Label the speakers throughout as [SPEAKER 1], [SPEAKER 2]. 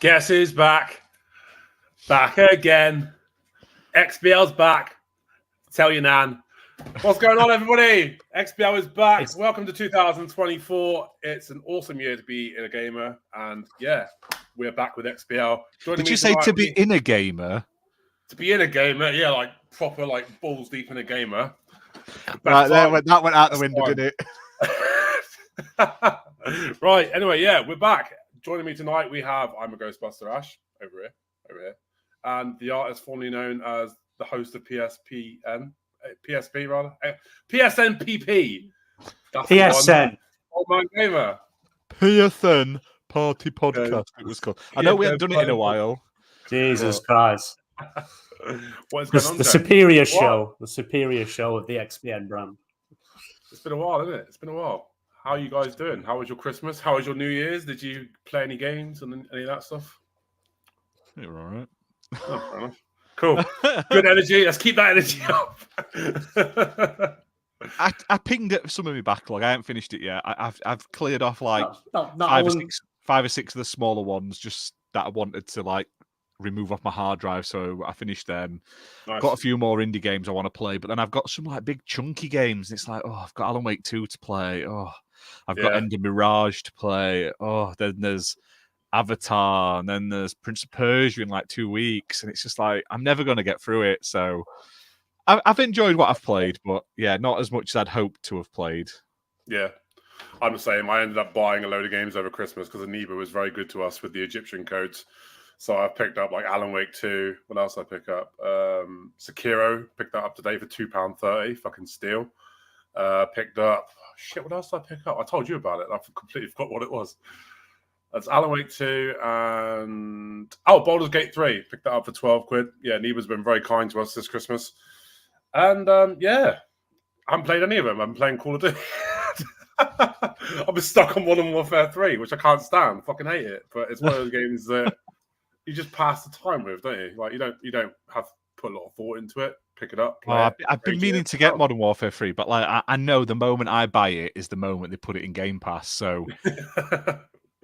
[SPEAKER 1] Guess who's back? Back again. XBL's back. Tell your nan. What's going on, everybody? XBL is back. Welcome to 2024. It's an awesome year to be in a gamer. And yeah, we're back with XBL.
[SPEAKER 2] Did you say to be in a gamer?
[SPEAKER 1] To be in a gamer, yeah, like proper, like balls deep in a gamer.
[SPEAKER 2] Right, that went out the window, didn't
[SPEAKER 1] it? Right, anyway, yeah, we're back. Joining me tonight, we have I'm a Ghostbuster Ash over here, and the artist formerly known as the host of PSNPP. That's
[SPEAKER 3] PSN.
[SPEAKER 1] BaldManGamer.
[SPEAKER 2] PSN Party Podcast. It was called. I know we haven't done it in a while.
[SPEAKER 3] Jesus Christ!
[SPEAKER 1] What is going on?
[SPEAKER 3] The superior show, the superior show of the XBN brand.
[SPEAKER 1] It's been a while, isn't it? It's been a while. How are you guys doing? How was your Christmas? How was your New Year's? Did you play any games and any of that stuff?
[SPEAKER 2] You were all right.
[SPEAKER 1] Oh, fair enough. Cool. Good energy. Let's keep that energy up.
[SPEAKER 2] I pinged some of my backlog. I haven't finished it yet. I've cleared off like
[SPEAKER 3] not
[SPEAKER 2] five or six of the smaller ones just that I wanted to like remove off my hard drive. So I finished them.
[SPEAKER 1] Nice.
[SPEAKER 2] Got a few more indie games I want to play, but then I've got some like big chunky games. It's like, oh, I've got Alan Wake 2 to play. Oh, I've got Ender Mirage to play. Oh, then there's Avatar, and then there's Prince of Persia in like 2 weeks, and it's just like I'm never going to get through it. So I've enjoyed what I've played, but yeah, not as much as I'd hoped to have played.
[SPEAKER 1] Yeah, I'm the same. I ended up buying a load of games over Christmas because Aniba was very good to us with the Egyptian codes. So I picked up like Alan Wake 2. What else did I pick up? Sekiro. Picked that up today for £2.30. Fucking steal. Picked up... Shit, what else did I pick up? I told you about it. I completely forgot what it was. That's Alan Wake 2 and... Oh, Baldur's Gate 3. Picked that up for 12 quid. Yeah, Niba's been very kind to us this Christmas. And yeah, I haven't played any of them. I'm playing Call of Duty. I've been stuck on Modern Warfare 3, which I can't stand. I fucking hate it. But it's one of those games that you just pass the time with, don't you? Like you don't have to put a lot of thought into it. Pick it up.
[SPEAKER 2] I've been meaning to get Modern Warfare 3, but like I know the moment I buy it is the moment they put it in Game Pass. So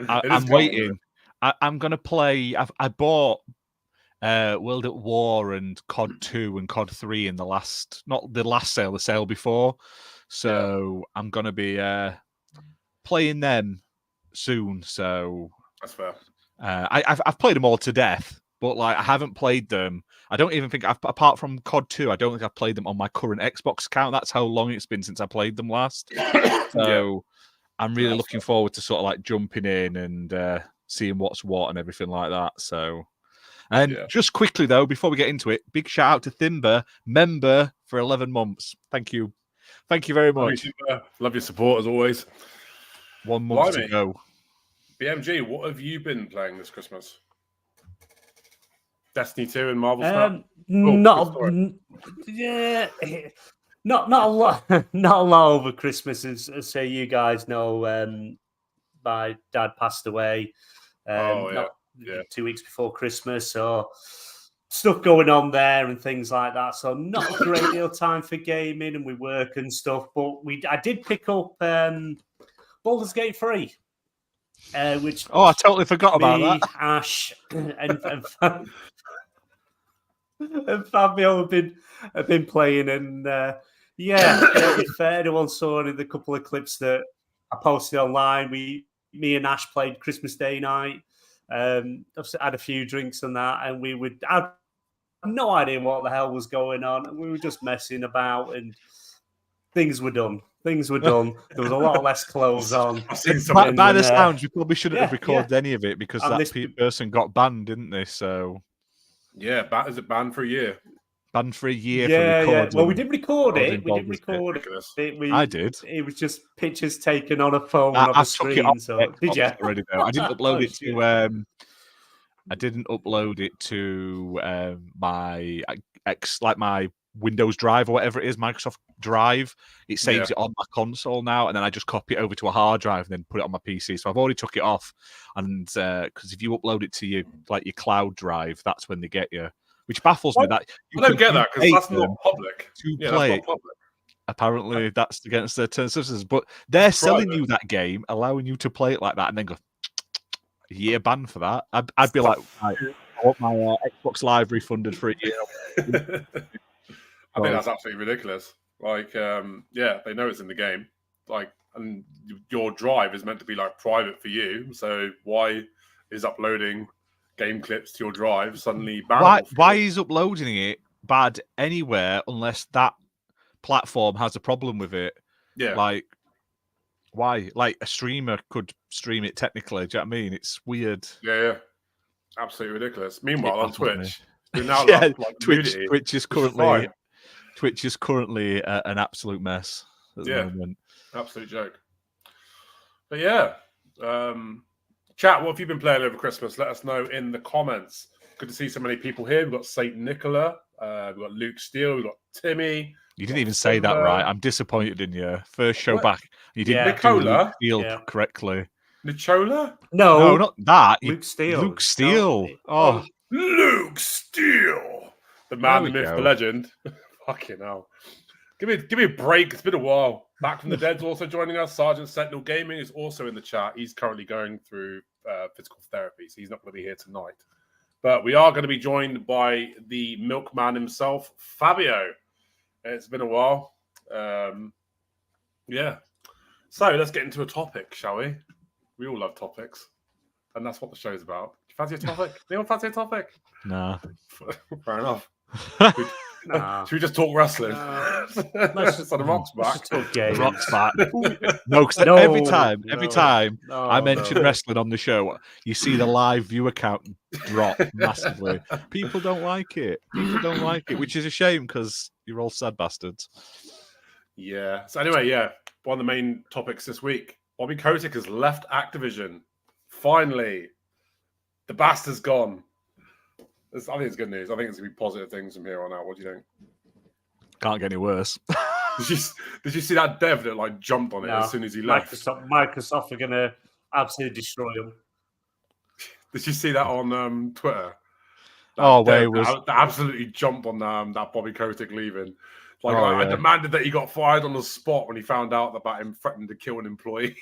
[SPEAKER 2] I'm waiting. I'm gonna play. I bought World at War and COD 2 and COD 3 in not the last sale, the sale before. So I'm gonna be playing them soon. So
[SPEAKER 1] that's fair.
[SPEAKER 2] I've played them all to death, but like I haven't played them. I don't even think apart from COD 2, I don't think I've played them on my current Xbox account. That's how long it's been since I played them last. So I'm really looking forward to sort of like jumping in and seeing what's what and everything like that. So, and just quickly though, before we get into it, big shout out to Thimber, member for 11 months. Thank you very much.
[SPEAKER 1] Love your support as always.
[SPEAKER 2] 1 month to go.
[SPEAKER 1] BMG, what have you been playing this Christmas? Destiny 2 and Marvel stuff?
[SPEAKER 3] Not a lot. Not a lot over Christmas. As say you guys know, my dad passed away 2 weeks before Christmas, so stuff going on there and things like that. So not a great deal of time for gaming, and we work and stuff. But I did pick up Baldur's Gate 3. Which
[SPEAKER 2] I totally forgot about that.
[SPEAKER 3] Ash and Fabio have been playing, and if anyone saw any of the couple of clips that I posted online, me and Ash played Christmas Day night. I've had a few drinks and that, and we would have no idea what the hell was going on, and we were just messing about, and things were done. There was a lot less clothes on.
[SPEAKER 2] By the sounds, we probably shouldn't have recorded any of it because that person got banned, didn't they? So
[SPEAKER 1] yeah, is it banned for a year?
[SPEAKER 2] Banned for a year.
[SPEAKER 3] Yeah, for recording. Well, we did record it.
[SPEAKER 2] I did.
[SPEAKER 3] It was just pictures taken on a phone on a screen. Did you?
[SPEAKER 2] Already though. I didn't upload it to. I didn't upload it to my my Windows Drive or whatever it is, Microsoft Drive. It saves it on my console now, and then I just copy it over to a hard drive and then put it on my PC. So I've already took it off, and because if you upload it to your cloud drive, that's when they get you, which baffles me. That
[SPEAKER 1] I don't get that because that's not public.
[SPEAKER 2] To play it. Apparently, that's against their terms of services, but they're selling you that game, allowing you to play it like that, and then go. a year ban for that. I'd be like, I want my Xbox Live refunded for a year.
[SPEAKER 1] I think that's absolutely ridiculous. Like, they know it's in the game. Like, and your drive is meant to be like private for you. So why is uploading game clips to your drive suddenly bannable?
[SPEAKER 2] Why is uploading it bad anywhere unless that platform has a problem with it?
[SPEAKER 1] Yeah.
[SPEAKER 2] Like, why? Like, a streamer could stream it technically. Do you know what I mean? It's weird.
[SPEAKER 1] Yeah. Absolutely ridiculous. Meanwhile, on Twitch,
[SPEAKER 2] Twitch is currently an absolute mess at the moment.
[SPEAKER 1] Absolute joke. But yeah, chat, what have you been playing over Christmas? Let us know in the comments. Good to see so many people here. We've got Saint Nicola, we've got Luke Steele, we've got Timmy.
[SPEAKER 2] You didn't even say that right. I'm disappointed in you. First show back, you didn't
[SPEAKER 1] Nicola?
[SPEAKER 2] do Luke Steele correctly.
[SPEAKER 1] Nicola?
[SPEAKER 2] No, not that.
[SPEAKER 3] Luke Steele.
[SPEAKER 2] Luke Steele. Oh,
[SPEAKER 1] Luke Steele. The man, the myth, the legend. Fucking hell. Give me a break. It's been a while. Back from the Dead's also joining us. Sergeant Sentinel Gaming is also in the chat. He's currently going through physical therapy, so he's not going to be here tonight. But we are going to be joined by the milkman himself, Fabio. It's been a while. Yeah. So let's get into a topic, shall we? We all love topics. And that's what the show's about. Do you fancy a topic? Anyone fancy a topic?
[SPEAKER 2] Nah.
[SPEAKER 1] Fair enough. Should we just talk wrestling? Let's just the Rock's back.
[SPEAKER 2] The Rock's back. No, because every time I mention wrestling on the show, you see the live viewer count drop massively. People don't like it. Which is a shame because you're all sad bastards.
[SPEAKER 1] Yeah. So anyway, one of the main topics this week. Bobby Kotick has left Activision. Finally. The bastard's gone. I think it's good news. I think it's going to be positive things from here on out. What do you think?
[SPEAKER 2] Can't get any worse.
[SPEAKER 1] Did you see that dev that like jumped on it as soon as he left?
[SPEAKER 3] Microsoft are going to absolutely destroy him.
[SPEAKER 1] Did you see that on Twitter?
[SPEAKER 2] That
[SPEAKER 1] absolutely jumped on that Bobby Kotick leaving. Like I demanded that he got fired on the spot when he found out about him threatening to kill an employee.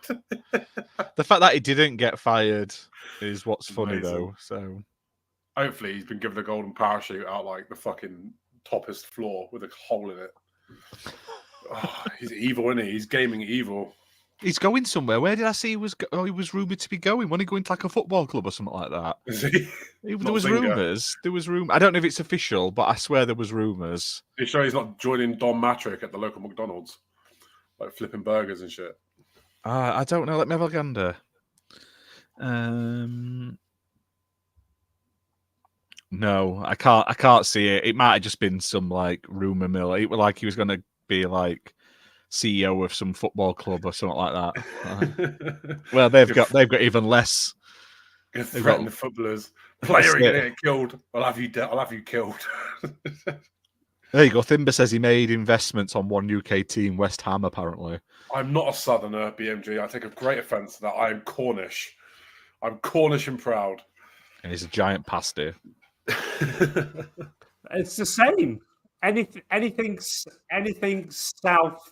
[SPEAKER 2] The fact that he didn't get fired is what's funny though. So.
[SPEAKER 1] Hopefully he's been given a golden parachute out like the fucking toppest floor with a hole in it. Oh, he's evil, isn't he? He's gaming evil.
[SPEAKER 2] He's going somewhere. Where did I see he was rumoured to be going? When he going to like a football club or something like that?
[SPEAKER 1] Is he?
[SPEAKER 2] There was rumours. I don't know if it's official, but I swear there was rumours.
[SPEAKER 1] Are you sure he's not joining Don Matrick at the local McDonald's? Like flipping burgers and shit.
[SPEAKER 2] I don't know. Let me have a gander. No, I can't see it. It might have just been some like rumor mill. It was like he was going to be like CEO of some football club or something like that. Well, they've got even less.
[SPEAKER 1] Threaten the footballers. Player going to get killed. I'll have you killed.
[SPEAKER 2] There you go. Thimber says he made investments on one UK team, West Ham, apparently.
[SPEAKER 1] I'm not a southerner, BMG. I take a great offence to that. I am Cornish. I'm Cornish and proud.
[SPEAKER 2] And he's a giant pasty.
[SPEAKER 3] It's the same. Anything south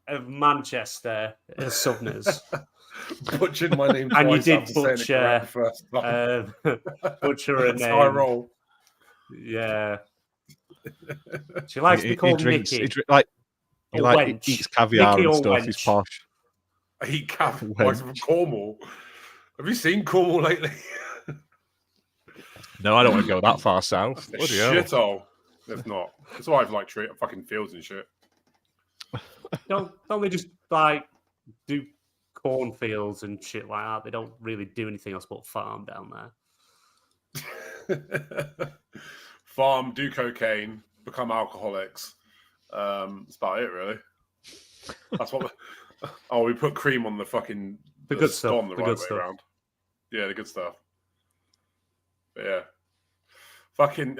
[SPEAKER 3] of Manchester is Southerners.
[SPEAKER 1] Butchered my name
[SPEAKER 3] and
[SPEAKER 1] twice.
[SPEAKER 3] You did butcher butcher a name.
[SPEAKER 1] I roll.
[SPEAKER 3] Yeah. She likes to be called Nikki.
[SPEAKER 2] He eats caviar
[SPEAKER 3] Nikki
[SPEAKER 2] and stuff.
[SPEAKER 3] Wench.
[SPEAKER 2] He's posh.
[SPEAKER 1] I eat caviar from Cornwall. Have you seen Cornwall lately?
[SPEAKER 2] No, I don't want to go that far south.
[SPEAKER 1] Shithole. It's not. It's all right for like fucking fields and shit.
[SPEAKER 3] Don't they just like do cornfields and shit like that? They don't really do anything else but farm down
[SPEAKER 1] there. Farm, do cocaine, become alcoholics. That's about it, really. That's what. We put cream on the fucking
[SPEAKER 3] the good stuff.
[SPEAKER 1] The right way around. Yeah, the good stuff. But yeah. I think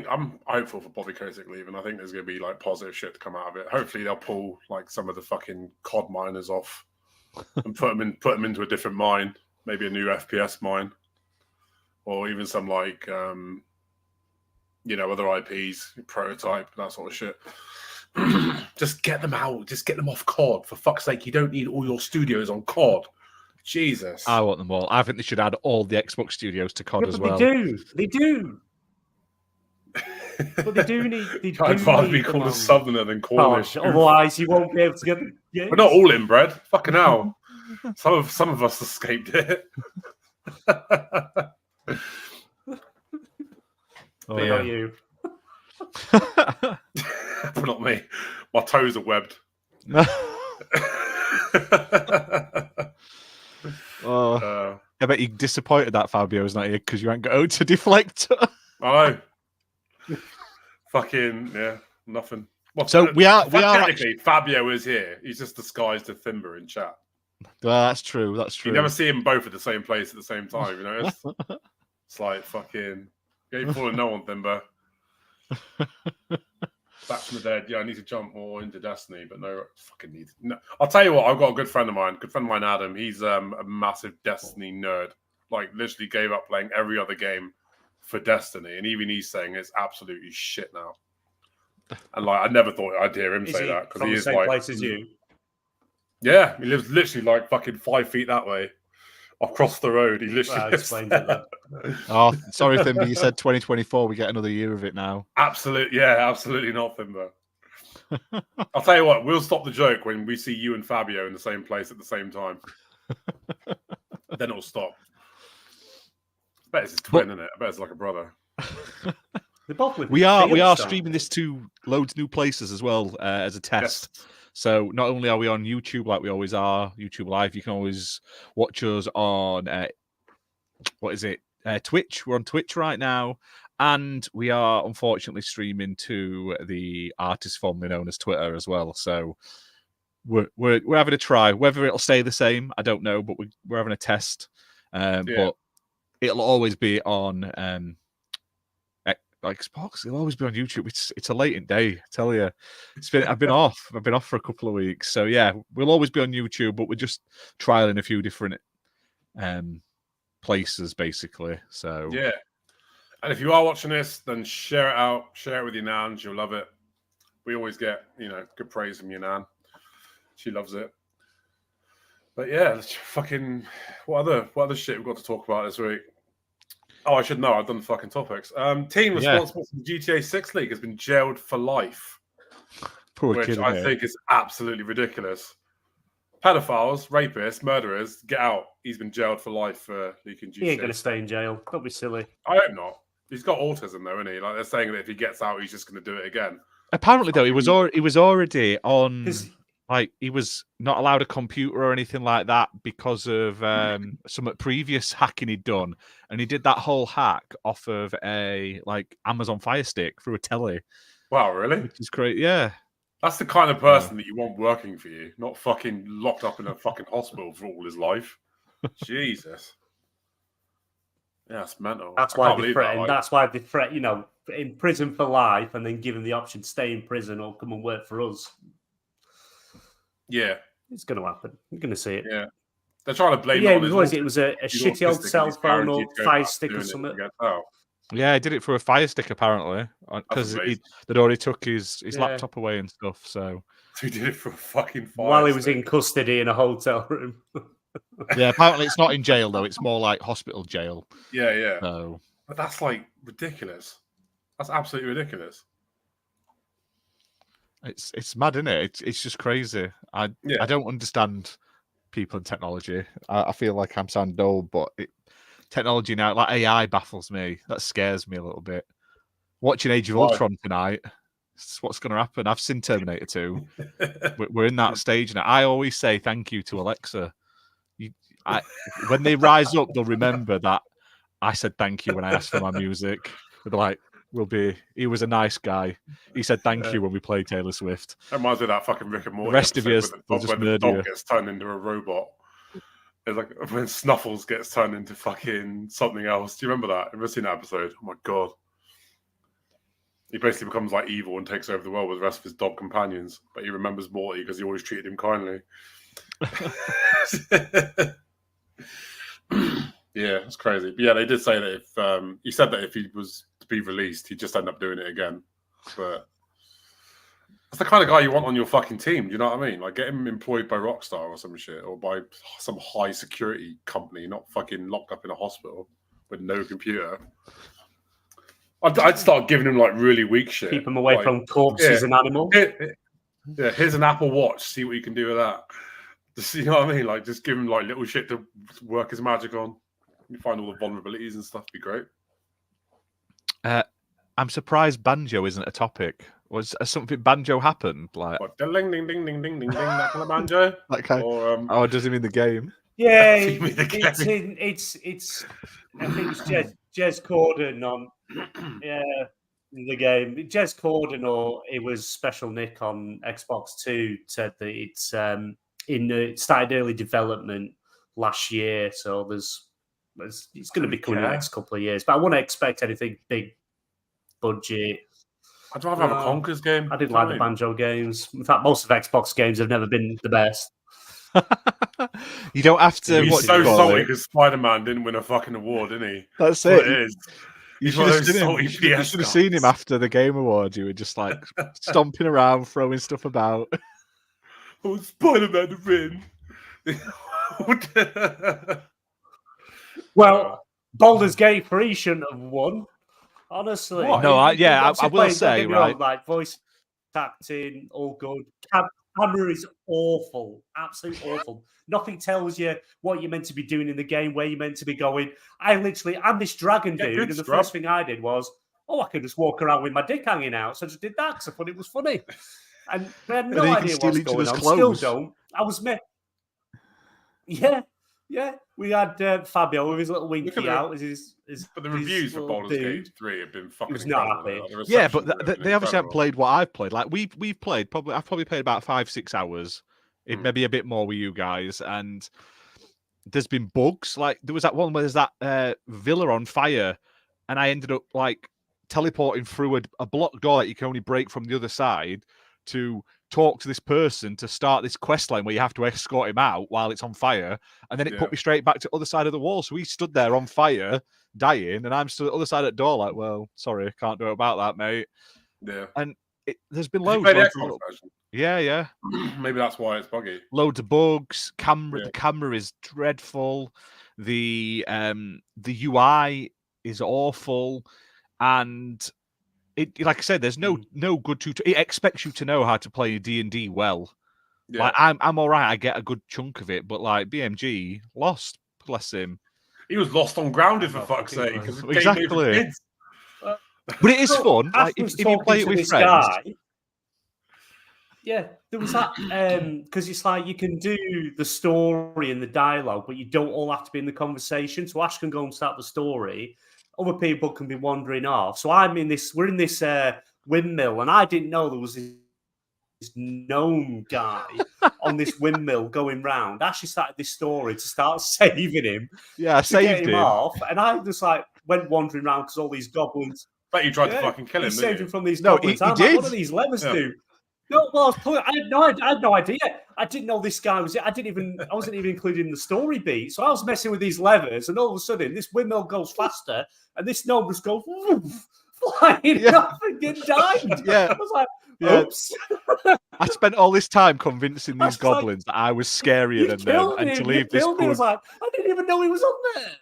[SPEAKER 1] I'm hopeful for Bobby Kotick leaving. I think there's going to be like positive shit to come out of it. Hopefully they'll pull like some of the fucking COD miners off and put them into a different mine, maybe a new FPS mine, or even some like other IPs, prototype, that sort of shit. Just get them out. Just get them off COD. For fuck's sake, you don't need all your studios on COD. Jesus.
[SPEAKER 2] I want them all. I think they should add all the Xbox studios to COD as well.
[SPEAKER 3] They do. But they do need.
[SPEAKER 1] I'd rather be called a Southerner than Cornish.
[SPEAKER 3] Otherwise, you won't be able to get the games.
[SPEAKER 1] We're not all inbred. Fucking hell. Some of us escaped it.
[SPEAKER 3] But not you.
[SPEAKER 1] But not me. My toes are webbed.
[SPEAKER 2] I bet you're disappointed that Fabio's not here because you ain't got out to deflect.
[SPEAKER 1] I know. Fucking nothing. Well,
[SPEAKER 2] so we are
[SPEAKER 1] technically
[SPEAKER 2] actually...
[SPEAKER 1] Fabio is here. He's just disguised as Thimber in chat.
[SPEAKER 2] Well, that's true. That's true.
[SPEAKER 1] You never see them both at the same place at the same time. You know, it's like fucking. You ain't falling no one, Thimber. Back from the dead. Yeah, I need to jump more into Destiny, but no, fucking need. No. I'll tell you what. I've got a good friend of mine. Adam. He's a massive Destiny nerd. Like, literally gave up playing every other game for Destiny, and even he's saying it's absolutely shit now. And like, I never thought I'd hear him say that because he is
[SPEAKER 3] the same
[SPEAKER 1] like
[SPEAKER 3] place as you.
[SPEAKER 1] Yeah, he lives literally like fucking 5 feet that way, across the road. He literally
[SPEAKER 3] explains it then.
[SPEAKER 2] Oh, sorry, Thimber. You said 2024. We get another year of it now.
[SPEAKER 1] Absolutely not, Thimber. I'll tell you what. We'll stop the joke when we see you and Fabio in the same place at the same time. Then it'll stop. I bet it's his twin, isn't it? I bet it's like a brother.
[SPEAKER 2] We are streaming this to loads of new places as well as a test. Yes. So not only are we on YouTube like we always are, YouTube Live, you can always watch us on Twitch. We're on Twitch right now, and we are unfortunately streaming to the artist formerly known as Twitter as well. So we're having a try. Whether it'll stay the same, I don't know, but we're having a test. But it'll always be on Xbox. It'll always be on YouTube. It's a latent day, I tell you. I've been off for a couple of weeks, so yeah, we'll always be on YouTube, but we're just trialing a few different places basically. So
[SPEAKER 1] yeah, and if you are watching this, then share it out, share it with your nan. She'll love it. We always get good praise from your nan. She loves it. But yeah, fucking what other shit we've got to talk about this week? Oh, I should know. I've done the fucking topics. Team responsible for the GTA6 leak has been jailed for life. Which I think is absolutely ridiculous. Pedophiles, rapists, murderers, get out. He's been jailed for life for leaking GTA.
[SPEAKER 3] He ain't going to stay in jail. Don't be silly.
[SPEAKER 1] I hope not. He's got autism, though, isn't he? Like, they're saying that if he gets out, he's just going to do it again.
[SPEAKER 2] Apparently, though, he was already on... Like, he was not allowed a computer or anything like that because of some previous hacking he'd done. And he did that whole hack off of a, Amazon Fire Stick through a telly.
[SPEAKER 1] Wow, really?
[SPEAKER 2] Which is great, yeah.
[SPEAKER 1] That's the kind of person that you want working for you, not fucking locked up in a fucking hospital for all his life. Jesus. Yeah, it's mental.
[SPEAKER 3] That's why they threaten. That's why they threaten, in prison for life and then give him the option to stay in prison or come and work for us.
[SPEAKER 1] Yeah,
[SPEAKER 3] it's going to happen. You're going to see it.
[SPEAKER 1] Yeah, they're trying to blame. Yeah,
[SPEAKER 3] it was a shitty old cell phone or Fire Stick or something.
[SPEAKER 2] Yeah, he did it for a Fire Stick apparently because they'd already took his laptop away and stuff. So
[SPEAKER 1] he did it for a fucking Fire
[SPEAKER 3] while he was in custody in a hotel room.
[SPEAKER 2] Yeah, apparently it's not in jail though. It's more like hospital jail.
[SPEAKER 1] Yeah.
[SPEAKER 2] So,
[SPEAKER 1] but that's ridiculous. That's absolutely ridiculous.
[SPEAKER 2] It's mad, isn't it? It's just crazy. I don't understand people and technology. I feel like I'm sounding old, but technology now, like AI, baffles me. That scares me a little bit. Watching Age of Ultron tonight, it's what's going to happen. I've seen Terminator 2. We're in that stage now. I always say thank you to Alexa. When they rise up, they'll remember that I said thank you when I asked for my music. They'll be like, he was a nice guy. He said thank you when we played Taylor Swift.
[SPEAKER 1] That reminds me of that fucking Rick and Morty.
[SPEAKER 2] The rest of you will just murder you.
[SPEAKER 1] The dog gets turned into a robot. It's like when Snuffles gets turned into fucking something else. Do you remember that? Have you ever seen that episode? Oh my god. He basically becomes like evil and takes over the world with the rest of his dog companions. But he remembers Morty because he always treated him kindly. Yeah, it's crazy. But yeah, they did say that if he said that if he was to be released, he'd just end up doing it again. But That's the kind of guy you want on your fucking team. Do you know what I mean? Like, get him employed by Rockstar or some shit, or by some high security company, not fucking locked up in a hospital with no computer. I'd start giving him like really weak shit.
[SPEAKER 3] Keep him away from corpses and animals.
[SPEAKER 1] Yeah, here's an Apple Watch. See what you can do with that. Just, you know what I mean? Like, just give him like little shit to work his magic on. You find all the vulnerabilities and stuff. Be great.
[SPEAKER 2] I'm surprised banjo isn't a topic. Was something banjo happened? Like,
[SPEAKER 1] what, ding, ding, ding, ding, ding, ding, ding, that kind of banjo?
[SPEAKER 2] That kind or does he mean the game?
[SPEAKER 3] Yeah, it's I think it's Jez Corden on the game. Jez Corden, or it was Special Nick on Xbox 2, said that it's it started early development last year, so it's going to be coming in the next couple of years. But I wouldn't expect anything big budget.
[SPEAKER 1] I'd rather have a Conkers game.
[SPEAKER 3] I didn't like the banjo games. In fact, most of Xbox games have never been the best.
[SPEAKER 2] You don't have to.
[SPEAKER 1] He's so salty because Spider-Man didn't win a fucking award, didn't he?
[SPEAKER 2] That's it.
[SPEAKER 1] It is.
[SPEAKER 2] You should have seen him after the Game Awards. You were just like stomping around, throwing stuff about.
[SPEAKER 1] Oh, Spider-Man to win.
[SPEAKER 3] Well, Baldur's Gate 3 shouldn't have won. Honestly,
[SPEAKER 2] what? No, I will say, right?
[SPEAKER 3] Like voice acting, all good. Camera is awful, absolutely awful. Nothing tells you what you're meant to be doing in the game, where you're meant to be going. I'm this dragon dude, and the first thing I did was, I could just walk around with my dick hanging out. So I just did that because I thought it was funny. And I had no idea what's going on.
[SPEAKER 2] Clothes.
[SPEAKER 3] Still don't. I was met. Yeah. We had Fabio with his little winky out.
[SPEAKER 1] But the reviews for Baldur's Gate 3 have been fucking
[SPEAKER 2] incredible. Yeah, but they obviously haven't played what I've played. Like we've played I've probably played about 5-6 hours. It maybe a bit more with you guys, and there's been bugs. Like there was that one where there's that villa on fire, and I ended up like teleporting through a block door that you can only break from the other side to talk to this person to start this quest line where you have to escort him out while it's on fire, and then it put me straight back to the other side of the wall. So we stood there on fire, dying, and I'm stood at the other side of the door like, well, sorry, can't do it about that, mate.
[SPEAKER 1] Yeah.
[SPEAKER 2] And there's been loads. Yeah.
[SPEAKER 1] Maybe that's why it's buggy.
[SPEAKER 2] Loads of bugs. The camera is dreadful. The UI is awful, and it, like I said, there's no good tutorial. It expects you to know how to play D&D well. Yeah. Like I'm all right. I get a good chunk of it, but like BMG lost. Bless him.
[SPEAKER 1] He was lost on Grounded for fuck's sake.
[SPEAKER 2] Exactly. But it is fun. Like if you play it with friends.
[SPEAKER 3] Yeah, there was that because it's like you can do the story and the dialogue, but you don't all have to be in the conversation. So Ash can go and start the story. Other people can be wandering off. So we're in this windmill, and I didn't know there was this gnome guy on this windmill going round. I actually started this story to start saving him.
[SPEAKER 2] Yeah, I saved
[SPEAKER 3] him off, and I just like went wandering around because all these goblins.
[SPEAKER 1] But you tried to fucking kill him.
[SPEAKER 3] He saved him from these goblins.
[SPEAKER 2] He did.
[SPEAKER 3] Like, what do these levers do? No, well, I had no idea. I didn't know this guy was. I wasn't even included in the story beat. So I was messing with these levers, and all of a sudden, this windmill goes faster, and this gnome just goes flying off and died.
[SPEAKER 2] Yeah,
[SPEAKER 3] I was like, oops.
[SPEAKER 2] I spent all this time convincing these goblins that I was scarier than them, and to leave this.
[SPEAKER 3] I was like, I didn't even know he was on there.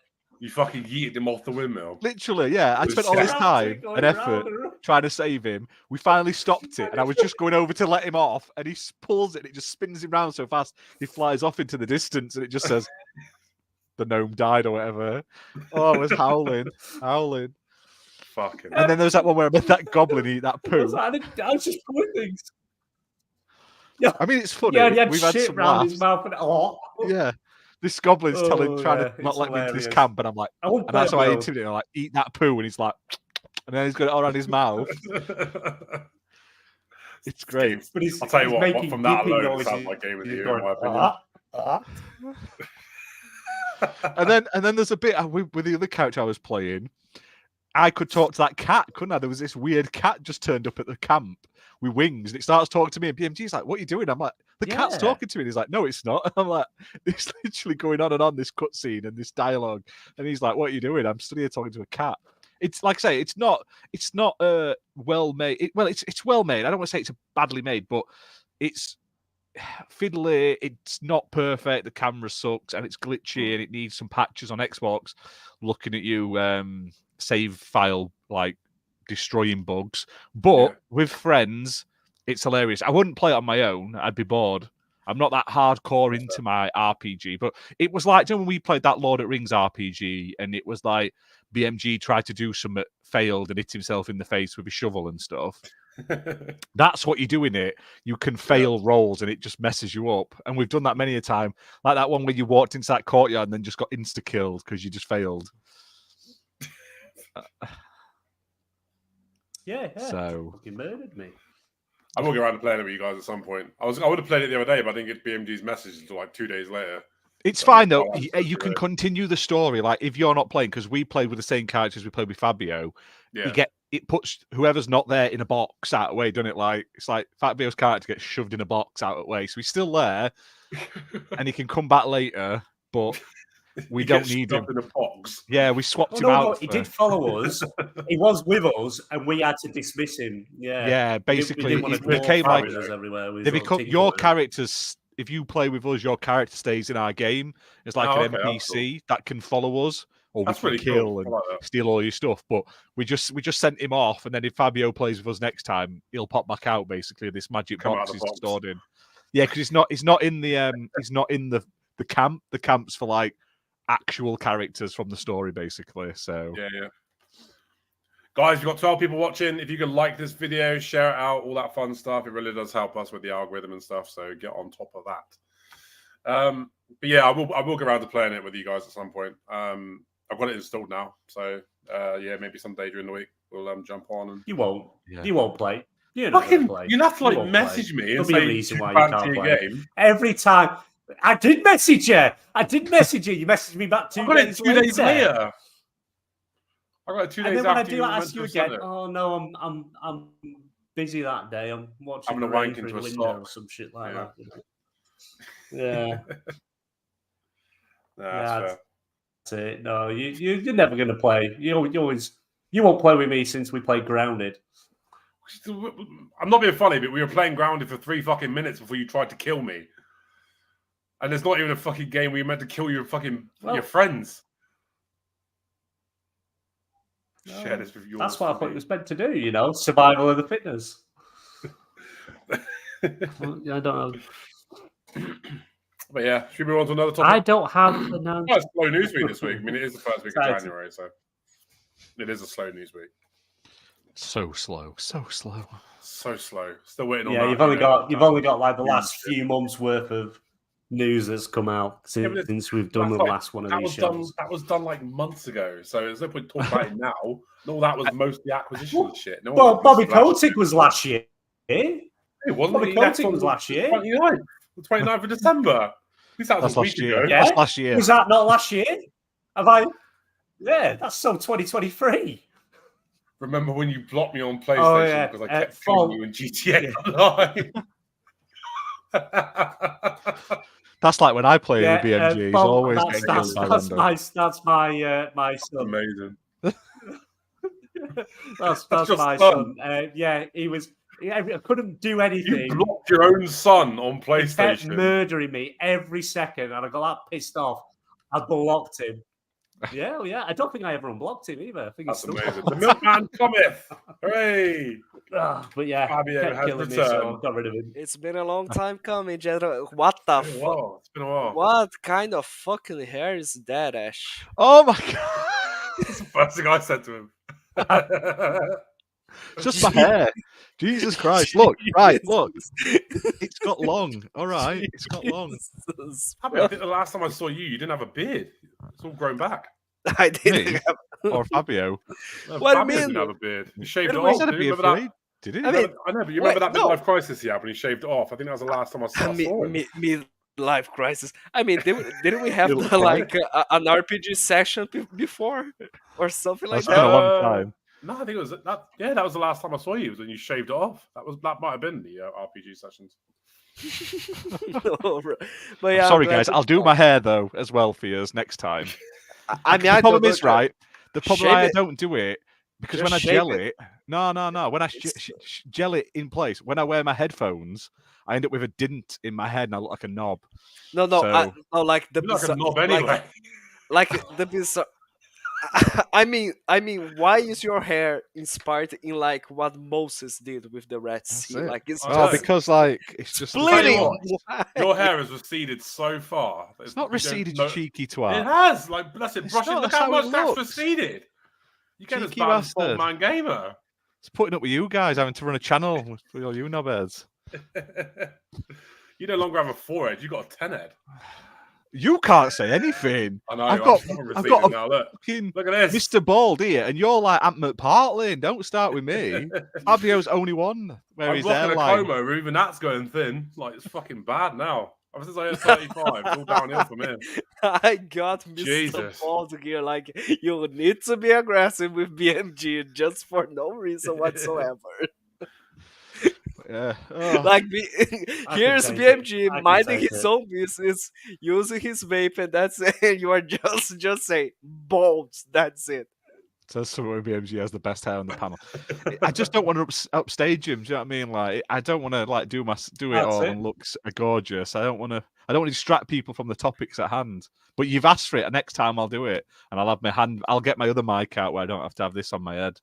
[SPEAKER 1] You fucking yeeted him off the windmill.
[SPEAKER 2] Literally, yeah. I spent all this time and effort trying to save him. We finally stopped it, and I was just going over to let him off, and he pulls it, and it just spins him round so fast, he flies off into the distance, and it just says, the gnome died or whatever. Oh, I was howling.
[SPEAKER 1] Fucking.
[SPEAKER 2] And then there was that one where I made that goblin eat that poo.
[SPEAKER 3] I was just pulling things. Yeah.
[SPEAKER 2] I mean, it's funny.
[SPEAKER 3] Yeah, he had
[SPEAKER 2] We've
[SPEAKER 3] shit
[SPEAKER 2] had some
[SPEAKER 3] around
[SPEAKER 2] laughs.
[SPEAKER 3] his mouth. And,
[SPEAKER 2] Yeah. This goblin's trying to not let me into this camp, and I'm like, and that's why I intimidated him. I'm like, eat that poo, and he's like, and then he's got it all around his mouth. It's great.
[SPEAKER 3] But
[SPEAKER 1] I'll tell you what from that alone, it sounds like Game of the Year, in my opinion.
[SPEAKER 2] And then there's a bit with the other couch I was playing. I could talk to that cat, couldn't I? There was this weird cat just turned up at the camp with wings, and it starts talking to me, and BMG's like, what are you doing? I'm like, the cat's talking to me. And he's like, no, it's not. And I'm like, it's literally going on and on, this cutscene and this dialogue. And he's like, what are you doing? I'm still here talking to a cat. It's like I say, it's not well made. It's well made. I don't want to say it's badly made, but it's fiddly. It's not perfect. The camera sucks and it's glitchy and it needs some patches on Xbox. Looking at you, save file like destroying bugs, but with friends, it's hilarious. I wouldn't play it on my own. I'd be bored. I'm not that hardcore into my RPG, but it was like, when we played that Lord of the Rings RPG, and it was like BMG tried to do something, failed, and hit himself in the face with a shovel and stuff. That's what you do in it. You can fail rolls, and it just messes you up. And we've done that many a time, like that one where you walked into that courtyard and then just got insta killed because you just failed.
[SPEAKER 3] Yeah.
[SPEAKER 2] So
[SPEAKER 3] fucking murdered me.
[SPEAKER 1] I will get around to playing it with you guys at some point. I would have played it the other day, but I didn't get BMG's message until like 2 days later.
[SPEAKER 2] It's fine though. You can continue the story. Like if you're not playing, because we played with the same characters we played with Fabio. Yeah. It puts whoever's not there in a box out of the way, doesn't it? Like it's like Fabio's character gets shoved in a box out of the way, so he's still there, and he can come back later. But we don't need him
[SPEAKER 1] in a box.
[SPEAKER 2] Yeah, we swapped him out.
[SPEAKER 3] He did follow us. He was with us, and we had to dismiss him. Yeah,
[SPEAKER 2] basically,
[SPEAKER 3] he
[SPEAKER 2] became like
[SPEAKER 3] everywhere.
[SPEAKER 2] They become your characters. If you play with us, your character stays in our game. It's like an NPC that can follow us, or we can kill and steal all your stuff. But we just sent him off, and then if Fabio plays with us next time, he'll pop back out. Basically, this magic box is stored in. Yeah, because he's not in the camp. The camp's for like actual characters from the story, basically. So
[SPEAKER 1] yeah. Guys, we've got 12 people watching. If you can like this video, share it out, all that fun stuff, it really does help us with the algorithm and stuff. So get on top of that. But yeah, I will get around to playing it with you guys at some point. I've got it installed now, so maybe someday during the week we'll jump on. And
[SPEAKER 3] you won't play. You're
[SPEAKER 1] not gonna play. You have to like message me and say
[SPEAKER 3] a reason why you can't play. Game. Every time. I did message you. You messaged me back 2 days later. 2 days later.
[SPEAKER 1] I got 2 days
[SPEAKER 3] and then
[SPEAKER 1] when
[SPEAKER 3] I do ask you again, oh no, I'm busy that day. I'm watching the rain through the window or some shit like that. Yeah. That's it. No, you're never gonna play. You won't play with me since we played Grounded.
[SPEAKER 1] I'm not being funny, but we were playing Grounded for 3 fucking minutes before you tried to kill me. And there's not even a fucking game where you're meant to kill your friends.
[SPEAKER 3] No, share this with yours. That's what I thought it was meant to do, survival of the fittest. I don't know.
[SPEAKER 1] But yeah, should we move on to another topic?
[SPEAKER 3] I don't have the
[SPEAKER 1] it's a slow news week this week. I mean, it is the first week of January, so it is a slow news week.
[SPEAKER 2] So slow.
[SPEAKER 1] So slow. Still waiting on that.
[SPEAKER 3] Yeah, you've only got like the last few months worth of news that's come out since we've done the last one of these shows.
[SPEAKER 1] That was done like months ago, so there's no point talking about it now. All that was mostly acquisition shit.
[SPEAKER 3] Bobby Kotick was last year.
[SPEAKER 1] It wasn't.
[SPEAKER 3] Bobby Kotick was last year.
[SPEAKER 1] The 29th of December.
[SPEAKER 2] That's last year.
[SPEAKER 3] Yeah?
[SPEAKER 2] That's last year.
[SPEAKER 3] Was that not last year? Have I? Yeah, that's so 2023.
[SPEAKER 1] Remember when you blocked me on PlayStation because I kept killing you in GTA Online?
[SPEAKER 2] That's like when I play the BMG. He's always getting killed by
[SPEAKER 3] That's my son.
[SPEAKER 1] Amazing.
[SPEAKER 3] that's my son. He was. I couldn't do anything.
[SPEAKER 1] You blocked your own son on PlayStation.
[SPEAKER 3] He kept murdering me every second, and I got that pissed off. I blocked him. Yeah. I don't think I ever unblocked him either. I think
[SPEAKER 1] that's amazing. The milkman cometh. Hooray!
[SPEAKER 3] But yeah,
[SPEAKER 1] Fabio has returned.
[SPEAKER 3] So I got rid of him.
[SPEAKER 4] It's been a long time coming, Jedro. What the fuck?
[SPEAKER 1] It's been a while.
[SPEAKER 4] What kind of fucking hair is that, Ash?
[SPEAKER 2] Oh my god!
[SPEAKER 1] That's the first thing I said to him.
[SPEAKER 2] Just my hair. Jesus Christ! Look, look. It's got long. All right, it's got long.
[SPEAKER 1] Fabio, I think the last time I saw you didn't have a beard. It's all grown back.
[SPEAKER 4] I didn't.
[SPEAKER 2] Or Fabio.
[SPEAKER 1] No, what do you mean? Didn't have a beard. He shaved it off.
[SPEAKER 2] Did he?
[SPEAKER 1] I know, but you remember that midlife crisis he had when he shaved it off? I think that was the last time I saw him.
[SPEAKER 4] Midlife crisis. I mean, didn't we have like an RPG session before or something like that?
[SPEAKER 2] That's been a long time.
[SPEAKER 1] No, I think it was that. Yeah, that was the last time I saw you. Was when you shaved it off. That might have been the RPG sessions.
[SPEAKER 4] But yeah,
[SPEAKER 2] sorry, guys. I'll do my hair though as well for you next time.
[SPEAKER 4] I mean,
[SPEAKER 2] the problem is right. The problem why I don't do it Because
[SPEAKER 4] Just
[SPEAKER 2] when I
[SPEAKER 4] shake
[SPEAKER 2] gel
[SPEAKER 4] it.
[SPEAKER 2] it, no. When I gel it in place, when I wear my headphones, I end up with a dint in my head and I look like a knob.
[SPEAKER 4] No,
[SPEAKER 2] So
[SPEAKER 4] no, like the
[SPEAKER 1] You're like a
[SPEAKER 4] bizarre,
[SPEAKER 1] knob anyway.
[SPEAKER 4] like the bizarre. I mean, why is your hair inspired in like what Moses did with the Red Sea?
[SPEAKER 2] it.
[SPEAKER 4] Like it's
[SPEAKER 1] I know.
[SPEAKER 4] just
[SPEAKER 2] because like it's just
[SPEAKER 1] Tell you
[SPEAKER 4] splitting.
[SPEAKER 1] what, your hair has receded so far. that
[SPEAKER 2] it's not
[SPEAKER 1] you don't
[SPEAKER 2] receded, you
[SPEAKER 1] know-
[SPEAKER 2] cheeky
[SPEAKER 1] It
[SPEAKER 2] twat.
[SPEAKER 1] has. Like, bless it,
[SPEAKER 2] It's
[SPEAKER 1] brush it.
[SPEAKER 2] not,
[SPEAKER 1] Look
[SPEAKER 2] that's
[SPEAKER 1] how
[SPEAKER 2] how it
[SPEAKER 1] much that's
[SPEAKER 2] looks.
[SPEAKER 1] receded. You get as
[SPEAKER 2] Cheeky
[SPEAKER 1] bad as
[SPEAKER 2] bastard.
[SPEAKER 1] BaldManGamer.
[SPEAKER 2] It's putting up with you guys having to run a channel with all you knobheads.
[SPEAKER 1] You no longer have a forehead. You got a 10 head.
[SPEAKER 2] You can't say anything.
[SPEAKER 1] I know.
[SPEAKER 2] I've
[SPEAKER 1] I'm
[SPEAKER 2] got
[SPEAKER 1] receding
[SPEAKER 2] a
[SPEAKER 1] now. Look.
[SPEAKER 2] fucking
[SPEAKER 1] Look at this.
[SPEAKER 2] Mr. Bald here, and you're like Ant McPartlin. Don't start with me. Fabio's only one where
[SPEAKER 1] I'm
[SPEAKER 2] his
[SPEAKER 1] rocking a
[SPEAKER 2] hairline.
[SPEAKER 1] Como. Even that's going thin. Like, it's fucking bad now. Ever since I hit 35, it's all downhill from here.
[SPEAKER 4] I got Mr.
[SPEAKER 1] Jesus.
[SPEAKER 4] Bald here. Like you need to be aggressive with BMG just for no reason whatsoever.
[SPEAKER 2] Yeah. Oh.
[SPEAKER 4] Like here's
[SPEAKER 3] take
[SPEAKER 4] BMG
[SPEAKER 3] it. I can
[SPEAKER 4] minding
[SPEAKER 3] take
[SPEAKER 4] his
[SPEAKER 3] it.
[SPEAKER 4] own business, using his vape, and that's it. And you are just saying balls. That's it.
[SPEAKER 2] Says someone with BMG has the best hair on the panel. I just don't want to upstage him. Do you know what I mean? Like, I don't want to like do it
[SPEAKER 3] That's
[SPEAKER 2] all
[SPEAKER 3] it.
[SPEAKER 2] and look gorgeous. I don't want to distract people from the topics at hand. But you've asked for it, and next time I'll do it, and I'll have my hand. I'll get my other mic out where I don't have to have this on my head.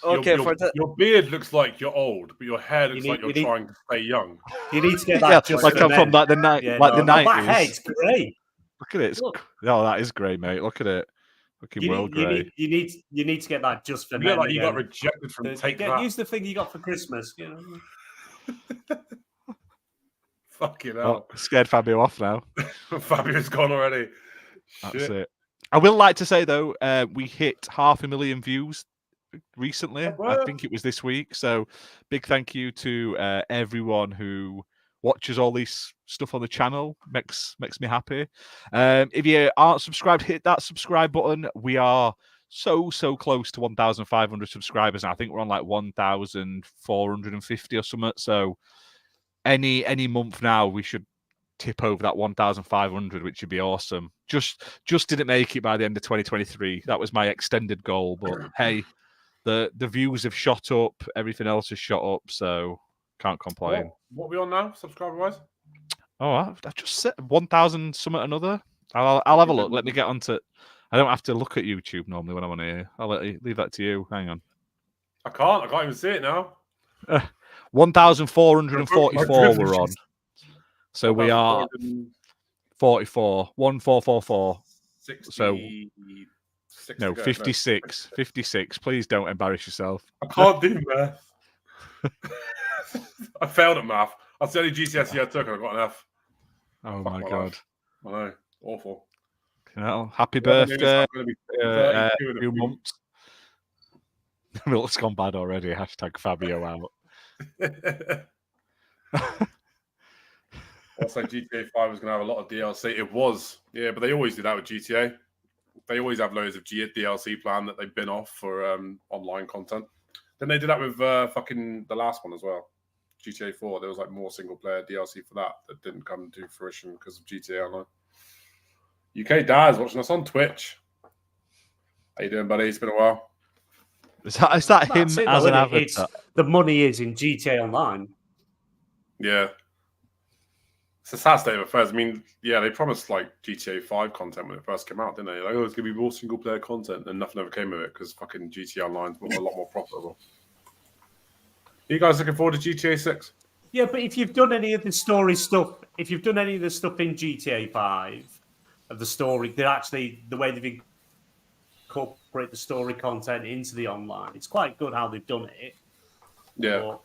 [SPEAKER 4] Okay,
[SPEAKER 1] your beard looks like you're old, but your hair looks like you're
[SPEAKER 3] you need-
[SPEAKER 1] trying to stay young.
[SPEAKER 3] You need to get
[SPEAKER 2] Yeah,
[SPEAKER 3] that just
[SPEAKER 2] like
[SPEAKER 3] for
[SPEAKER 2] I'm from
[SPEAKER 3] men.
[SPEAKER 2] like the night,
[SPEAKER 3] Yeah,
[SPEAKER 2] like
[SPEAKER 3] no,
[SPEAKER 2] the
[SPEAKER 3] my back head's
[SPEAKER 2] 90s.
[SPEAKER 3] great.
[SPEAKER 2] Look at it. It's,
[SPEAKER 3] Look.
[SPEAKER 2] oh, that is grey, mate. Look at it. Looking well grey.
[SPEAKER 3] You need to get that just for
[SPEAKER 1] You
[SPEAKER 3] men.
[SPEAKER 1] look like you got
[SPEAKER 3] again.
[SPEAKER 1] rejected from Take That.
[SPEAKER 3] Use the thing you got for Christmas. You know.
[SPEAKER 1] Fucking
[SPEAKER 2] Oh,
[SPEAKER 1] hell.
[SPEAKER 2] scared Fabio off now.
[SPEAKER 1] Fabio's gone already.
[SPEAKER 2] That's
[SPEAKER 1] Shit.
[SPEAKER 2] it. I will like to say though, we hit 500,000 views recently. I think it was this week. So big thank you to everyone who watches all this stuff on the channel. Makes me happy. If you aren't subscribed, hit that subscribe button. We are so close to 1,500 subscribers, and I think we're on like 1,450 or something. So any month now we should tip over that 1,500, which would be awesome. Just didn't make it by the end of 2023. That was my extended goal, but hey, the views have shot up, everything else has shot up, so can't complain.
[SPEAKER 1] What are we on now, subscriber wise?
[SPEAKER 2] Oh, I just said 1,000 something or another. I'll have a look. Let me get onto. I don't have to look at YouTube normally when I'm on here. I'll leave that to you. Hang on.
[SPEAKER 1] I can't even see it now.
[SPEAKER 2] 1,444 we're on. So we are 44. 1444.
[SPEAKER 1] 60,
[SPEAKER 2] So
[SPEAKER 1] 60
[SPEAKER 2] no,
[SPEAKER 1] to go,
[SPEAKER 2] 56. 56. Please don't embarrass yourself.
[SPEAKER 1] I can't do math. I failed at math. That's the only GCSE I took and I got an F.
[SPEAKER 2] Oh
[SPEAKER 1] Fuck
[SPEAKER 2] my
[SPEAKER 1] my
[SPEAKER 2] god.
[SPEAKER 1] life. I know. Awful.
[SPEAKER 2] Well, happy
[SPEAKER 1] Yeah, maybe
[SPEAKER 2] birthday.
[SPEAKER 1] it's gonna be 32 in a
[SPEAKER 2] Few
[SPEAKER 1] few
[SPEAKER 2] months. It's gone bad already. Hashtag Fabio out.
[SPEAKER 1] Also, GTA 5 was going to have a lot of DLC. It was, yeah, but they always do that with GTA. They always have loads of DLC plan that they bin off for online content. Then they did that with fucking the last one as well, GTA 4. There was like more single player DLC for that didn't come to fruition because of GTA Online. UK Dad's watching us on Twitch. How you doing, buddy? It's been a while.
[SPEAKER 2] Is that him
[SPEAKER 3] That's it,
[SPEAKER 2] as
[SPEAKER 3] though,
[SPEAKER 2] an
[SPEAKER 3] isn't it?
[SPEAKER 2] avatar?
[SPEAKER 3] The money is in GTA Online.
[SPEAKER 1] Yeah. It's a sad state of affairs. I mean, yeah, they promised like GTA 5 content when it first came out, didn't they? Like, oh, it's going to be more single player content, and nothing ever came of it because fucking GTA Online's a lot more profitable. Are you guys looking forward to GTA 6?
[SPEAKER 3] Yeah, but if you've done any of the story stuff, if you've done any of the stuff in GTA 5 of the story, they're actually the way they've incorporated the story content into the online. It's quite good how they've done it.
[SPEAKER 1] Yeah.
[SPEAKER 3] But,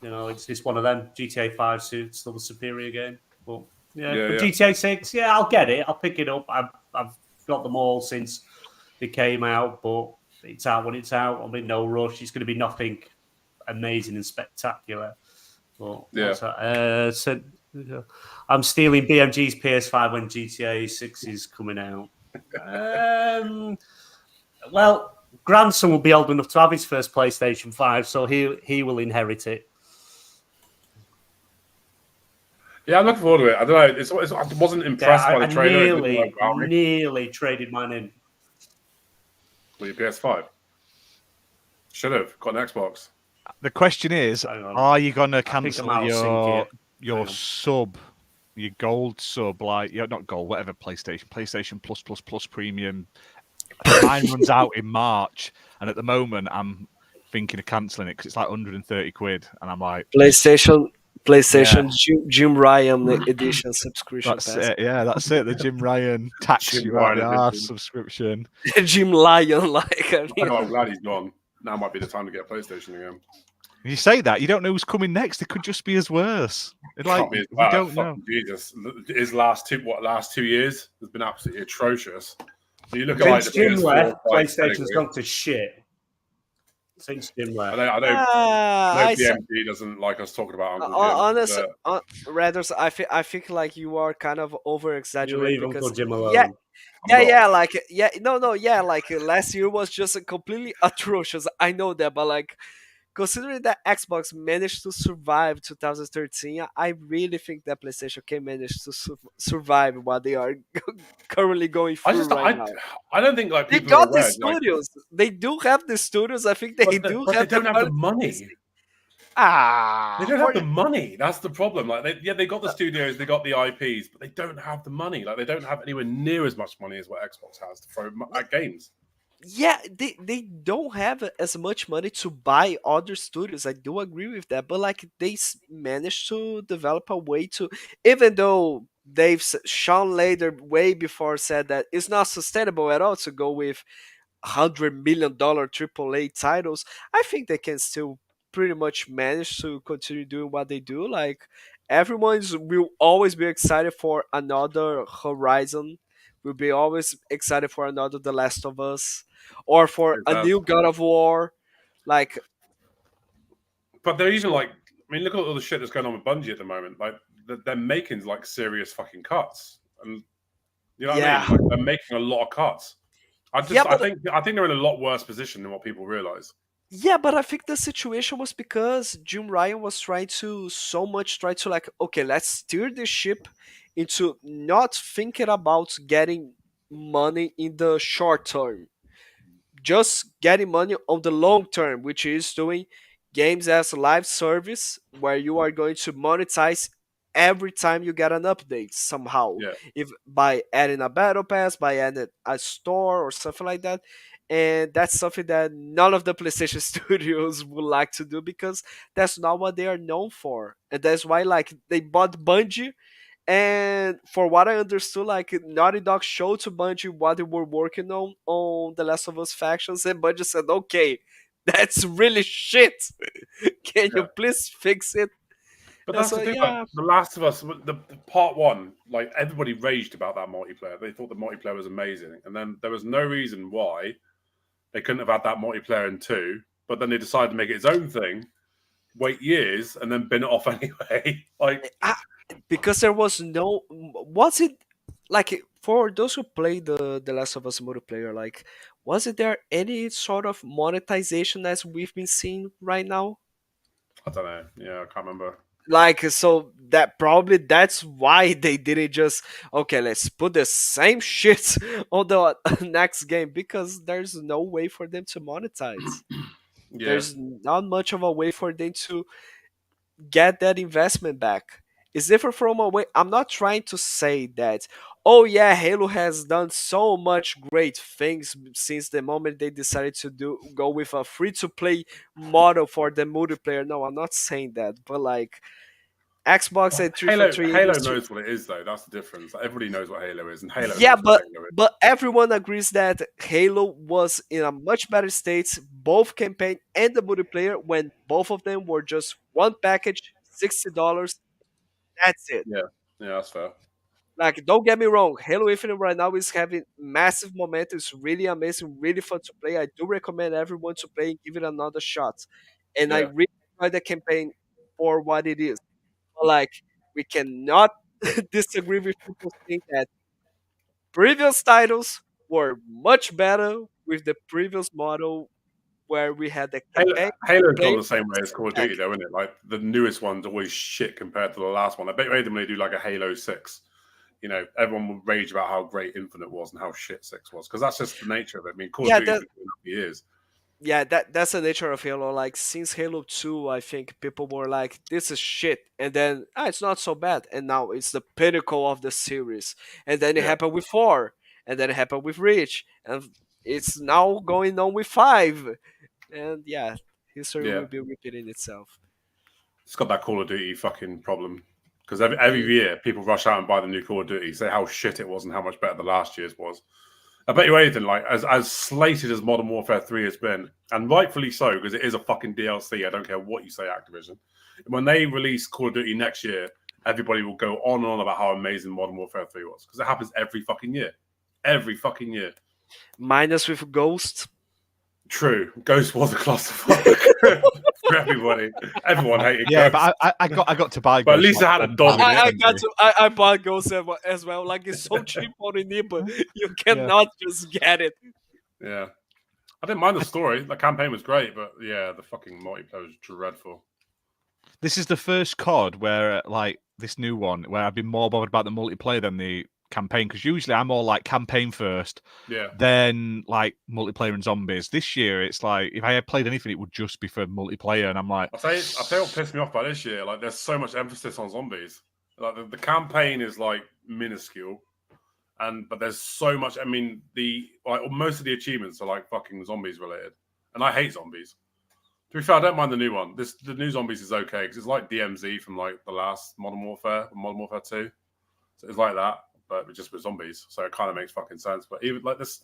[SPEAKER 3] you know, it's just one of them. GTA 5 is still the superior game. But yeah,
[SPEAKER 1] Yeah,
[SPEAKER 3] but
[SPEAKER 1] yeah.
[SPEAKER 3] GTA 6, yeah, I'll get it. I'll pick it up. I've got them all since they came out, but it's out when it's out. I'm in no rush. It's going to be nothing amazing and spectacular. But
[SPEAKER 1] Yeah.
[SPEAKER 3] so, I'm stealing BMG's PS5 when GTA 6 is coming out. Well, grandson will be old enough to have his first PlayStation 5, so he will inherit it.
[SPEAKER 1] Yeah, I'm looking forward to it. I don't know. I wasn't impressed by the trailer. It didn't look like
[SPEAKER 3] nearly traded mine in.
[SPEAKER 1] with your PS5. Should have got an Xbox.
[SPEAKER 2] The question is,
[SPEAKER 3] Hang on.
[SPEAKER 2] are you gonna
[SPEAKER 3] I think I
[SPEAKER 2] cancel
[SPEAKER 3] might have synced
[SPEAKER 2] your
[SPEAKER 3] here.
[SPEAKER 2] your
[SPEAKER 3] Hang on.
[SPEAKER 2] sub, your gold sub, like not gold, whatever PlayStation Plus premium? Mine runs out in March, and at the moment I'm thinking of cancelling it because it's like 130 quid, and I'm like,
[SPEAKER 4] PlayStation Jim Ryan edition subscription
[SPEAKER 2] that's
[SPEAKER 4] pass.
[SPEAKER 2] it. Yeah, that's it. The Jim Ryan tax
[SPEAKER 1] Jim
[SPEAKER 2] you out the
[SPEAKER 1] Ryan
[SPEAKER 2] arse
[SPEAKER 1] edition.
[SPEAKER 2] subscription.
[SPEAKER 4] Jim Lion, like I
[SPEAKER 1] I
[SPEAKER 4] mean,
[SPEAKER 1] know, I'm glad he's gone. Now might be the time to get a PlayStation again.
[SPEAKER 2] You say that, you don't know who's coming next. It could just be as worse. Like,
[SPEAKER 1] Can't be as
[SPEAKER 2] we
[SPEAKER 1] bad.
[SPEAKER 2] don't know.
[SPEAKER 1] Fucking Jesus, his last 2 years has been absolutely atrocious. So you look at like
[SPEAKER 3] Since
[SPEAKER 1] the
[SPEAKER 3] Jim
[SPEAKER 1] biggest
[SPEAKER 3] left,
[SPEAKER 1] four, five
[SPEAKER 3] PlayStation's
[SPEAKER 1] category.
[SPEAKER 3] gone to shit. Since Jim left.
[SPEAKER 1] I know
[SPEAKER 4] I
[SPEAKER 1] BMG doesn't like us talking about Uncle Jim.
[SPEAKER 4] honestly, rather, I think like you are kind of over
[SPEAKER 3] You
[SPEAKER 4] exaggerating
[SPEAKER 3] leave
[SPEAKER 4] because
[SPEAKER 3] Uncle Jim alone.
[SPEAKER 4] yeah,
[SPEAKER 1] I'm not.
[SPEAKER 4] like like last year was just completely atrocious. I know that, but like considering that Xbox managed to survive 2013, I really think that PlayStation can manage to survive what they are currently going through now.
[SPEAKER 1] I don't think like
[SPEAKER 4] They
[SPEAKER 1] people are
[SPEAKER 4] got the
[SPEAKER 1] aware. Like,
[SPEAKER 4] studios. They do have the studios. I think they
[SPEAKER 1] but they don't have the money. They don't have the money. That's the problem. Like, they got the studios, they got the IPs, but they don't have the money. Like, they don't have anywhere near as much money as what Xbox has to throw at games.
[SPEAKER 4] Yeah, they don't have as much money to buy other studios. I do agree with that, but like they managed to develop a way to, even though Sean later way before said that it's not sustainable at all to go with $100 million AAA titles. I think they can still pretty much manage to continue doing what they do. Like will always be excited for another Horizon. Will be always excited for another The Last of Us, or for a new God of War. Like,
[SPEAKER 1] but they're even like, I mean, look at all the shit that's going on with Bungie at the moment. Like, they're making like serious fucking cuts, and you know what I mean? Like, they're making a lot of cuts. I think they're in a lot worse position than what people realize.
[SPEAKER 4] Yeah, but I think the situation was because Jim Ryan was trying to like, okay, let's steer the ship into not thinking about getting money in the short term, just getting money on the long term, which is doing games as a live service where you are going to monetize every time you get an update somehow.
[SPEAKER 1] Yeah.
[SPEAKER 4] If by adding a battle pass, by adding a store or something like that. And that's something that none of the PlayStation studios would like to do because that's not what they are known for. And that's why like they bought Bungie, and for what I understood, like Naughty Dog showed to Bungie what they were working on The Last of Us factions, and Bungie said, "Okay, that's really shit. Can you please fix it?"
[SPEAKER 1] But that's the thing. Like, The Last of Us, the part one, like everybody raged about that multiplayer. They thought the multiplayer was amazing, and then there was no reason why they couldn't have had that multiplayer in 2. But then they decided to make it its own thing, wait years, and then bin it off anyway. Like.
[SPEAKER 4] Because there was it like for those who play the Last of Us multiplayer, like wasn't there any sort of monetization as we've been seeing right now?
[SPEAKER 1] I don't know. Yeah, I can't remember.
[SPEAKER 4] Like, so that's why they didn't just, okay, let's put the same shit on the next game, because there's no way for them to monetize.
[SPEAKER 1] Yeah.
[SPEAKER 4] There's not much of a way for them to get that investment back. It's different from a way. I'm not trying to say that, oh yeah, Halo has done so much great things since the moment they decided to go with a free to play model for the multiplayer. No, I'm not saying that, but like Xbox and 343
[SPEAKER 1] Halo knows what it is, though. That's the difference. Everybody knows what Halo is, and Halo.
[SPEAKER 4] Yeah,
[SPEAKER 1] knows what Halo is.
[SPEAKER 4] but everyone agrees that Halo was in a much better state, both campaign and the multiplayer, when both of them were just one package, $60. That's it.
[SPEAKER 1] Yeah, that's fair.
[SPEAKER 4] Like, don't get me wrong, Halo Infinite right now is having massive momentum. It's really amazing, really fun to play. I do recommend everyone to play and give it another shot. And I really enjoy the campaign for what it is. But like, we cannot disagree with people saying that previous titles were much better with the previous model where we had the campaign.
[SPEAKER 1] Halo's gone the same way as Call of Duty, though, isn't it? Like, the newest one's always shit compared to the last one. I bet you they do like a Halo 6. You know, everyone will rage about how great Infinite was and how shit 6 was, because that's just the nature of it. I mean, Call of Duty's been doing it for years.
[SPEAKER 4] yeah, that's the nature of Halo. Like since Halo 2, I think people were like, "This is shit," and then it's not so bad, and now it's the pinnacle of the series. And then it
[SPEAKER 1] Yeah.
[SPEAKER 4] happened with 4, and then it happened with Reach, and it's now going on with 5, and yeah, history
[SPEAKER 1] Yeah.
[SPEAKER 4] will be repeating itself.
[SPEAKER 1] It's got that Call of Duty fucking problem. Because every year people rush out and buy the new Call of Duty, say how shit it was and how much better the last year's was. I bet you anything, like as slated as Modern Warfare 3 has been, and rightfully so, because it is a fucking DLC. I don't care what you say, Activision. When they release Call of Duty next year, everybody will go on and on about how amazing Modern Warfare 3 was. Because it happens every fucking year. Every fucking year.
[SPEAKER 4] Minus with Ghost.
[SPEAKER 1] True. Ghost was a clusterfuck for everybody. Everyone hated Ghost.
[SPEAKER 2] but I got to buy Ghost.
[SPEAKER 1] But at least it had a dog in it.
[SPEAKER 4] I bought Ghost as well. Like it's so cheap on Iniba, you cannot just get it.
[SPEAKER 1] Yeah. I didn't mind the story. The campaign was great, but yeah, the fucking multiplayer was dreadful.
[SPEAKER 2] This is the first COD where, like, this new one, where I've been more bothered about the multiplayer than the campaign, because usually I'm more like campaign first, then like multiplayer and zombies. This year, it's like if I had played anything, it would just be for multiplayer, and I'm like,
[SPEAKER 1] I'll tell you what pissed me off about this year. Like, there's so much emphasis on zombies. Like, the campaign is like minuscule, but there's so much. I mean, most of the achievements are like fucking zombies related, and I hate zombies. To be fair, I don't mind the new one. The new zombies is okay because it's like DMZ from like the last Modern Warfare 2. So it's like that, but just with zombies. So it kind of makes fucking sense. But even like this,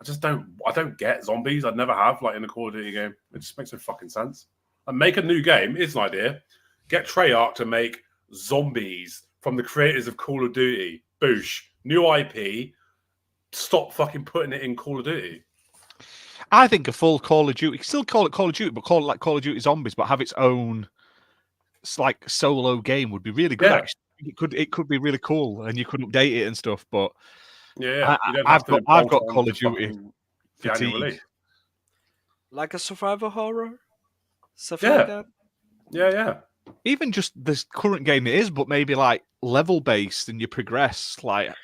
[SPEAKER 1] I don't get zombies. I'd never have like in a Call of Duty game. It just makes no fucking sense. And make a new game. It's an idea. Get Treyarch to make zombies from the creators of Call of Duty. Boosh. New IP. Stop fucking putting it in Call of Duty.
[SPEAKER 2] I think a full Call of Duty, still call it Call of Duty, but call it like Call of Duty Zombies, but have its own like solo game would be really good.
[SPEAKER 1] Yeah.
[SPEAKER 2] Actually, it could be really cool, and you could update it and stuff. But
[SPEAKER 1] yeah,
[SPEAKER 2] I've got Call of Duty fatigue.
[SPEAKER 4] Like a survival horror, stuff like that.
[SPEAKER 1] Yeah.
[SPEAKER 2] Even just this current game it is, but maybe like level based, and you progress. Like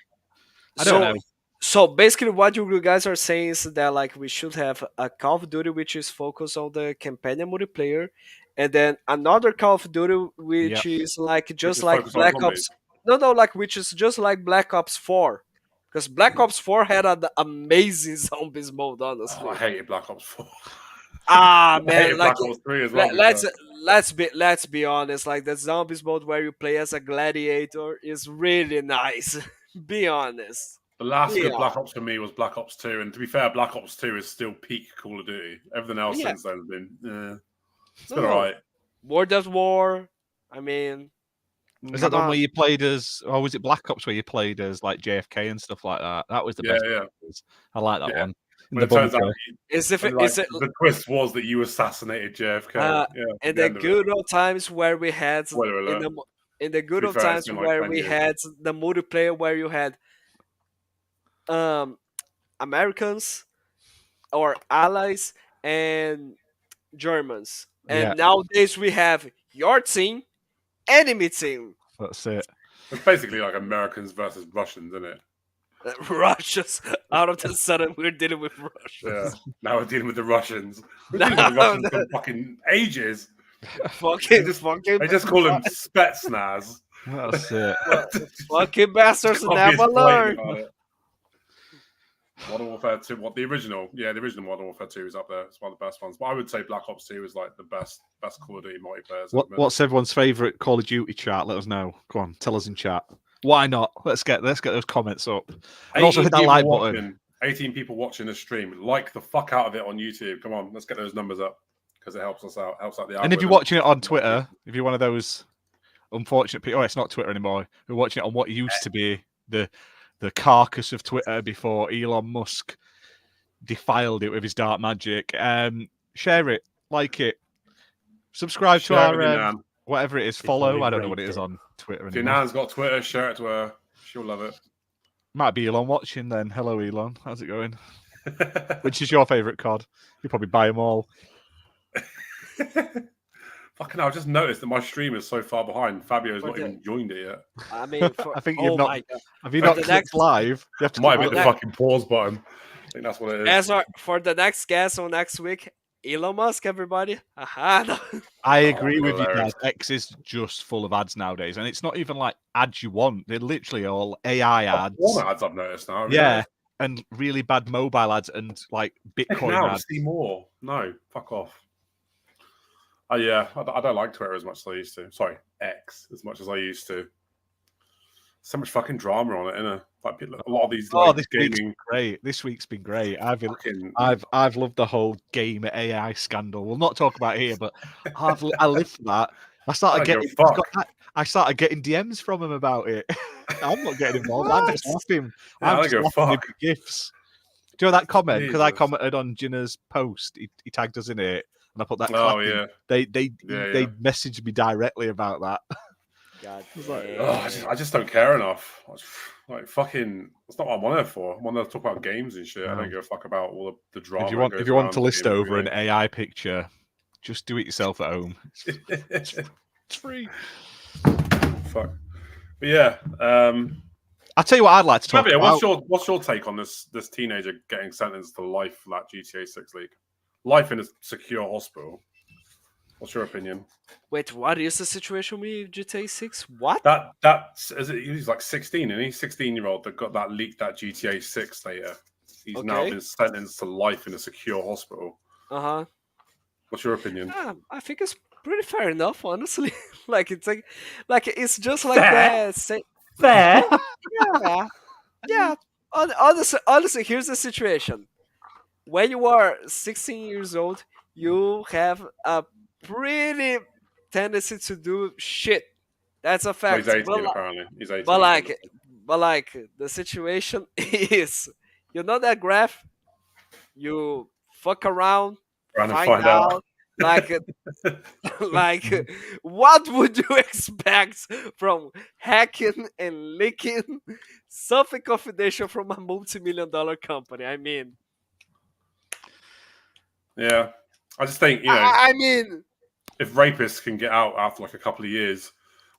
[SPEAKER 2] I don't know.
[SPEAKER 4] So basically, what you guys are saying is that like we should have a Call of Duty which is focused on the campaign and multiplayer, and then another Call of Duty which is like just like Black Ops. No, like which is just like Black Ops 4, because Black Ops 4 had an amazing zombies mode. Honestly,
[SPEAKER 1] I hated Black Ops 4.
[SPEAKER 4] Man, like
[SPEAKER 1] Black Ops 3 as well.
[SPEAKER 4] let's be honest. Like the zombies mode where you play as a gladiator is really nice. Be honest.
[SPEAKER 1] The last good Black Ops for me was Black Ops 2, and to be fair, Black Ops 2 is still peak Call of Duty. Everything else since then has been, it's been alright.
[SPEAKER 4] World at War, I mean...
[SPEAKER 2] Is that the one where you played as, or was it Black Ops where you played as like JFK and stuff like that? That was the best. Yeah. I like that one.
[SPEAKER 1] But it turns out the twist was that you assassinated JFK.
[SPEAKER 4] In the good old times where we had... In the good old times where we had the multiplayer where you had... Americans or allies and Germans, and nowadays we have your team, enemy team.
[SPEAKER 2] That's it.
[SPEAKER 1] It's basically like Americans versus Russians, isn't it?
[SPEAKER 4] Russians. Out of the sudden, we're dealing with Russians.
[SPEAKER 1] Yeah. Now we're dealing with the Russians. We're dealing with the Russians for fucking ages.
[SPEAKER 4] They
[SPEAKER 1] just call them Spetsnaz.
[SPEAKER 2] That's it.
[SPEAKER 4] Fucking bastards never learn.
[SPEAKER 1] Modern Warfare 2, the original Modern Warfare 2 is up there. It's one of the best ones. But I would say Black Ops 2 is like the best Call of Duty multiplayer.
[SPEAKER 2] What's everyone's favourite Call of Duty chat? Let us know. Go on, tell us in chat. Why not? Let's get those comments up. And also hit that like button.
[SPEAKER 1] 18 people watching the stream. Like the fuck out of it on YouTube. Come on, let's get those numbers up because it helps us out. Helps out the algorithm.
[SPEAKER 2] And if you're watching it on Twitter, if you're one of those unfortunate people, it's not Twitter anymore. We're watching it on what used to be the carcass of Twitter before Elon Musk defiled it with his dark magic. Share it, like it, subscribe to our whatever it is, follow. I don't know what it is on Twitter anymore.
[SPEAKER 1] If your nan's got Twitter, share it to her. She'll love it.
[SPEAKER 2] Might be Elon watching then. Hello, Elon. How's it going? Which is your favourite COD? You probably buy them all.
[SPEAKER 1] Fucking hell, I just noticed that my stream is so far behind. Fabio's not even joined it yet.
[SPEAKER 4] I mean,
[SPEAKER 2] I think you've not. Have you not clicked live? You have to
[SPEAKER 1] might be the fucking pause button. I think that's what it is.
[SPEAKER 4] For the next guest on next week, Elon Musk, everybody. Aha. No.
[SPEAKER 2] I agree with you,
[SPEAKER 1] hilarious.
[SPEAKER 2] Dad. X is just full of ads nowadays, and it's not even like ads you want. They're literally all AI ads.
[SPEAKER 1] All ads I've noticed now.
[SPEAKER 2] Yeah, and really bad mobile ads and like Bitcoin
[SPEAKER 1] now to
[SPEAKER 2] ads.
[SPEAKER 1] see more. No, fuck off. Oh yeah, I don't like Twitter as much as I used to. Sorry, X as much as I used to. So much fucking drama on it, innit? Like a lot of these.
[SPEAKER 2] Oh,
[SPEAKER 1] like,
[SPEAKER 2] this
[SPEAKER 1] gaming...
[SPEAKER 2] week's been great. This week's been great.
[SPEAKER 1] fucking...
[SPEAKER 2] I've loved the whole game AI scandal. We'll not talk about it here, but I live for that. I started getting DMs from him about it. I'm not getting involved. I'm just laughing. I'm just laughing with the gifs. Do you know that comment? Because I commented on Jinna's post. He tagged us in it, and I put that.
[SPEAKER 1] Oh yeah.
[SPEAKER 2] They messaged me directly about that.
[SPEAKER 4] God,
[SPEAKER 1] I just don't care enough. Like fucking, that's not what I'm on there for. I'm on there to talk about games and shit. I don't give a fuck about all the drama.
[SPEAKER 2] If you want to list over an AI picture, just do it yourself at home. It's free.
[SPEAKER 1] Fuck. But yeah.
[SPEAKER 2] I'll tell you what I'd like to talk about.
[SPEAKER 1] What's your take on this teenager getting sentenced to life for that GTA 6 leak? Life in a secure hospital. What's your opinion?
[SPEAKER 4] Wait, what is the situation with GTA 6? What?
[SPEAKER 1] He's like 16, and he's 16-year-old that got that leaked, that GTA 6 data. He's now been sentenced to life in a secure hospital.
[SPEAKER 4] Uh-huh.
[SPEAKER 1] What's your opinion?
[SPEAKER 4] I think it's pretty fair enough, honestly. It's just like that.
[SPEAKER 3] Fair.
[SPEAKER 4] Yeah. Honestly, here's the situation. When you are 16 years old, you have a pretty tendency to do shit. That's a fact.
[SPEAKER 1] He's 18 apparently. He's 18.
[SPEAKER 4] But the situation is, you know that graph? You fuck around, find out. Like, what would you expect from hacking and leaking something confidential from a multi-million-dollar company? I mean,
[SPEAKER 1] yeah, I just think
[SPEAKER 4] I mean,
[SPEAKER 1] if rapists can get out after like a couple of years,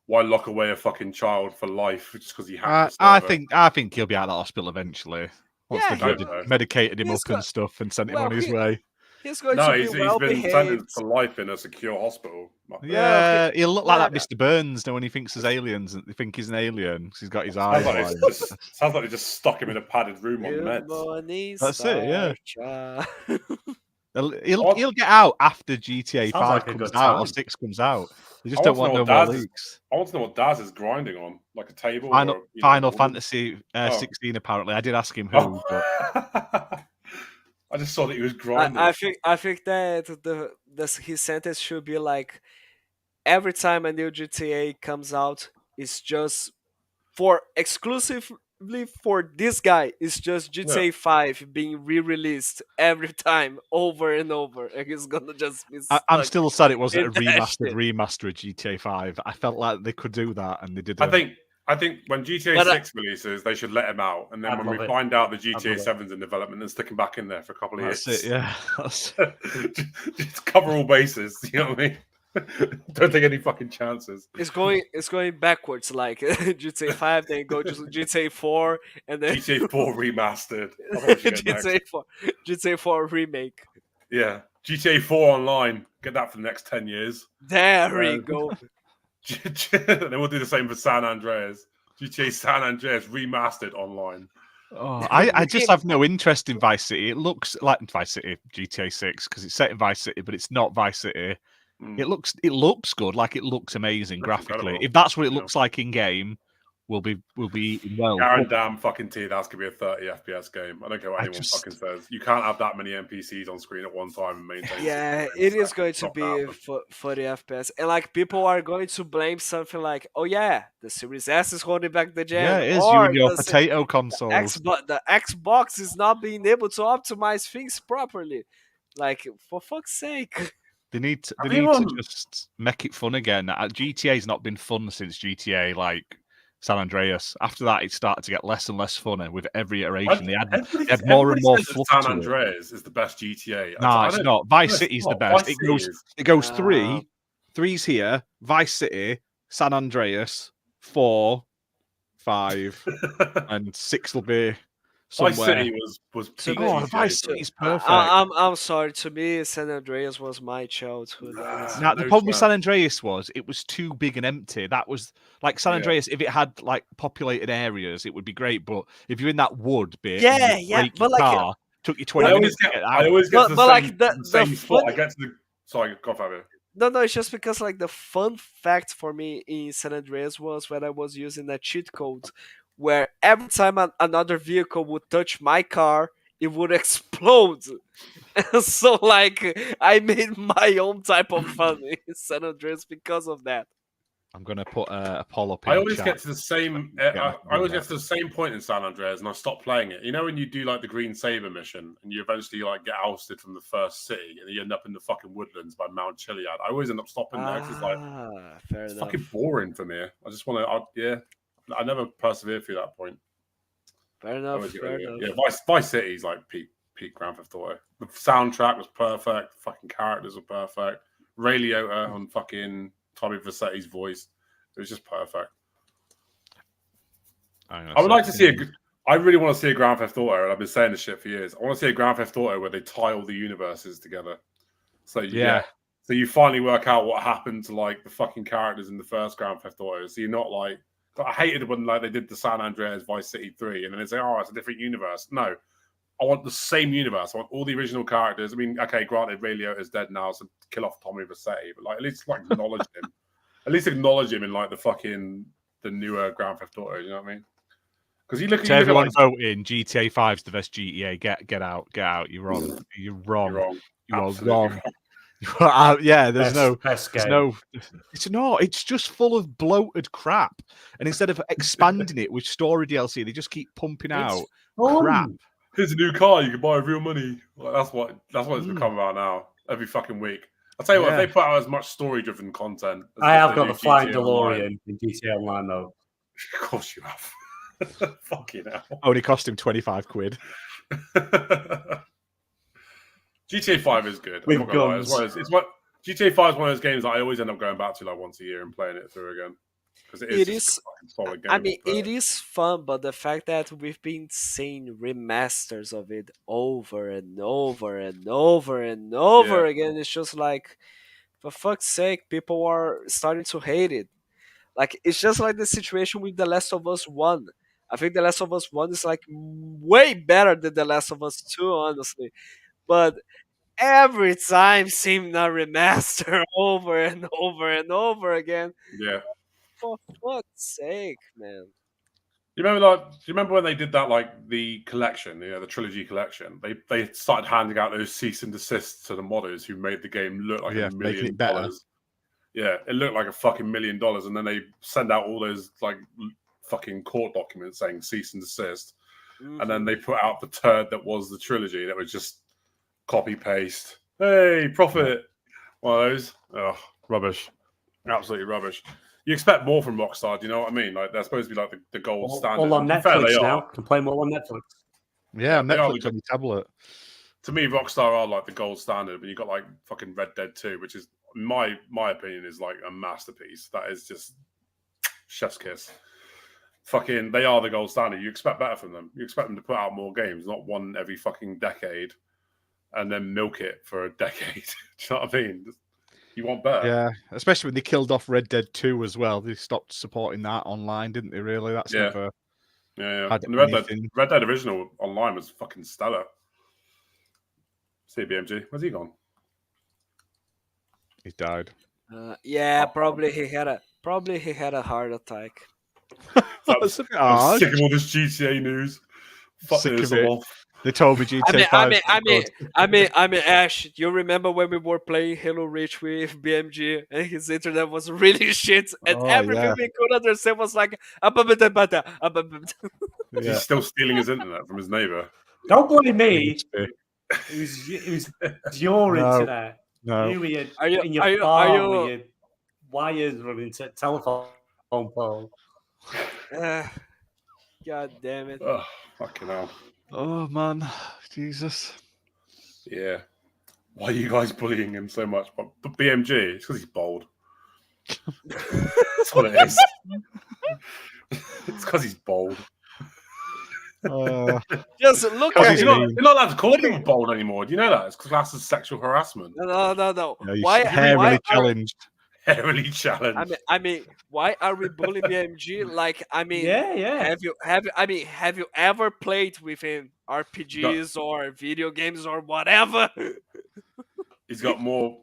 [SPEAKER 1] why lock away a fucking child for life just because he hacked?
[SPEAKER 2] I think he'll be out of the hospital eventually. Once they've medicated him up and stuff and sent him on his way.
[SPEAKER 4] He's going to be well behaved.
[SPEAKER 1] He's been sentenced to life in a secure hospital.
[SPEAKER 2] Yeah, he'll look like that Mr. Burns when he thinks there's aliens and they think he's an alien because he's got his eyes.
[SPEAKER 1] Sounds like they just stuck him in a padded room on meds.
[SPEAKER 2] That's it, yeah. He'll get out after GTA 5 comes out or 6 comes out. They just don't want no more leaks.
[SPEAKER 1] I want to know what Daz is grinding on, like a table.
[SPEAKER 2] Final Fantasy 16. Apparently, I did ask him who. But...
[SPEAKER 1] I just saw that he was grinding.
[SPEAKER 4] I think that his sentence should be like, every time a new GTA comes out, it's just exclusively for this guy. It's just GTA 5 being re-released every time, over and over, and he's gonna just be
[SPEAKER 2] I'm still sad it wasn't a remaster of GTA 5. I felt like they could do that, and they did.
[SPEAKER 1] I think when GTA 6 releases, they should let him out, and then when we find out the GTA 7's in development, then stick him back in there for a couple of years.
[SPEAKER 2] That's it, yeah.
[SPEAKER 1] Just cover all bases. You know what I mean? Don't take any fucking chances.
[SPEAKER 4] It's going backwards, like GTA 5, then go to GTA 4, and then
[SPEAKER 1] GTA 4 remastered.
[SPEAKER 4] GTA 4 remake.
[SPEAKER 1] Yeah, GTA 4 online. Get that for the next 10 years.
[SPEAKER 4] There we go.
[SPEAKER 1] Then we'll do the same for San Andreas. GTA San Andreas remastered online.
[SPEAKER 2] Oh, I just have no interest in Vice City. It looks like Vice City, GTA 6, because it's set in Vice City, but it's not Vice City. It looks good, like it looks amazing graphically. Incredible. If that's what it looks like in game, we'll be well.
[SPEAKER 1] Damn fucking that's gonna be a 30 FPS game. I don't care what anyone fucking says. You can't have that many NPCs on screen at one time and maintain.
[SPEAKER 4] Yeah, it is going to be 40 FPS, and like people are going to blame something like, "Oh yeah, the Series S is holding back the gen."
[SPEAKER 2] Yeah, it is. You and your potato console.
[SPEAKER 4] The Xbox is not being able to optimize things properly. Like, for fuck's sake.
[SPEAKER 2] They need to just make it fun again. GTA's not been fun since GTA like San Andreas. After that, it started to get less and less funner with every iteration. They had more and more fluff
[SPEAKER 1] San
[SPEAKER 2] to
[SPEAKER 1] Andreas is the best GTA.
[SPEAKER 2] No, it's not. Vice City's the best. It goes 3. 3's here. Vice City, San Andreas, 4, 5, and 6 will be somewhere.
[SPEAKER 1] Vice City was
[SPEAKER 4] To
[SPEAKER 1] peak
[SPEAKER 4] me-
[SPEAKER 2] Oh,
[SPEAKER 1] GTA
[SPEAKER 2] Vice
[SPEAKER 1] for me.
[SPEAKER 2] City's perfect.
[SPEAKER 4] I'm sorry. To me, San Andreas was my childhood. honestly.
[SPEAKER 2] Now, the
[SPEAKER 1] No
[SPEAKER 2] problem with
[SPEAKER 1] chance.
[SPEAKER 2] San Andreas was it was too big and empty. That was like San
[SPEAKER 1] Yeah.
[SPEAKER 2] Andreas. If it had like populated areas, it would be great. But if you're in that wood bit,
[SPEAKER 4] Yeah,
[SPEAKER 2] and you
[SPEAKER 4] yeah,
[SPEAKER 2] break
[SPEAKER 4] but
[SPEAKER 2] your
[SPEAKER 4] like,
[SPEAKER 2] car, took you 20
[SPEAKER 1] I always
[SPEAKER 2] minutes to
[SPEAKER 1] get,
[SPEAKER 2] get
[SPEAKER 1] I
[SPEAKER 2] out.
[SPEAKER 1] always get
[SPEAKER 4] But-
[SPEAKER 1] to the
[SPEAKER 4] but,
[SPEAKER 1] same,
[SPEAKER 4] like, the
[SPEAKER 1] same spot.
[SPEAKER 4] funny-
[SPEAKER 1] I get to the. Sorry, go Fabio.
[SPEAKER 4] No, it's just because like the fun fact for me in San Andreas was when I was using a cheat code where every time another vehicle would touch my car, it would explode. So like I made my own type of fun in San Andreas because of that.
[SPEAKER 2] I'm gonna put a poll up in
[SPEAKER 1] I
[SPEAKER 2] the
[SPEAKER 1] always
[SPEAKER 2] chat.
[SPEAKER 1] get to the same. I always get to the same point in San Andreas, and I stop playing it. You know when you do like the Green Saber mission, and you eventually like get ousted from the first city, and you end up in the fucking woodlands by Mount Chiliad. I always end up stopping there because it's like
[SPEAKER 4] Fair
[SPEAKER 1] it's
[SPEAKER 4] enough.
[SPEAKER 1] fucking boring for me. I just want to. Yeah, I never persevere through that point.
[SPEAKER 4] Fair
[SPEAKER 1] I
[SPEAKER 4] enough.
[SPEAKER 1] always get
[SPEAKER 4] Fair
[SPEAKER 1] rid of it.
[SPEAKER 4] enough.
[SPEAKER 1] Yeah, Vice City's like peak Grand Theft Auto. The soundtrack was perfect. The fucking characters were perfect. Ray Liotta on fucking Tommy Vercetti's voice. It was just perfect. I would like to see I really want to see a Grand Theft Auto, and I've been saying this shit for years. I want to see a Grand Theft Auto where they tie all the universes together. So so you finally work out what happened to like the fucking characters in the first Grand Theft Auto. So you're not like I hated when like they did the San Andreas Vice City 3, and then they say, "Oh, it's a different universe." No, I want the same universe. I want all the original characters. I mean, okay, granted, Ray Liotta is dead now, so kill off Tommy Vercetti, but like at least like acknowledge him. At least acknowledge him in like the newer Grand Theft Auto. You know what I mean? Because you look
[SPEAKER 2] To
[SPEAKER 1] at
[SPEAKER 2] everyone
[SPEAKER 1] like,
[SPEAKER 2] voting, GTA 5's the best GTA. Get out. You're wrong. You're wrong.
[SPEAKER 1] you're wrong.
[SPEAKER 2] You are
[SPEAKER 1] Absolutely
[SPEAKER 2] wrong. Yeah, there's
[SPEAKER 3] Best game.
[SPEAKER 2] no. It's not. It's just full of bloated crap. And instead of expanding it with story DLC, they just keep pumping out crap.
[SPEAKER 1] Here's a new car you can buy with real money. Like, that's what it's become about now. Every fucking week. I'll tell you what, if they put out as much story-driven content.
[SPEAKER 3] I have got
[SPEAKER 1] do
[SPEAKER 3] the flying
[SPEAKER 1] GTA Online,
[SPEAKER 3] DeLorean in GTA Online though.
[SPEAKER 1] Of course you have. Fucking hell.
[SPEAKER 2] Only cost him 25 quid.
[SPEAKER 1] GTA 5 is good.
[SPEAKER 3] With
[SPEAKER 1] I'm not gonna lie.
[SPEAKER 3] guns.
[SPEAKER 1] It's what GTA 5 is one of those games that I always end up going back to like once a year and playing it through again. Because
[SPEAKER 4] It
[SPEAKER 1] just
[SPEAKER 4] is-
[SPEAKER 1] a fucking solid game.
[SPEAKER 4] I mean,
[SPEAKER 1] but-
[SPEAKER 4] it is fun, but the fact that we've been seeing remasters of it over and over and over and over again, it's just like, for fuck's sake, people are starting to hate it. Like, it's just like the situation with The Last of Us 1. I think The Last of Us 1 is like way better than The Last of Us 2, honestly. But every time seeing a remaster over and over and over again.
[SPEAKER 1] Yeah.
[SPEAKER 4] For fuck's sake, man.
[SPEAKER 1] You remember when they did that, like the collection, the trilogy collection? They started handing out those cease and desists to the modders who made the game look like $1
[SPEAKER 2] making
[SPEAKER 1] million.
[SPEAKER 2] it better.
[SPEAKER 1] Yeah, it looked like a fucking $1 million, and then they send out all those like fucking court documents saying cease and desist, and then they put out the turd that was the trilogy that was just copy paste. Hey, profit. One of those. Oh, rubbish. Absolutely rubbish. You expect more from Rockstar, do you know what I mean? Like they're supposed to be like the gold standard.
[SPEAKER 3] All on
[SPEAKER 1] To be fair,
[SPEAKER 3] Netflix
[SPEAKER 1] they
[SPEAKER 3] now.
[SPEAKER 1] are.
[SPEAKER 3] Can play more on Netflix.
[SPEAKER 2] Yeah,
[SPEAKER 1] They are
[SPEAKER 2] Netflix on your tablet.
[SPEAKER 1] To me, Rockstar are like the gold standard. But you got like fucking Red Dead 2, which is my opinion is like a masterpiece. That is just chef's kiss. Fucking, they are the gold standard. You expect better from them. You expect them to put out more games, not one every fucking decade, and then milk it for a decade. Do you know what I mean? You want better.
[SPEAKER 2] Yeah, especially when they killed off Red Dead 2 as well. They stopped supporting that online, didn't they? Really, that's never.
[SPEAKER 1] Yeah.
[SPEAKER 2] Had
[SPEAKER 1] And the
[SPEAKER 2] anything.
[SPEAKER 1] Red Dead original online was fucking stellar. See BMG, where's he gone?
[SPEAKER 2] He died.
[SPEAKER 4] Yeah, probably he had a heart attack.
[SPEAKER 2] That's a bit
[SPEAKER 1] I'm
[SPEAKER 2] hard.
[SPEAKER 1] sick of all this GTA news. Fuck
[SPEAKER 2] Sick
[SPEAKER 1] this
[SPEAKER 2] of it.
[SPEAKER 1] off.
[SPEAKER 2] They told me GTA 5.
[SPEAKER 4] I mean, Ash, you remember when we were playing Halo Reach with BMG and his internet was really shit, and
[SPEAKER 2] Oh,
[SPEAKER 4] everything
[SPEAKER 2] yeah.
[SPEAKER 4] we could understand was like,
[SPEAKER 1] He's still stealing his internet from his neighbor.
[SPEAKER 3] Don't blame me. It was your
[SPEAKER 2] No.
[SPEAKER 3] internet.
[SPEAKER 2] No.
[SPEAKER 3] You were
[SPEAKER 4] Are you-
[SPEAKER 3] in your
[SPEAKER 4] are you-
[SPEAKER 3] farm
[SPEAKER 4] are you-
[SPEAKER 3] with your wires running to telephone pole.
[SPEAKER 4] God damn it.
[SPEAKER 1] Oh, fucking hell.
[SPEAKER 2] Oh man, Jesus.
[SPEAKER 1] Yeah. Why are you guys bullying him so much? But BMG, it's because he's bold. That's what it is. It's because he's bold.
[SPEAKER 4] Just look
[SPEAKER 2] Because
[SPEAKER 4] at
[SPEAKER 2] he's
[SPEAKER 4] him.
[SPEAKER 2] mean.
[SPEAKER 1] You're not allowed to call people bold anymore. Do you know that? It's classed as sexual harassment.
[SPEAKER 4] No.
[SPEAKER 2] Yeah, he's
[SPEAKER 4] Why
[SPEAKER 2] hairily challenged.
[SPEAKER 1] Heavily challenged.
[SPEAKER 4] I mean, why are we bullying BMG? Like, I mean,
[SPEAKER 3] Yeah.
[SPEAKER 4] have you ever played within RPGs or video games or whatever?
[SPEAKER 1] He's got more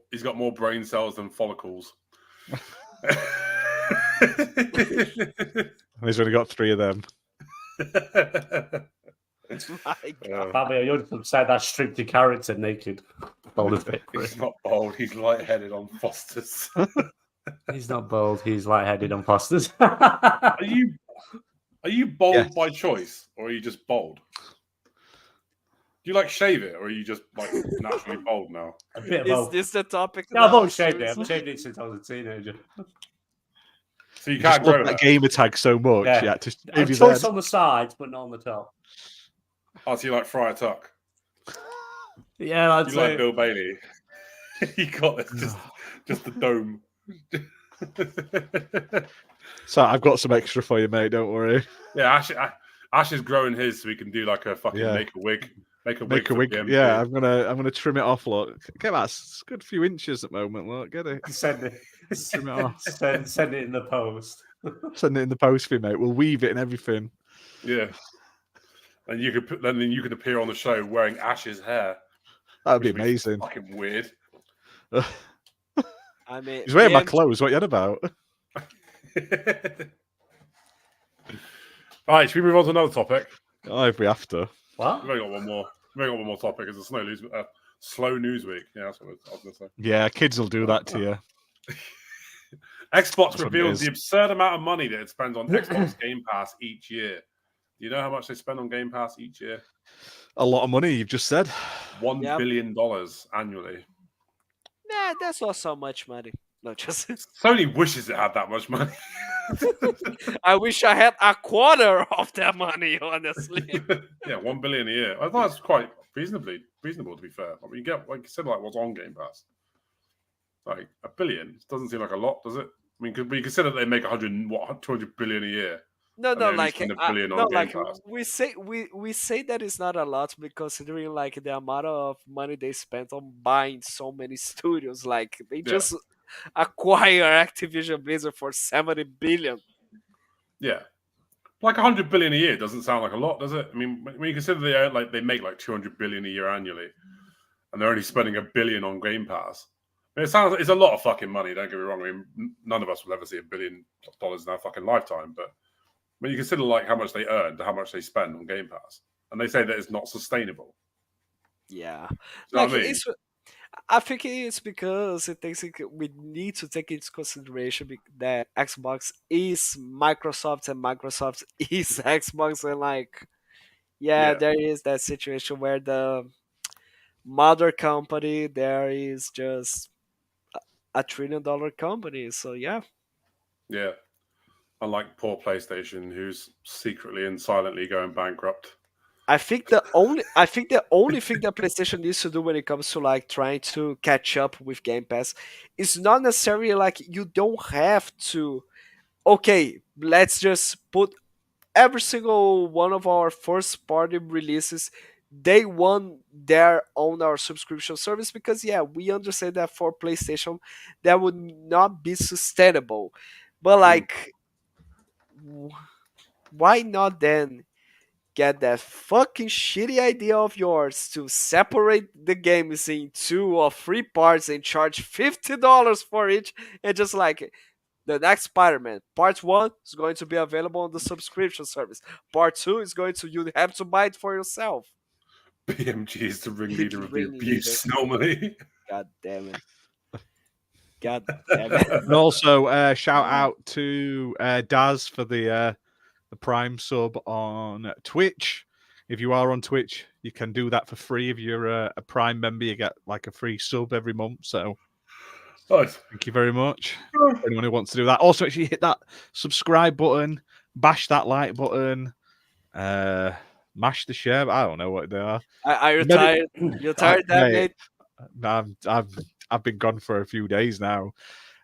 [SPEAKER 1] brain cells than follicles.
[SPEAKER 2] He's only got 3 of them.
[SPEAKER 4] My God.
[SPEAKER 3] Fabio, you're upside that stripped your character naked. Bold as bit.
[SPEAKER 1] He's not bold. He's lightheaded on Fosters.
[SPEAKER 3] He's not bold. He's lightheaded on Fosters.
[SPEAKER 1] Are you bold
[SPEAKER 2] Yes.
[SPEAKER 1] by choice, or are you just bold? Do you like shave it, or are you just like naturally bold now?
[SPEAKER 3] A bit of
[SPEAKER 4] Is
[SPEAKER 3] both.
[SPEAKER 4] this the topic?
[SPEAKER 3] No, I've
[SPEAKER 4] now?
[SPEAKER 3] always shaved it. I've shaved it since I was a teenager.
[SPEAKER 1] So you
[SPEAKER 2] You
[SPEAKER 1] can't
[SPEAKER 2] just love
[SPEAKER 1] grow
[SPEAKER 2] that
[SPEAKER 1] that.
[SPEAKER 2] gamer tag so much.
[SPEAKER 3] Yeah.
[SPEAKER 2] Yeah, to shave
[SPEAKER 3] I've
[SPEAKER 2] his
[SPEAKER 3] choice
[SPEAKER 2] head.
[SPEAKER 3] on the sides, but not on the top.
[SPEAKER 1] Oh, so you like Friar Tuck?
[SPEAKER 3] Yeah, that's
[SPEAKER 1] You like
[SPEAKER 3] it.
[SPEAKER 1] Bill Bailey? You got it. Just the dome.
[SPEAKER 2] So I've got some extra for you, mate. Don't worry.
[SPEAKER 1] Yeah, Ash is growing his, so we can do like a fucking
[SPEAKER 2] Yeah.
[SPEAKER 1] make a wig. Make a
[SPEAKER 2] Make a
[SPEAKER 1] for
[SPEAKER 2] wig.
[SPEAKER 1] BMG.
[SPEAKER 2] Yeah, I'm gonna trim it off. Look, get that. It's a good few inches at the moment. Look, get it.
[SPEAKER 3] Send it.
[SPEAKER 2] Trim it off.
[SPEAKER 3] Send it in the post.
[SPEAKER 2] Send it in the post for you, mate. We'll weave it and everything.
[SPEAKER 1] Yeah. And you could then you could appear on the show wearing Ash's hair.
[SPEAKER 2] That would be
[SPEAKER 1] which
[SPEAKER 2] amazing.
[SPEAKER 1] Fucking weird.
[SPEAKER 4] I mean,
[SPEAKER 2] He's wearing my
[SPEAKER 4] BMG
[SPEAKER 2] clothes. What you on about?
[SPEAKER 1] All right, should we move on to another topic?
[SPEAKER 2] Oh, if we have to.
[SPEAKER 3] What?
[SPEAKER 1] We've only got one more. We've only got one more topic. It's a slow news week. Yeah, that's what I was going to say.
[SPEAKER 2] Yeah, kids will do that to you.
[SPEAKER 1] Xbox
[SPEAKER 2] That's what it
[SPEAKER 1] reveals
[SPEAKER 2] is.
[SPEAKER 1] the absurd amount of money that it spends on Xbox Game Pass each year. Do you know how much they spend on Game Pass each year?
[SPEAKER 2] A lot of money. You've just said.
[SPEAKER 1] $1
[SPEAKER 4] Yep.
[SPEAKER 1] billion annually.
[SPEAKER 4] Nah, that's not so much money. No, just
[SPEAKER 1] Sony wishes it had that much money.
[SPEAKER 4] I wish I had a quarter of that money, honestly.
[SPEAKER 1] Yeah, $1 billion a year. I thought that's quite reasonable to be fair. I mean, you get like you said, like what's on Game Pass. Like $1 billion doesn't seem like a lot, does it? I mean, could we consider they make 200 billion a year?
[SPEAKER 4] No,
[SPEAKER 1] And they only
[SPEAKER 4] like
[SPEAKER 1] spend $1 billion on
[SPEAKER 4] no,
[SPEAKER 1] Game
[SPEAKER 4] like
[SPEAKER 1] Pass.
[SPEAKER 4] we say that it's not a lot, because considering like the amount of money they spent on buying so many studios, like they just acquire Activision Blizzard for 70 billion.
[SPEAKER 1] Yeah, like 100 billion a year doesn't sound like a lot, does it? I mean, when you consider they make like 200 billion a year annually, and they're only spending $1 billion on Game Pass. I mean, it's a lot of fucking money. Don't get me wrong. I mean, none of us will ever see $1 billion in our fucking lifetime. But when you consider like how much they earn to how much they spend on Game Pass, and they say that it's not sustainable.
[SPEAKER 4] Yeah,
[SPEAKER 1] Do you know
[SPEAKER 4] like
[SPEAKER 1] what I mean?
[SPEAKER 4] I think it's because we need to take into consideration that Xbox is Microsoft and Microsoft is Xbox, and like
[SPEAKER 1] Yeah.
[SPEAKER 4] there is that situation where the mother company there is just a $1 trillion company. So yeah.
[SPEAKER 1] Yeah. Unlike poor PlayStation, who's secretly and silently going bankrupt.
[SPEAKER 4] I think the only thing that PlayStation needs to do when it comes to like trying to catch up with Game Pass is not necessarily like you don't have to. Okay, let's just put every single one of our first party releases day one there on our subscription service, because yeah, we understand that for PlayStation that would not be sustainable. But like, why not then get that fucking shitty idea of yours to separate the games in 2 or 3 parts and charge $50 for each, and just like the next Spider-Man, part 1 is going to be available on the subscription service. Part 2 is going to, you have to buy it for yourself.
[SPEAKER 1] BMG is the ringleader of the
[SPEAKER 4] Ringleader.
[SPEAKER 1] abuse normally.
[SPEAKER 4] God damn it. God damn it.
[SPEAKER 2] And also, shout out to Daz for the Prime sub on Twitch. If you are on Twitch, you can do that for free. If you're a Prime member, you get like a free sub every month. So
[SPEAKER 1] Nice.
[SPEAKER 2] thank you very much. For anyone who wants to do that. Also, actually hit that subscribe button, bash that like button, mash the share. I don't know what they are.
[SPEAKER 4] Are you
[SPEAKER 2] Maybe-
[SPEAKER 4] tired? You're tired, that
[SPEAKER 2] Mate,
[SPEAKER 4] mate?
[SPEAKER 2] I've been gone for a few days now.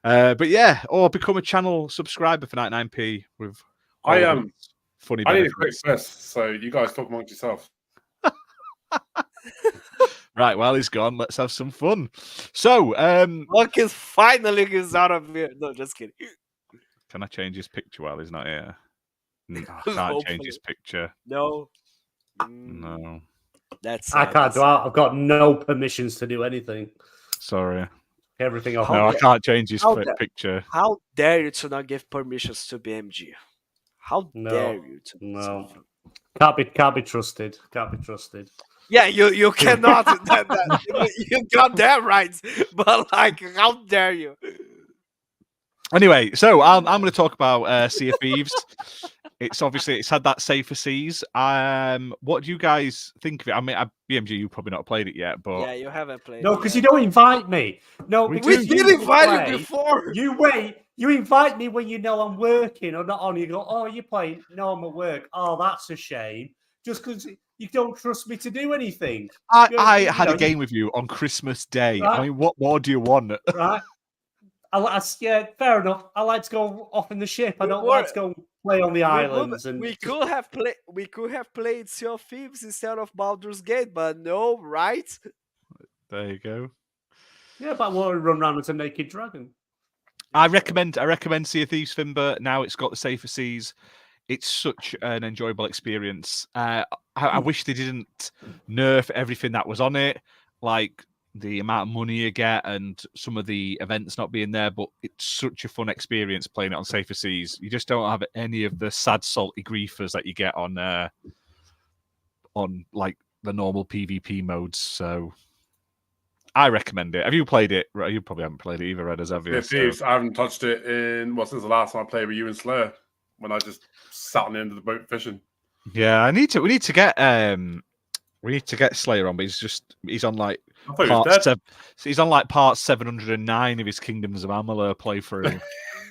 [SPEAKER 2] But yeah, or become a channel subscriber for 99p with
[SPEAKER 1] I
[SPEAKER 2] all
[SPEAKER 1] am.
[SPEAKER 2] funny
[SPEAKER 1] I need a quick
[SPEAKER 2] benefits.
[SPEAKER 1] piss, so you guys talk amongst yourselves.
[SPEAKER 2] Right, well, he's gone. Let's have some fun. So,
[SPEAKER 4] Lucas finally gets out of here. No, just kidding.
[SPEAKER 2] can I change his picture while he's not here? No, I can't change his picture.
[SPEAKER 4] No.
[SPEAKER 2] No.
[SPEAKER 4] That's
[SPEAKER 3] I can't do. I've got no permissions to do anything.
[SPEAKER 2] Sorry.
[SPEAKER 3] Everything off.
[SPEAKER 2] No, I can't change his
[SPEAKER 4] How dare-
[SPEAKER 2] picture.
[SPEAKER 4] How dare you to not give permissions to BMG? How dare you to do
[SPEAKER 3] No.
[SPEAKER 4] something?
[SPEAKER 3] Can't be trusted. Can't be trusted.
[SPEAKER 4] Yeah, you cannot. You got that right. But like, how dare you?
[SPEAKER 2] Anyway, so I'm going to talk about Sea of Thieves. It's had that safer seas. What do you guys think of it? I mean, BMG, you probably not played it yet, but
[SPEAKER 4] Yeah, you haven't played.
[SPEAKER 3] No,
[SPEAKER 4] it
[SPEAKER 3] because
[SPEAKER 4] yet.
[SPEAKER 3] you don't invite me. No,
[SPEAKER 2] We
[SPEAKER 3] because
[SPEAKER 4] We
[SPEAKER 2] do.
[SPEAKER 4] did
[SPEAKER 3] you
[SPEAKER 4] invite
[SPEAKER 3] play,
[SPEAKER 4] you before.
[SPEAKER 3] You wait. You invite me when you know I'm working or not on. You go, oh, you're playing. No, I'm at work. Oh, that's a shame. Just because you don't trust me to do anything.
[SPEAKER 2] I had a game with you on Christmas Day.
[SPEAKER 3] Right.
[SPEAKER 2] I mean, what more do you want?
[SPEAKER 3] Right? Yeah, fair enough. I like to go off in the ship. I don't
[SPEAKER 4] We
[SPEAKER 3] like
[SPEAKER 4] were-
[SPEAKER 3] to go play on the islands. And
[SPEAKER 4] We could have played Sea of Thieves instead of Baldur's Gate, but no, right?
[SPEAKER 2] There you go.
[SPEAKER 3] yeah, but I want to run around as a naked dragon.
[SPEAKER 2] I recommend Sea of Thieves, Finber. Now it's got the safer seas. It's such an enjoyable experience. I wish they didn't nerf everything that was on it, like the amount of money you get and some of the events not being there, but it's such a fun experience playing it on safer seas. You just don't have any of the sad, salty griefers that you get on like the normal PvP modes. So I recommend it. Have you played it? You probably haven't played it either, Red, have you?
[SPEAKER 1] Yeah, Thieves, I haven't touched it since the last time I played with you and Slayer, when I just sat on the end of the boat fishing.
[SPEAKER 2] Yeah, we need to get Slayer on, but he's on like
[SPEAKER 1] I thought he was dead.
[SPEAKER 2] he's on like part 709 of his Kingdoms of Amalur playthrough.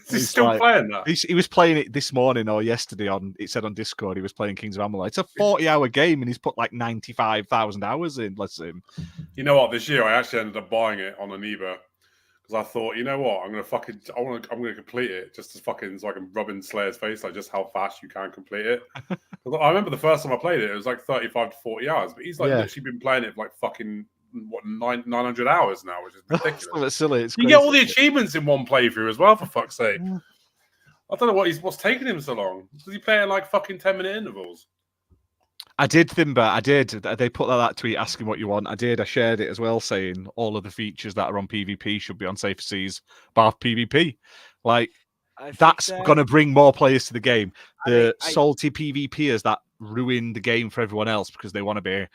[SPEAKER 1] He's still playing that.
[SPEAKER 2] He was playing it this morning or yesterday it said on Discord he was playing Kings of Amalur. It's a 40-hour game and he's put like 95,000 hours in. Bless him.
[SPEAKER 1] You know what? This year I actually ended up buying it on Aniba because I thought, you know what, I'm gonna complete it just as fucking so I can rub in Slayer's face like just how fast you can complete it. I remember the first time I played it was like 35 to 40 hours, but he's like literally been playing it for like fucking 900 hours now, which is ridiculous.
[SPEAKER 2] That's silly.
[SPEAKER 1] You get all the achievements in one playthrough as well, for fuck's sake. I don't know what's taking him so long. Does he play in like fucking 10-minute intervals?
[SPEAKER 2] I did, Thimber. I did. They put that tweet asking what you want. I did. I shared it as well, saying all of the features that are on PvP should be on Safer Seas, bar PvP. Like, that's going to bring more players to the game. The salty PvPers that ruin the game for everyone else because they want to be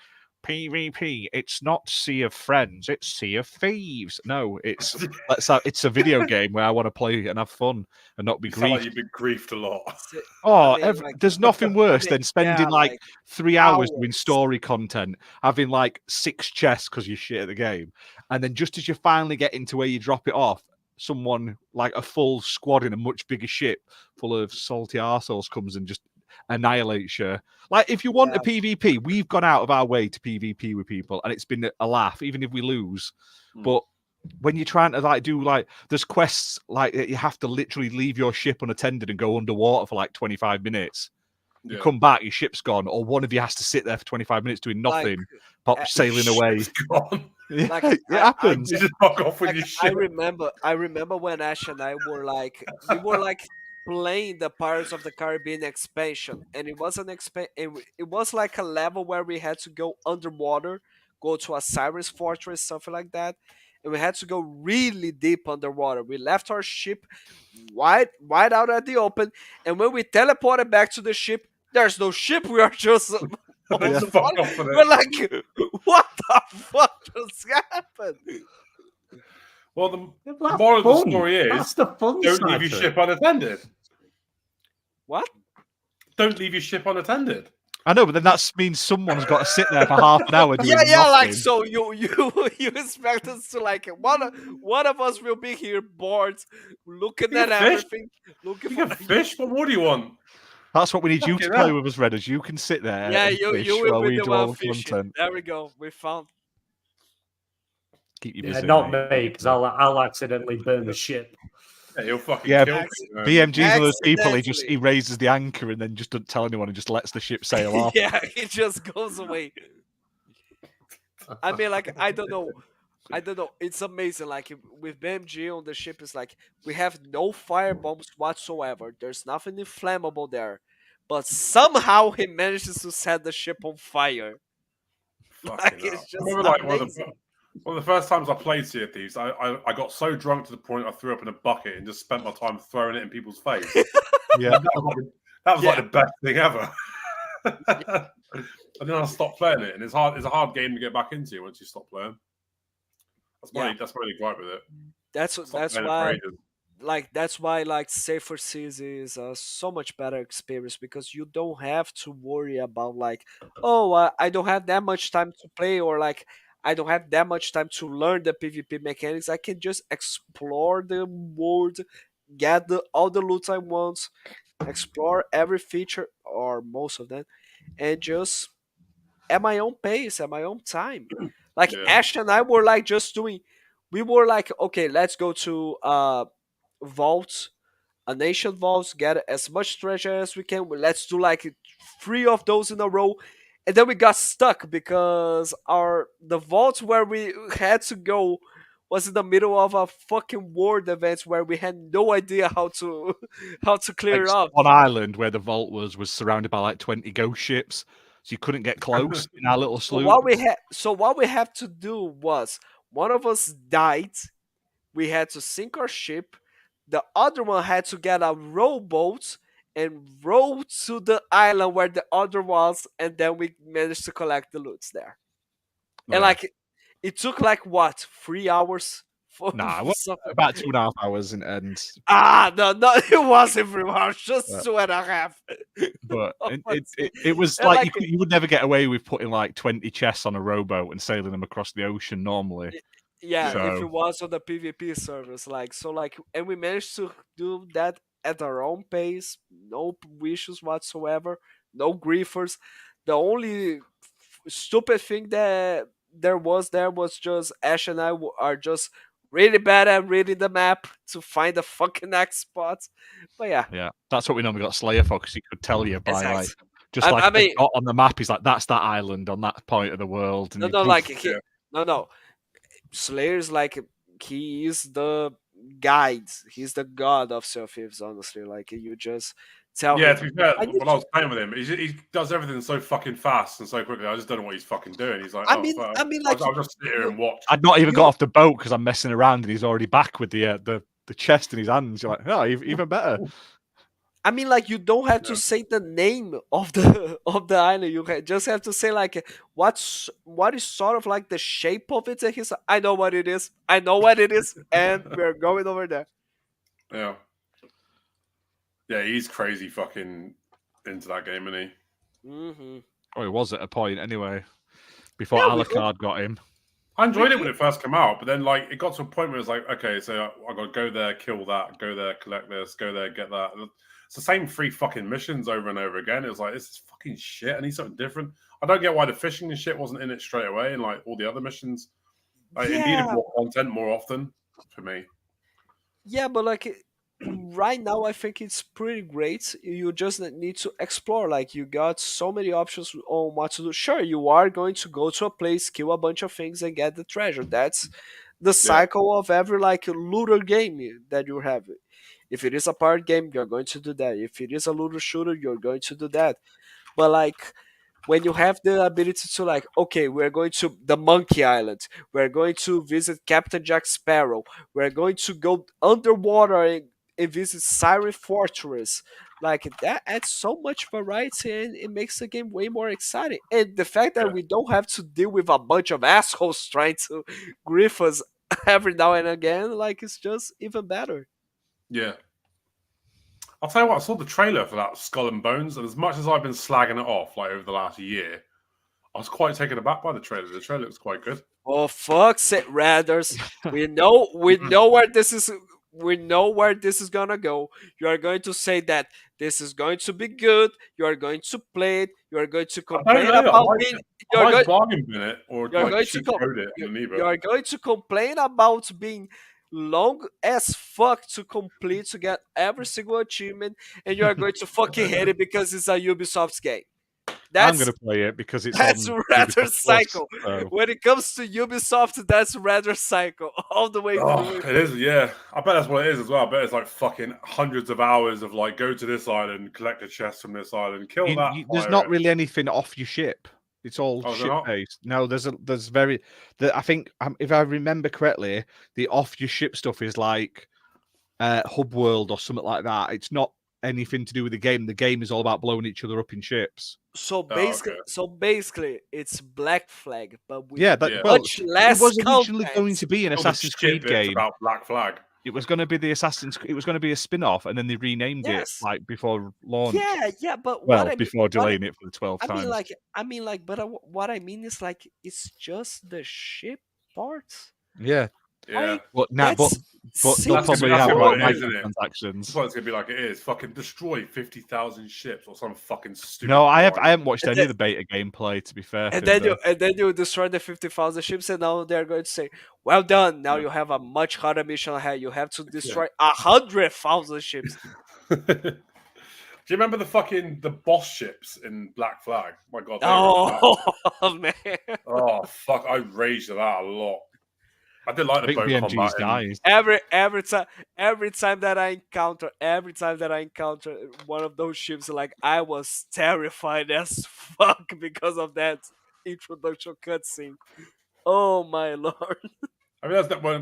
[SPEAKER 2] PvP. It's not Sea of Friends. It's Sea of Thieves. No, it's a video game where I want to play and have fun and not be griefed.
[SPEAKER 1] Like you've been griefed a lot.
[SPEAKER 2] There's nothing worse than spending like 3 hours doing story content, having like 6 chests because you're shit at the game, and then just as you finally get into where you drop it off, someone like a full squad in a much bigger ship full of salty arseholes comes and just annihilates you. Like, if you want a PvP, we've gone out of our way to PvP with people, and it's been a laugh, even if we lose. But when you're trying to like do like, there's quests like you have to literally leave your ship unattended and go underwater for like 25 minutes. You come back, your ship's gone, or one of you has to sit there for 25 minutes doing nothing, sailing away.
[SPEAKER 4] Like,
[SPEAKER 2] it happens.
[SPEAKER 1] You just fuck off with your ship.
[SPEAKER 4] I remember when Ash and I were like, playing the Pirates of the Caribbean expansion, and it was it was like a level where we had to go underwater, go to a Cyrus fortress, something like that, and we had to go really deep underwater. We left our ship wide out at the open, and when we teleported back to the ship, there's no ship. We are just we're like, what the fuck just happened?
[SPEAKER 1] Well, the moral of the story is,
[SPEAKER 3] that's the fun
[SPEAKER 1] don't leave your ship unattended.
[SPEAKER 4] What?
[SPEAKER 1] Don't leave your ship unattended.
[SPEAKER 2] I know, but then that means someone's got to sit there for half an hour doing nothing.
[SPEAKER 4] Like, so you expect us to like one of us will be here bored, looking at everything, looking for
[SPEAKER 1] fish. What more do you want?
[SPEAKER 2] That's what we need you to play with us, Redders. You can sit there.
[SPEAKER 4] Yeah, you will be the one fishing.
[SPEAKER 2] Content.
[SPEAKER 4] There we go. We found.
[SPEAKER 2] Keep you busy.
[SPEAKER 3] Not me, because I'll accidentally burn the ship.
[SPEAKER 1] Yeah, he'll fucking
[SPEAKER 2] Yeah,
[SPEAKER 1] kill me.
[SPEAKER 2] BMG's one of those people. He
[SPEAKER 4] Accidentally.
[SPEAKER 2] raises the anchor and then just doesn't tell anyone and just lets the ship sail off.
[SPEAKER 4] Yeah, it just goes away. I mean, like, I don't know. It's amazing. Like with BMG on the ship, is like we have no fire bombs whatsoever. There's nothing inflammable there, but somehow he manages to set the ship on fire.
[SPEAKER 1] Fucking
[SPEAKER 4] Like
[SPEAKER 1] hell.
[SPEAKER 4] it's just
[SPEAKER 1] I remember, like,
[SPEAKER 4] amazing.
[SPEAKER 1] one of the first times I played Sea of Thieves, I got so drunk to the point I threw up in a bucket and just spent my time throwing it in people's face.
[SPEAKER 2] Yeah,
[SPEAKER 1] that was like the best thing ever. And then I stopped playing it, and it's hard. It's a hard game to get back into once you stop playing. That's my only gripe with it.
[SPEAKER 4] That's
[SPEAKER 1] Playing it for
[SPEAKER 4] why
[SPEAKER 1] ages.
[SPEAKER 4] that's why like Safer Seas is a so much better experience, because you don't have to worry about like, oh, I don't have that much time to play, or like I don't have that much time to learn the PvP mechanics. I can just explore the world, get all the loot I want, explore every feature or most of them, and just at my own pace, at my own time. Like
[SPEAKER 1] Yeah.
[SPEAKER 4] Ash and I were like just doing, we were like, okay, let's go to vault, a nation vault, get as much treasure as we can. Let's do like 3 of those in a row. And then we got stuck because the vault where we had to go was in the middle of a fucking world event where we had no idea how to clear it up.
[SPEAKER 2] on island where the vault was surrounded by like 20 ghost ships, so you couldn't get close in our little
[SPEAKER 4] So
[SPEAKER 2] sloop.
[SPEAKER 4] what we had to do was, one of us died. We had to sink our ship. The other one had to get a rowboat and row to the island where the other was, and then we managed to collect the loots there. And like it took like what, 3 hours? For
[SPEAKER 2] Nah, what,
[SPEAKER 4] something.
[SPEAKER 2] about 2.5 hours and
[SPEAKER 4] No, it wasn't 3 hours, just 2.5.
[SPEAKER 2] but
[SPEAKER 4] Oh,
[SPEAKER 2] it was
[SPEAKER 4] and
[SPEAKER 2] like,
[SPEAKER 4] like
[SPEAKER 2] you would never get away with putting like 20 chests on a rowboat and sailing them across the ocean normally.
[SPEAKER 4] Yeah, if
[SPEAKER 2] So-
[SPEAKER 4] it was on the PvP service, and we managed to do that at our own pace, no issues whatsoever, no griefers. The only stupid thing that there was just Ash and I are just really bad at reading the map to find the fucking next spot. But yeah,
[SPEAKER 2] That's what we normally got Slayer for, because he could tell you by
[SPEAKER 4] exactly.
[SPEAKER 2] like just
[SPEAKER 4] I
[SPEAKER 2] like
[SPEAKER 4] mean-
[SPEAKER 2] a dot on the map. He's like, that's that island on that point of the world. And
[SPEAKER 4] No. Slayer's like, he is the guide. He's the god of Sea of Thieves, honestly. Like, you just tell
[SPEAKER 1] Yeah,
[SPEAKER 4] him.
[SPEAKER 1] to be fair,
[SPEAKER 4] I
[SPEAKER 1] when I was playing with him, he does everything so fucking fast and so quickly. I just don't know what he's fucking doing. He's like,
[SPEAKER 4] I
[SPEAKER 1] oh,
[SPEAKER 4] mean,
[SPEAKER 1] fuck.
[SPEAKER 4] like,
[SPEAKER 1] I'll just sit here and watch.
[SPEAKER 2] I'd not even
[SPEAKER 4] You-
[SPEAKER 2] got off the boat because I'm messing around, and he's already back with the chest in his hands. You're like, oh, even better.
[SPEAKER 4] I mean, like, you don't have to say the name of the island. You just have to say like what is sort of like the shape of it. And he's like, I know what it is. I know what it is, and we're going over there.
[SPEAKER 1] Yeah. Yeah, he's crazy fucking into that game, isn't he?
[SPEAKER 4] Mm-hmm.
[SPEAKER 2] Oh, he was at a point anyway, before
[SPEAKER 4] Yeah,
[SPEAKER 2] Alucard got him.
[SPEAKER 1] I enjoyed it when it first came out, but then like it got to a point where it's like, okay, so I got to go there, kill that, go there, collect this, go there, get that. It's the same 3 fucking missions over and over again. It was like, this is fucking shit. I need something different. I don't get why the fishing and shit wasn't in it straight away, and like all the other missions. Like, it needed more content more often for me.
[SPEAKER 4] Yeah, but like right now, I think it's pretty great. You just need to explore. Like, you got so many options on what to do. Sure, you are going to go to a place, kill a bunch of things, and get the treasure. That's the cycle of every like looter game that you have. If it is a party game, you're going to do that. If it is a looter shooter, you're going to do that. But like, when you have the ability to like, okay, we're going to the Monkey Island, we're going to visit Captain Jack Sparrow, we're going to go underwater and visit Siren Fortress. Like, that adds so much variety, and it makes the game way more exciting. And the fact that we don't have to deal with a bunch of assholes trying to grief us every now and again, like, it's just even better.
[SPEAKER 1] Yeah. I'll tell you what, I saw the trailer for that Skull and Bones, and as much as I've been slagging it off like over the last year, I was quite taken aback by the trailer. The trailer looks quite good.
[SPEAKER 4] Oh, fuck's sake, Raiders. We know where this is. We know where this is gonna go. You are going to say that this is going to be good. You are going to play it. You are going to complain about being.
[SPEAKER 1] I like bargain bin it or
[SPEAKER 4] you're
[SPEAKER 1] like
[SPEAKER 4] going
[SPEAKER 1] cheat
[SPEAKER 4] to
[SPEAKER 1] code it on Amiibo.
[SPEAKER 4] You are going to complain about being long as fuck to complete to get every single achievement, and you are going to fucking hate it because it's a Ubisoft's game.
[SPEAKER 2] I'm going to play it because it's
[SPEAKER 4] That's
[SPEAKER 2] on
[SPEAKER 4] rather
[SPEAKER 2] Ubisoft
[SPEAKER 4] psycho.
[SPEAKER 2] Plus, so.
[SPEAKER 4] When it comes to Ubisoft, that's rather psycho all the way
[SPEAKER 1] Oh,
[SPEAKER 4] through.
[SPEAKER 1] it is, yeah. I bet that's what it is as well. I bet it's like fucking hundreds of hours of like go to this island, collect a chest from this island, kill that.
[SPEAKER 2] There's not really anything off your ship. It's all ship based. No, there's very. I think if I remember correctly, the off your ship stuff is like hub world or something like that. It's not anything to do with the game. The game is all about blowing each other up in ships.
[SPEAKER 4] So basically, it's Black Flag, but with
[SPEAKER 2] much
[SPEAKER 4] less.
[SPEAKER 2] It was originally
[SPEAKER 4] content.
[SPEAKER 2] going to be an Assassin's Creed game
[SPEAKER 1] about Black Flag.
[SPEAKER 2] It was going to be It was going to be a spin-off, and then they renamed it like before launch.
[SPEAKER 4] Yeah, but
[SPEAKER 2] before delaying it for the 12th time.
[SPEAKER 4] What I mean is like it's just the ship part.
[SPEAKER 2] Yeah.
[SPEAKER 1] Yeah,
[SPEAKER 2] but they'll probably have transactions.
[SPEAKER 1] That's what it's gonna be like. It is fucking destroy 50,000 ships or some fucking stupid.
[SPEAKER 2] No, I haven't watched any of the beta gameplay. To be fair,
[SPEAKER 4] and then you destroy the 50,000 ships, and now they're going to say, "Well done. Now you have a much harder mission ahead. You have to destroy 100,000 ships."
[SPEAKER 1] Do you remember the boss ships in Black Flag? My God.
[SPEAKER 4] Man.
[SPEAKER 1] Oh fuck! I raged at that a lot. I did like the boat combat.
[SPEAKER 2] Guys.
[SPEAKER 4] Every time that I encounter one of those ships, like I was terrified as fuck because of that introduction cutscene. Oh my lord!
[SPEAKER 1] I mean, that's when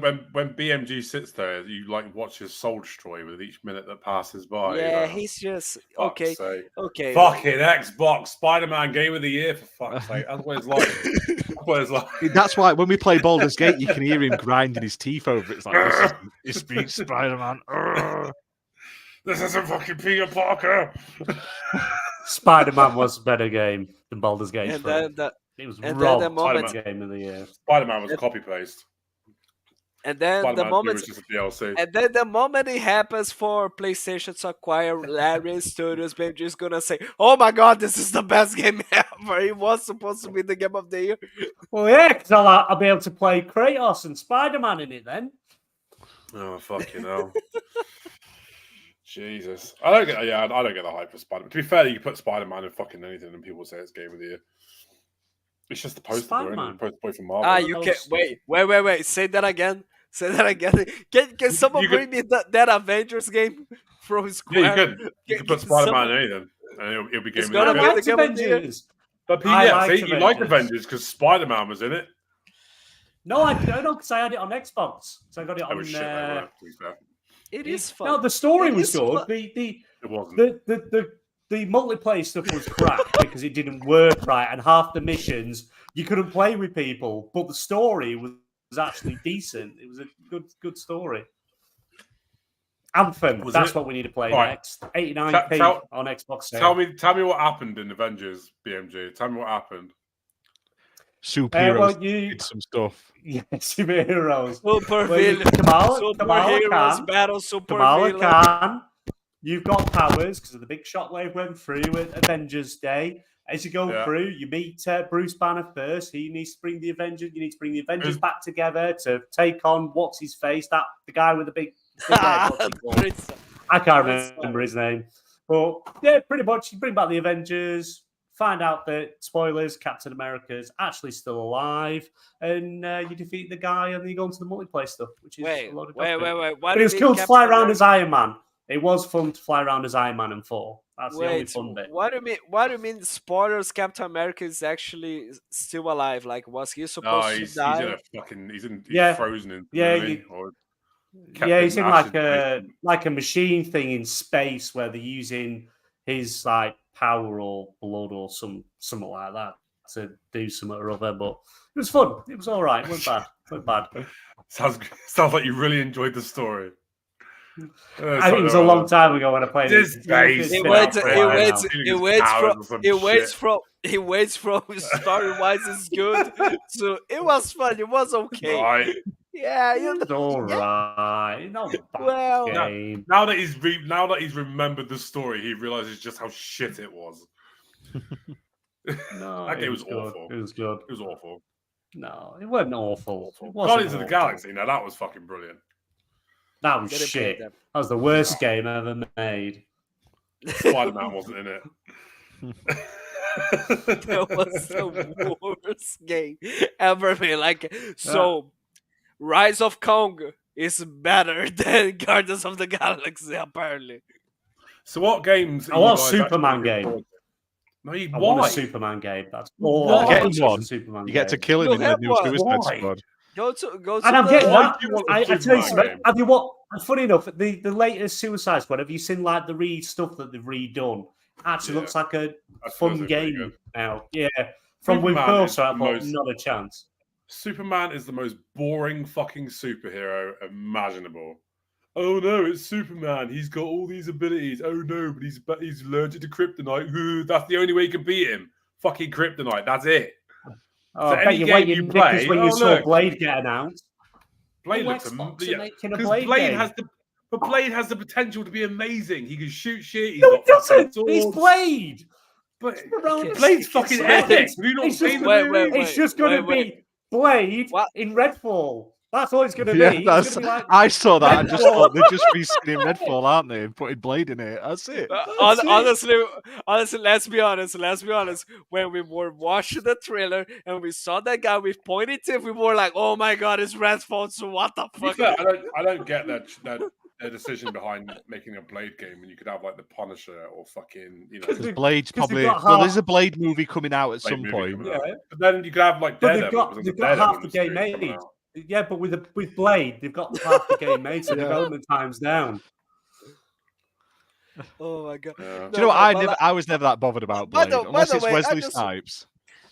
[SPEAKER 1] BMG sits there, you like watch his soul destroy with each minute that passes by.
[SPEAKER 4] Yeah, he's just okay.
[SPEAKER 1] Fucking Xbox Spider-Man Game of the Year, for fuck's sake. That's what it's like.
[SPEAKER 2] That's why when we play Baldur's Gate, you can hear him grinding his teeth over it. It's like, this is Spider-Man.
[SPEAKER 1] This isn't fucking Peter Parker.
[SPEAKER 3] Spider-Man was a better game than Baldur's Gate.
[SPEAKER 4] And then
[SPEAKER 3] it was
[SPEAKER 4] robbed
[SPEAKER 3] Game of the Year.
[SPEAKER 1] Spider-Man was copy-paste.
[SPEAKER 4] And then the moment it happens for PlayStation to acquire Larian Studios, BMG is gonna say, "Oh my god, this is the best game ever! It was supposed to be the game of the year."
[SPEAKER 3] Well, yeah, because I'll be able to play Kratos and Spider-Man in it then.
[SPEAKER 1] Oh fucking hell! Jesus, I don't get the hype for Spider-Man. To be fair, you can put Spider-Man in fucking anything, and people say it's game of the year. It's just the poster,
[SPEAKER 3] Spider-Man.
[SPEAKER 1] Poster from Marvel.
[SPEAKER 4] You can't wait. Say that again. Can someone bring me that Avengers game from Square?
[SPEAKER 1] Yeah, you could put Spider-Man in anything, and it'll be game of the year.
[SPEAKER 3] I like Avengers.
[SPEAKER 1] But you like Avengers because Spider-Man was in it.
[SPEAKER 3] No, I don't, because I had it on Xbox. So I got it on.
[SPEAKER 4] It is fun.
[SPEAKER 3] No, the story was good.
[SPEAKER 1] It wasn't.
[SPEAKER 3] The multiplayer stuff was crap because it didn't work right, and half the missions you couldn't play with people. But the story was actually decent. It was a good story. Anthem. What we need to play next. 89p on Xbox.
[SPEAKER 1] Tell me what happened in Avengers, BMG. Tell me what happened.
[SPEAKER 2] Superheroes did some stuff.
[SPEAKER 3] Yeah, superheroes.
[SPEAKER 4] Superheroes battle supervillains.
[SPEAKER 3] Khan. You've got powers because of the big shockwave went through at Avengers Day. As you go through, you meet Bruce Banner first. He needs to bring the Avengers. You need to bring the Avengers back together to take on what's his face, the guy with the big head. I can't remember his name, but yeah, pretty much you bring back the Avengers. Find out that spoilers, Captain America's actually still alive, and you defeat the guy, and you go into the multiplayer stuff, which is a lot of
[SPEAKER 4] wait.
[SPEAKER 3] But it was cool to fly around as Iron Man. It was fun to fly around as Iron Man and 4. That's the only fun bit.
[SPEAKER 4] What do you mean? Spoilers? Captain America is actually still alive. Like, was he supposed to die?
[SPEAKER 1] He's frozen in.
[SPEAKER 3] He's in like a machine thing in space where they're using his like power or blood or something like that to do something or other. But it was fun. It was all right. It wasn't bad.
[SPEAKER 1] Sounds like you really enjoyed the story.
[SPEAKER 3] I think it was a long time ago when I played it.
[SPEAKER 4] He waits from story wise is good. So it was fun. It was okay.
[SPEAKER 1] Right.
[SPEAKER 4] Yeah,
[SPEAKER 3] it's all right. Not a bad game.
[SPEAKER 1] Now that he's remembered the story, he realizes just how shit it was.
[SPEAKER 3] No,
[SPEAKER 1] that game was awful.
[SPEAKER 3] It was good.
[SPEAKER 1] It was awful.
[SPEAKER 3] No, it wasn't awful.
[SPEAKER 1] Guardians of the Galaxy. Now that was fucking brilliant.
[SPEAKER 3] That was
[SPEAKER 4] Didn't play
[SPEAKER 3] shit.
[SPEAKER 4] that.
[SPEAKER 3] That was the worst game ever made.
[SPEAKER 1] Spider-Man wasn't in it.
[SPEAKER 4] That was the worst game ever made. Like, so Rise of Kong is better than Guardians of the Galaxy, apparently.
[SPEAKER 1] So what games?
[SPEAKER 3] I want a Superman game.
[SPEAKER 1] No,
[SPEAKER 3] I want a Superman game. That's all.
[SPEAKER 1] Why?
[SPEAKER 3] I
[SPEAKER 2] Get
[SPEAKER 3] want
[SPEAKER 2] him one.
[SPEAKER 3] a Superman
[SPEAKER 2] You get to
[SPEAKER 3] game.
[SPEAKER 2] kill him
[SPEAKER 4] You'll
[SPEAKER 2] in the
[SPEAKER 4] have
[SPEAKER 2] new
[SPEAKER 4] one.
[SPEAKER 2] Suicide
[SPEAKER 3] Why?
[SPEAKER 2] Squad.
[SPEAKER 4] Go to
[SPEAKER 3] And I'm getting
[SPEAKER 1] Why
[SPEAKER 3] that.
[SPEAKER 1] do you want a
[SPEAKER 3] I tell you
[SPEAKER 1] Superman
[SPEAKER 3] something.
[SPEAKER 1] game?
[SPEAKER 3] Have you what? Funny enough, the latest Suicide Squad. Have you seen like the stuff that they've redone? Actually,
[SPEAKER 1] Yeah.
[SPEAKER 3] looks like a
[SPEAKER 1] That
[SPEAKER 3] fun
[SPEAKER 1] feels pretty
[SPEAKER 3] game
[SPEAKER 1] good.
[SPEAKER 3] now. Yeah, from Wim
[SPEAKER 1] Superman is
[SPEAKER 3] Poster, I
[SPEAKER 1] the
[SPEAKER 3] thought
[SPEAKER 1] most-
[SPEAKER 3] not a chance.
[SPEAKER 1] Superman is the most boring fucking superhero imaginable. Oh no, it's Superman. He's got all these abilities. Oh no, but he's allergic to kryptonite. That's the only way you can beat him. Fucking kryptonite. That's it.
[SPEAKER 3] Oh,
[SPEAKER 1] So
[SPEAKER 3] I bet
[SPEAKER 1] any
[SPEAKER 3] you're
[SPEAKER 1] game
[SPEAKER 3] waiting
[SPEAKER 1] you
[SPEAKER 3] because
[SPEAKER 1] play-
[SPEAKER 3] when you
[SPEAKER 1] oh,
[SPEAKER 3] saw
[SPEAKER 1] look.
[SPEAKER 3] Blade get announced.
[SPEAKER 1] Blade
[SPEAKER 3] Oh,
[SPEAKER 1] looks
[SPEAKER 3] Xbox are making a
[SPEAKER 1] because
[SPEAKER 3] Blade
[SPEAKER 1] Blade
[SPEAKER 3] game.
[SPEAKER 1] has the potential to be amazing. He can shoot shit. He's
[SPEAKER 3] No,
[SPEAKER 1] got
[SPEAKER 3] it doesn't.
[SPEAKER 1] fucking
[SPEAKER 3] He's
[SPEAKER 1] swords.
[SPEAKER 3] Blade.
[SPEAKER 1] But
[SPEAKER 3] Around
[SPEAKER 1] Blade's fucking epic. Have you not
[SPEAKER 3] It's
[SPEAKER 1] seen
[SPEAKER 3] just-
[SPEAKER 1] the
[SPEAKER 4] Wait,
[SPEAKER 1] movie?
[SPEAKER 4] wait,
[SPEAKER 3] It's just going to be Blade
[SPEAKER 4] What?
[SPEAKER 3] in Redfall. That's all it's going to
[SPEAKER 2] Yeah,
[SPEAKER 3] be. It's
[SPEAKER 2] that's,
[SPEAKER 3] gonna be like,
[SPEAKER 2] I saw that and just
[SPEAKER 3] Redfall.
[SPEAKER 2] thought they're just reskinning Redfall, aren't they? And putting Blade in it. That's it.
[SPEAKER 3] That's it.
[SPEAKER 4] Honestly, let's be honest. When we were watching the trailer and we saw that guy with pointy teeth, we were like, "Oh my god, it's Redfall!" So what the
[SPEAKER 1] To be
[SPEAKER 4] fuck?
[SPEAKER 1] fair, I don't get their decision behind making a Blade game when you could have like the Punisher or fucking
[SPEAKER 2] Because Blade's
[SPEAKER 3] 'cause they've
[SPEAKER 2] probably
[SPEAKER 3] got
[SPEAKER 2] well,
[SPEAKER 3] half-
[SPEAKER 2] there's a Blade movie coming out at
[SPEAKER 1] Blade
[SPEAKER 2] some
[SPEAKER 1] movie
[SPEAKER 2] point.
[SPEAKER 1] coming out.
[SPEAKER 3] Yeah.
[SPEAKER 1] But then you could have like
[SPEAKER 3] But
[SPEAKER 1] Daredevil.
[SPEAKER 3] they've got half the game made. Yeah, but with Blade, they've got half the game made, so
[SPEAKER 2] Yeah.
[SPEAKER 3] development time's down.
[SPEAKER 4] Oh my god!
[SPEAKER 1] Yeah.
[SPEAKER 2] Do you know what? I was never that bothered about
[SPEAKER 4] By
[SPEAKER 2] Blade,
[SPEAKER 4] the- by
[SPEAKER 2] unless
[SPEAKER 4] the
[SPEAKER 2] it's
[SPEAKER 4] way, I
[SPEAKER 2] Wesley
[SPEAKER 4] just-
[SPEAKER 2] Snipes.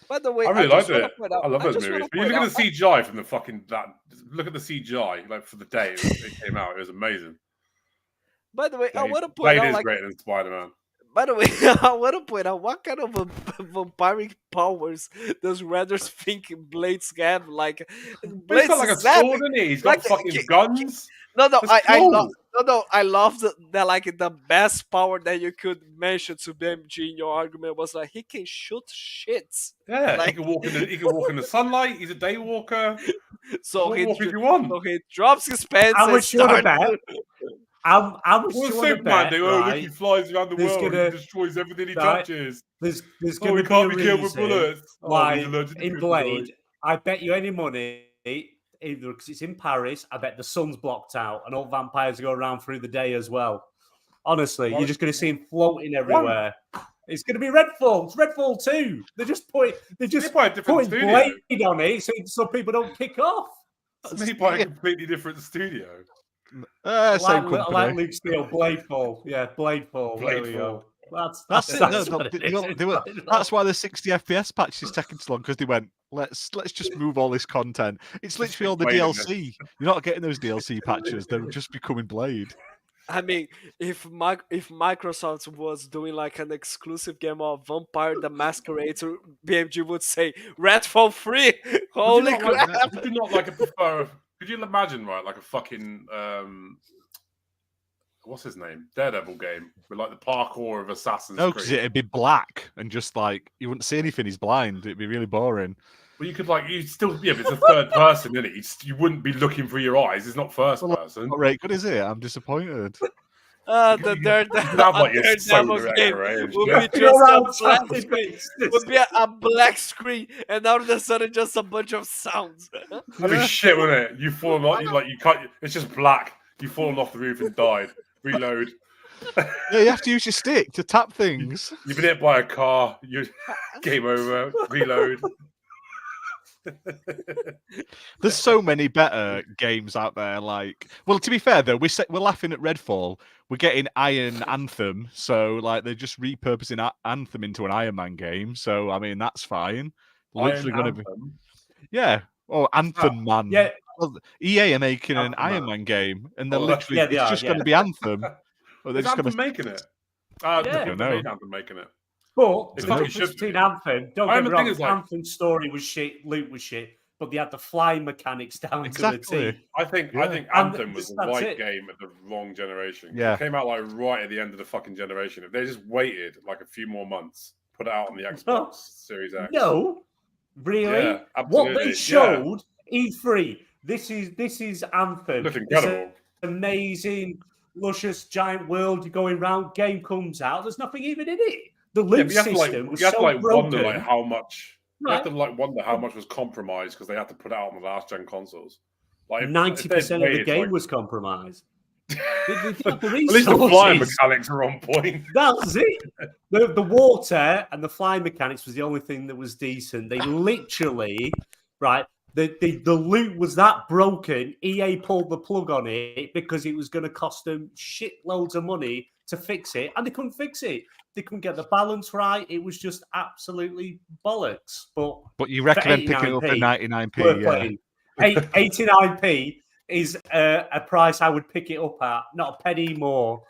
[SPEAKER 4] By the way,
[SPEAKER 1] I really
[SPEAKER 4] just
[SPEAKER 1] liked
[SPEAKER 4] wanna
[SPEAKER 1] it.
[SPEAKER 4] point out-
[SPEAKER 1] I love those
[SPEAKER 4] just wanna
[SPEAKER 1] movies. But you
[SPEAKER 4] point
[SPEAKER 1] look at
[SPEAKER 4] out-
[SPEAKER 1] the CGI from the fucking look at the CGI like for the day it came out. It was amazing.
[SPEAKER 4] By the way, I
[SPEAKER 1] Blade,
[SPEAKER 4] want to point
[SPEAKER 1] Blade
[SPEAKER 4] out,
[SPEAKER 1] is
[SPEAKER 4] like,
[SPEAKER 1] greater than Spider-Man.
[SPEAKER 4] by the way, I want to point out what kind of vampiric powers does Raiders think Blades have? Like,
[SPEAKER 1] But he's
[SPEAKER 4] Blades
[SPEAKER 1] got like a
[SPEAKER 4] is epic.
[SPEAKER 1] sword, isn't he? He's got
[SPEAKER 4] Like,
[SPEAKER 1] fucking
[SPEAKER 4] ki-
[SPEAKER 1] guns.
[SPEAKER 4] No,
[SPEAKER 1] That's
[SPEAKER 4] I
[SPEAKER 1] cool.
[SPEAKER 4] love. No, I love that. Like the best power that you could mention to BMG in your argument was like he can shoot shits.
[SPEAKER 1] Yeah,
[SPEAKER 4] Like-
[SPEAKER 1] he can walk in the sunlight. He's a day walker.
[SPEAKER 4] So
[SPEAKER 1] What
[SPEAKER 4] he,
[SPEAKER 1] more could you want?
[SPEAKER 4] so he drops his pants
[SPEAKER 3] How
[SPEAKER 4] and
[SPEAKER 3] much you want to
[SPEAKER 4] starts.
[SPEAKER 3] bet? How much
[SPEAKER 1] What
[SPEAKER 3] you
[SPEAKER 1] does
[SPEAKER 3] want to
[SPEAKER 1] Superman
[SPEAKER 3] bet?
[SPEAKER 1] do? Oh, look, he
[SPEAKER 3] Right?
[SPEAKER 1] flies around the
[SPEAKER 3] There's
[SPEAKER 1] world
[SPEAKER 3] gonna-
[SPEAKER 1] and destroys everything he
[SPEAKER 3] right,
[SPEAKER 1] touches.
[SPEAKER 3] There's
[SPEAKER 1] Oh,
[SPEAKER 3] going
[SPEAKER 1] he
[SPEAKER 3] to
[SPEAKER 1] can't
[SPEAKER 3] be
[SPEAKER 1] be
[SPEAKER 3] a
[SPEAKER 1] killed with
[SPEAKER 3] reason
[SPEAKER 1] bullets.
[SPEAKER 3] why
[SPEAKER 1] Oh, he's allergic to
[SPEAKER 3] in
[SPEAKER 1] kryptonite.
[SPEAKER 3] Blade. I bet you any money, either because it's in Paris. I bet the sun's blocked out, and all vampires go around through the day as well. Honestly,
[SPEAKER 1] Why-
[SPEAKER 3] you're just going to see him floating everywhere. It's going to be Redfall. It's Redfall 2. They're just
[SPEAKER 1] It's
[SPEAKER 3] just
[SPEAKER 1] by a different
[SPEAKER 3] putting
[SPEAKER 1] studio.
[SPEAKER 3] Blade on it so people don't kick off.
[SPEAKER 1] It's made by a completely different studio.
[SPEAKER 2] Same
[SPEAKER 3] I
[SPEAKER 2] company.
[SPEAKER 3] like Luke Steele. Bladefall. Yeah, Bladefall. There we go. That's
[SPEAKER 2] That's it. No,
[SPEAKER 3] what it
[SPEAKER 2] they-
[SPEAKER 3] is.
[SPEAKER 2] they were- that's why the 60 FPS patch is taking so long, because they went, let's just move all this content. It's literally all the
[SPEAKER 1] Blade in it.
[SPEAKER 2] DLC. You're not getting those DLC patches. They're just becoming Blade.
[SPEAKER 4] I mean, if Microsoft was doing like an exclusive game of Vampire the Masquerade, BMG would say Redfall 3. Holy crap!
[SPEAKER 1] Would you not like a prefer? Could you imagine, right, like a fucking what's his name? Daredevil game with like the parkour of Assassin's
[SPEAKER 2] No, because
[SPEAKER 1] Creed.
[SPEAKER 2] it'd be black and just like you wouldn't see anything. He's blind. It'd be really boring.
[SPEAKER 1] Well, you could like you still but it's a third person, isn't it? You wouldn't be looking through your eyes. It's not first person.
[SPEAKER 2] Not very good, is it? I'm disappointed.
[SPEAKER 4] The
[SPEAKER 1] have, like, your
[SPEAKER 4] Daredevil
[SPEAKER 1] soda
[SPEAKER 4] game
[SPEAKER 1] range.
[SPEAKER 4] would
[SPEAKER 1] Yeah.
[SPEAKER 4] be just
[SPEAKER 3] You're
[SPEAKER 4] a
[SPEAKER 3] out
[SPEAKER 4] black
[SPEAKER 3] fucking
[SPEAKER 4] screen.
[SPEAKER 3] business.
[SPEAKER 4] Would be a black screen, and all of a sudden just a bunch of sounds.
[SPEAKER 1] That'd be shit, wouldn't it? You fall off, you can't. It's just black. You fallen off the roof and died. Reload.
[SPEAKER 2] Yeah, you have to use your stick to tap things.
[SPEAKER 1] You've been hit by a car. You game over. Reload.
[SPEAKER 2] There's so many better games out there. Like, well, to be fair though, we're laughing at Redfall. We're getting Iron Anthem, so like they're just repurposing Anthem into an Iron Man game. So I mean, that's fine. Literally going to be, yeah. Oh, Anthem Man.
[SPEAKER 3] Yeah,
[SPEAKER 2] Well, EA are making an
[SPEAKER 1] Anthem
[SPEAKER 2] Iron
[SPEAKER 1] Man.
[SPEAKER 2] Man game, and they're
[SPEAKER 1] Oh,
[SPEAKER 2] literally
[SPEAKER 3] yeah, they
[SPEAKER 2] it's
[SPEAKER 3] are,
[SPEAKER 2] just
[SPEAKER 3] yeah.
[SPEAKER 2] going to be Anthem. Well, they're
[SPEAKER 1] Is
[SPEAKER 2] just
[SPEAKER 1] Anthem
[SPEAKER 2] going to
[SPEAKER 1] making it?
[SPEAKER 3] Yeah.
[SPEAKER 1] They
[SPEAKER 2] know.
[SPEAKER 1] made Anthem making it.
[SPEAKER 3] but
[SPEAKER 1] It's
[SPEAKER 3] the
[SPEAKER 1] fucking
[SPEAKER 3] difference
[SPEAKER 1] should be.
[SPEAKER 3] between Anthem, don't
[SPEAKER 1] I
[SPEAKER 3] get
[SPEAKER 1] mean,
[SPEAKER 3] me
[SPEAKER 1] the thing
[SPEAKER 3] wrong,
[SPEAKER 1] is, like-
[SPEAKER 3] Anthem's story was shit, loot was shit, but they had the flying mechanics down to
[SPEAKER 2] Exactly.
[SPEAKER 3] the T.
[SPEAKER 1] I think
[SPEAKER 2] Yeah.
[SPEAKER 1] Anthem
[SPEAKER 3] And
[SPEAKER 1] was the
[SPEAKER 3] that's
[SPEAKER 1] right
[SPEAKER 3] it.
[SPEAKER 1] game at the wrong generation.
[SPEAKER 2] Yeah.
[SPEAKER 1] It came out like right at the end of the fucking generation. If they just waited like a few more months, put it out on the Xbox Series X.
[SPEAKER 3] No, really?
[SPEAKER 1] Yeah,
[SPEAKER 3] What
[SPEAKER 1] absolutely.
[SPEAKER 3] they showed, E3, this is Anthem.
[SPEAKER 1] Looked incredible.
[SPEAKER 3] amazing, luscious, giant world. You're going round. Game comes out. There's nothing even in it. The loot system was so broken.
[SPEAKER 1] Wonder how much.
[SPEAKER 3] Right.
[SPEAKER 1] You have to wonder how much was compromised because they had to put it out on the last gen consoles.
[SPEAKER 3] 90% of the game was compromised.
[SPEAKER 1] At least the flying mechanics are on point.
[SPEAKER 3] That's it. The water and the flying mechanics was the only thing that was decent. They literally, right, the loot was that broken. EA pulled the plug on it because it was going to cost them shitloads of money to fix it, and they couldn't fix it. They couldn't get the balance right. It was just absolutely bollocks. But
[SPEAKER 2] you recommend picking it up at 99p?
[SPEAKER 3] Yeah. 89p is a price I would pick it up at, not a penny more.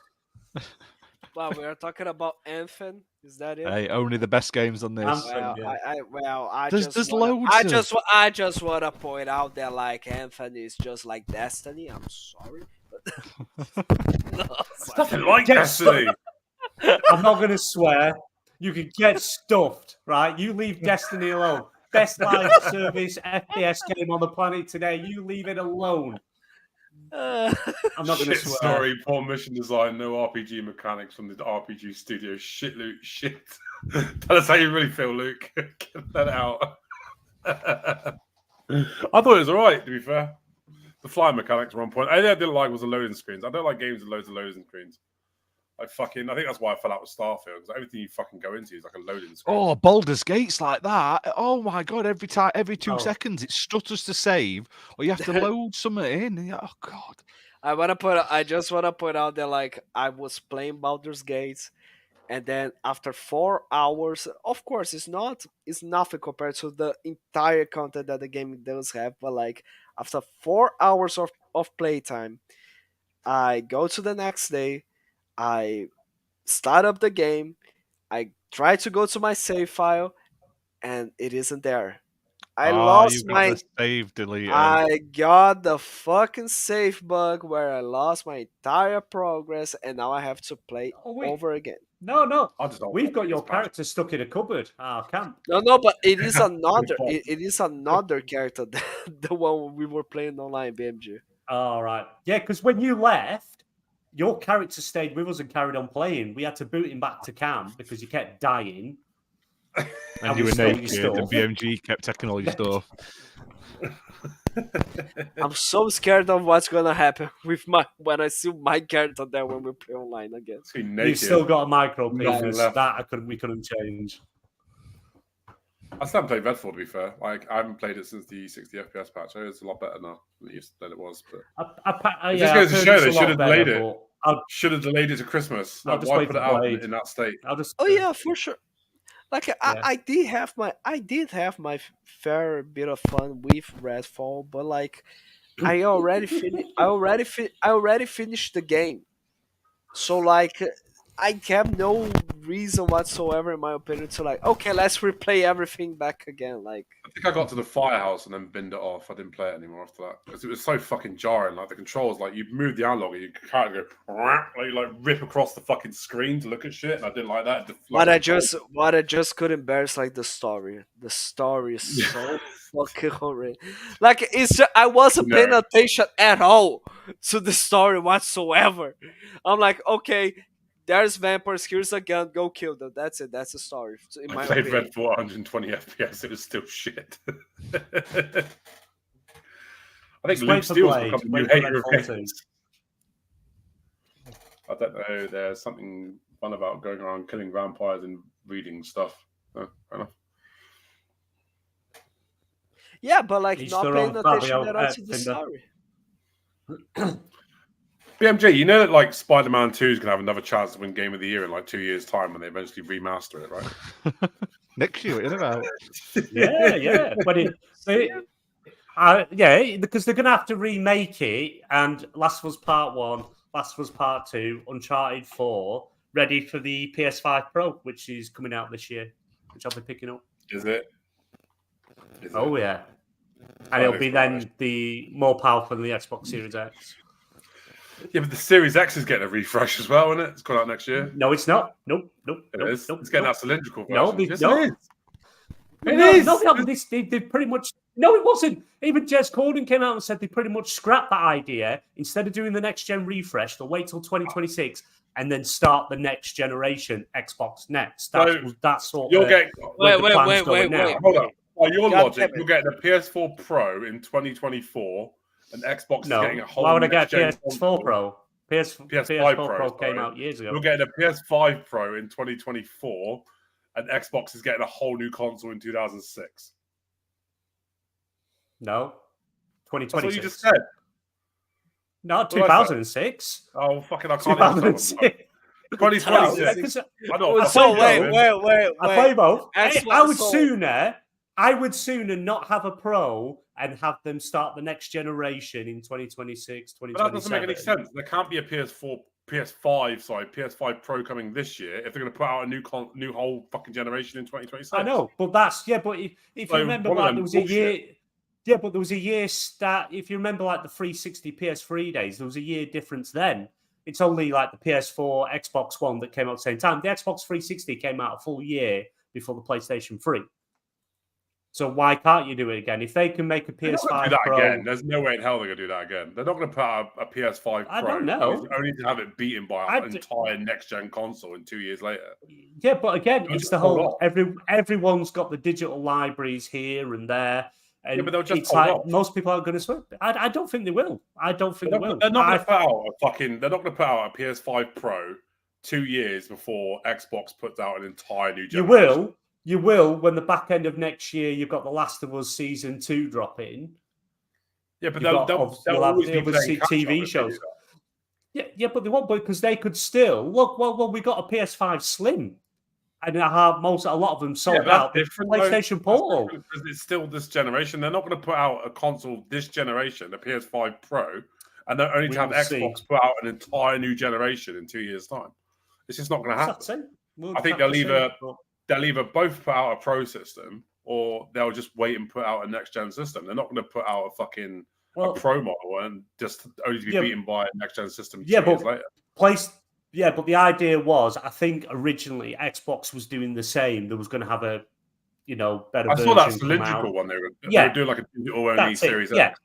[SPEAKER 4] Wow, we are talking about Anthem. Is that it?
[SPEAKER 2] Hey, only the best games on this.
[SPEAKER 4] There's loads. I just want to point out that like Anthem is just like Destiny. I'm sorry.
[SPEAKER 1] It's nothing like Destiny.
[SPEAKER 3] I'm not going to swear. You can get stuffed, right? You leave Destiny alone. Best live service FPS game on the planet today. You leave it alone. I'm not going to swear.
[SPEAKER 1] Story, poor mission design, no RPG mechanics from the RPG studio. Shit, Luke. Shit. Tell us how you really feel, Luke. Get that out. I thought it was all right, to be fair. The flying mechanics were on point. I didn't like was the loading screens. I don't like games with loads of loading screens. I think that's why I fell out with Starfield, because everything you fucking go into is like a loading screen.
[SPEAKER 2] Oh, Baldur's Gate's like that. Oh my god, every 2 seconds it stutters to save, or you have to load something in. And oh god.
[SPEAKER 4] I just wanna point out that like I was playing Baldur's Gate, and then after 4 hours, of course it's nothing compared to the entire content that the game does have, but like after 4 hours of playtime, I go to the next day, I start up the game, I try to go to my save file, and it isn't there. I lost my
[SPEAKER 2] save delete.
[SPEAKER 4] I got the fucking save bug where I lost my entire progress, and now I have to play over again.
[SPEAKER 3] No. We've got your character stuck in a cupboard. I can't.
[SPEAKER 4] No, but it is another. it is another character, the one we were playing online, BMG.
[SPEAKER 3] All right, yeah, because when you left, your character stayed with us and carried on playing. We had to boot him back to camp because you kept dying.
[SPEAKER 2] And you were naked, and BMG kept taking all your stuff.
[SPEAKER 4] I'm so scared of what's gonna happen with when I see my character there when we play online again.
[SPEAKER 3] You've still got a micro penis that we couldn't change.
[SPEAKER 1] I still haven't played Redfall, to be fair. Like, I haven't played it since the 60 FPS patch. It's a lot better now than it was. But it just goes to show they should have delayed it. Should have delayed it to Christmas. Like, why put it out in that state?
[SPEAKER 4] Yeah, for sure. Like I did have my fair bit of fun with Redfall, but like I already finished the game, so like I have no reason whatsoever, in my opinion, to like, okay, let's replay everything back again. Like,
[SPEAKER 1] I think I got to the firehouse and then binned it off. I didn't play it anymore after that because it was so fucking jarring. Like the controls, like you move the analog, and you can't go like rip across the fucking screen to look at shit. And I didn't like that.
[SPEAKER 4] What I just couldn't bear is like the story. The story is so fucking horrible. Like I wasn't paying attention at all to the story whatsoever. I'm like, okay. There's vampires, here's a gun, go kill them. That's it. That's the story.
[SPEAKER 1] I played Red for 120 FPS. It was still shit. I think Luke Steele's become a new hater of games. I don't know. There's something fun about going around killing vampires and reading stuff. Fair enough.
[SPEAKER 4] Yeah, but like not paying attention at all to the story.
[SPEAKER 1] BMJ, you know that like Spider-Man 2 is going to have another chance to win Game of the Year in like 2 years' time when they eventually remaster it, right?
[SPEAKER 2] Next year, isn't it?
[SPEAKER 3] Yeah. Because they're going to have to remake it. And Last of Us Part 1, Last of Us Part 2, Uncharted 4, ready for the PS5 Pro, which is coming out this year, which I'll be picking up.
[SPEAKER 1] Is it?
[SPEAKER 3] Yeah. And it'll be then the more powerful than the Xbox Series X.
[SPEAKER 1] Yeah, but the Series X is getting a refresh as well, isn't it? It's coming out next year.
[SPEAKER 3] No, it's not. Nope.
[SPEAKER 1] It is. It's getting that cylindrical version.
[SPEAKER 3] No. No, they haven't. They pretty much. No, it wasn't. Even Jez Corden came out and said they pretty much scrapped that idea. Instead of doing the next gen refresh, they'll wait till 2026 and then start the next generation Xbox next. That's sort
[SPEAKER 1] you'll
[SPEAKER 3] of
[SPEAKER 1] get
[SPEAKER 4] wait.
[SPEAKER 1] Hold on. By your
[SPEAKER 4] God
[SPEAKER 1] logic, you'll get the PS4 Pro in 2024, and Xbox is getting a whole.
[SPEAKER 3] Why would I get
[SPEAKER 1] next-gen
[SPEAKER 3] PS4
[SPEAKER 1] console.
[SPEAKER 3] Pro? PS4 Pro came out years ago.
[SPEAKER 1] You'll get a PS5 Pro in 2024, and Xbox is getting a whole new console in 2006.
[SPEAKER 3] No, 2026.
[SPEAKER 1] That's what you just said.
[SPEAKER 3] No, 2006.
[SPEAKER 1] Oh, fucking! I can't.
[SPEAKER 3] 2006.
[SPEAKER 1] 2026. I know.
[SPEAKER 4] So wait.
[SPEAKER 3] I play both.
[SPEAKER 4] Xbox
[SPEAKER 3] I would sooner not have a Pro and have them start the next generation in 2026, 2027.
[SPEAKER 1] But that doesn't make any sense. There can't be a PS5 Pro coming this year if they're going to put out a new whole fucking generation in 2026.
[SPEAKER 3] I know, but that's but if you remember, like there was a year. Yeah, but there was a year start. If you remember, like the 360 PS3 days, there was a year difference then. It's only like the PS4, Xbox One that came out at the same time. The Xbox 360 came out a full year before the PlayStation 3. So why can't you do it again? If they can make a PS5
[SPEAKER 1] do that
[SPEAKER 3] Pro
[SPEAKER 1] again, there's no way in hell they're going to do that again. They're not going to put out a PS5 Pro.
[SPEAKER 3] I don't know.
[SPEAKER 1] Only to have it beaten by an entire next-gen console in 2 years later.
[SPEAKER 3] Yeah, but again, it's the whole everyone's got the digital libraries here and there. And
[SPEAKER 1] yeah, but they'll just
[SPEAKER 3] it's like most people aren't going to switch. I don't think they will. I don't think they will.
[SPEAKER 1] They're not going to put out They're not going to put out a PS5 Pro 2 years before Xbox puts out an entire new generation.
[SPEAKER 3] You will when the back end of next year you've got The Last of Us Season 2 dropping.
[SPEAKER 1] Yeah, but they'll have
[SPEAKER 3] TV shows. Yeah, but they won't, because they could still look. Well, we got a PS5 Slim. And a lot of them sold out. PlayStation Portal.
[SPEAKER 1] Because it's still this generation. They're not going to put out a console this generation, a PS5 Pro, and they're only to have Xbox put out an entire new generation in 2 years' time. It's just not going to happen. I think they'll either both put out a Pro system, or they'll just wait and put out a next-gen system. They're not going to put out a fucking a Pro model and just only to be beaten by a next-gen system 2 years later.
[SPEAKER 3] Yeah, but the idea was, I think originally Xbox was doing the same. There was going to have a, better version.
[SPEAKER 1] I saw that cylindrical one. They were doing like a digital only Series X.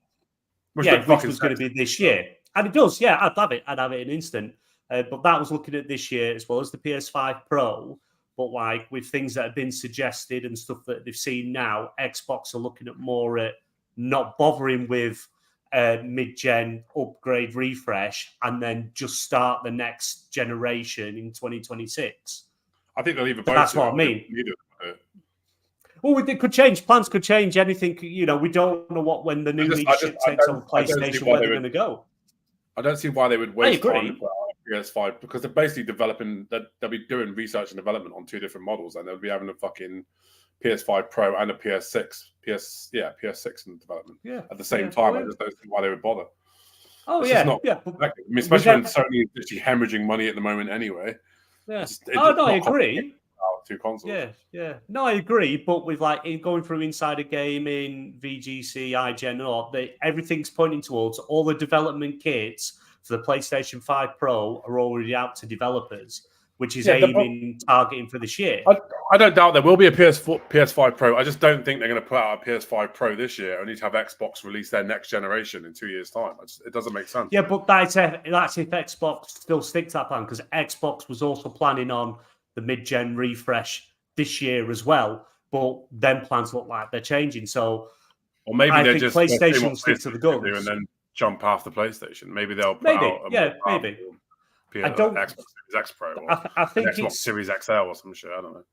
[SPEAKER 3] Which was going to be this year. And it does, yeah, I'd have it in an instant. But that was looking at this year as well as the PS5 Pro. But like with things that have been suggested and stuff that they've seen now, Xbox are looking at more at not bothering with mid-gen upgrade refresh and then just start the next generation in 2026.
[SPEAKER 1] I think they'll either both.
[SPEAKER 3] That's what I mean. Well, it could change. Plans could change. Anything, we don't know when the new leadership takes on PlayStation, where they're going to go.
[SPEAKER 1] I don't see why they would waste time to put out a PS5, because they're basically developing. They'll be doing research and development on two different models, and they'll be having a fucking PS5 Pro and a PS6 in development at the same time. I just don't see why they would bother.
[SPEAKER 3] Oh,
[SPEAKER 1] it's especially when Sony is literally hemorrhaging money at the moment anyway.
[SPEAKER 3] Yeah. I agree.
[SPEAKER 1] Two consoles.
[SPEAKER 3] Yeah. No, I agree. But with going through Insider Gaming, VGC, IGN, everything's pointing towards all the development kits for the PlayStation 5 Pro are already out to developers, which is targeting for this year.
[SPEAKER 1] I don't doubt there will be a PS5 Pro. I just don't think they're going to put out a PS5 Pro this year. Only to have Xbox release their next generation in 2 years' time. It doesn't make sense.
[SPEAKER 3] Yeah, but that's if Xbox still sticks to that plan, because Xbox was also planning on the mid-gen refresh this year as well. But then plans look like they're changing. So,
[SPEAKER 1] or maybe
[SPEAKER 3] I think PlayStation will stick to the guns
[SPEAKER 1] and then jump after PlayStation. Maybe they'll put out
[SPEAKER 3] maybe.
[SPEAKER 1] Xbox Series X Pro or
[SPEAKER 3] I think
[SPEAKER 1] Xbox Series XL or some shit. I don't know.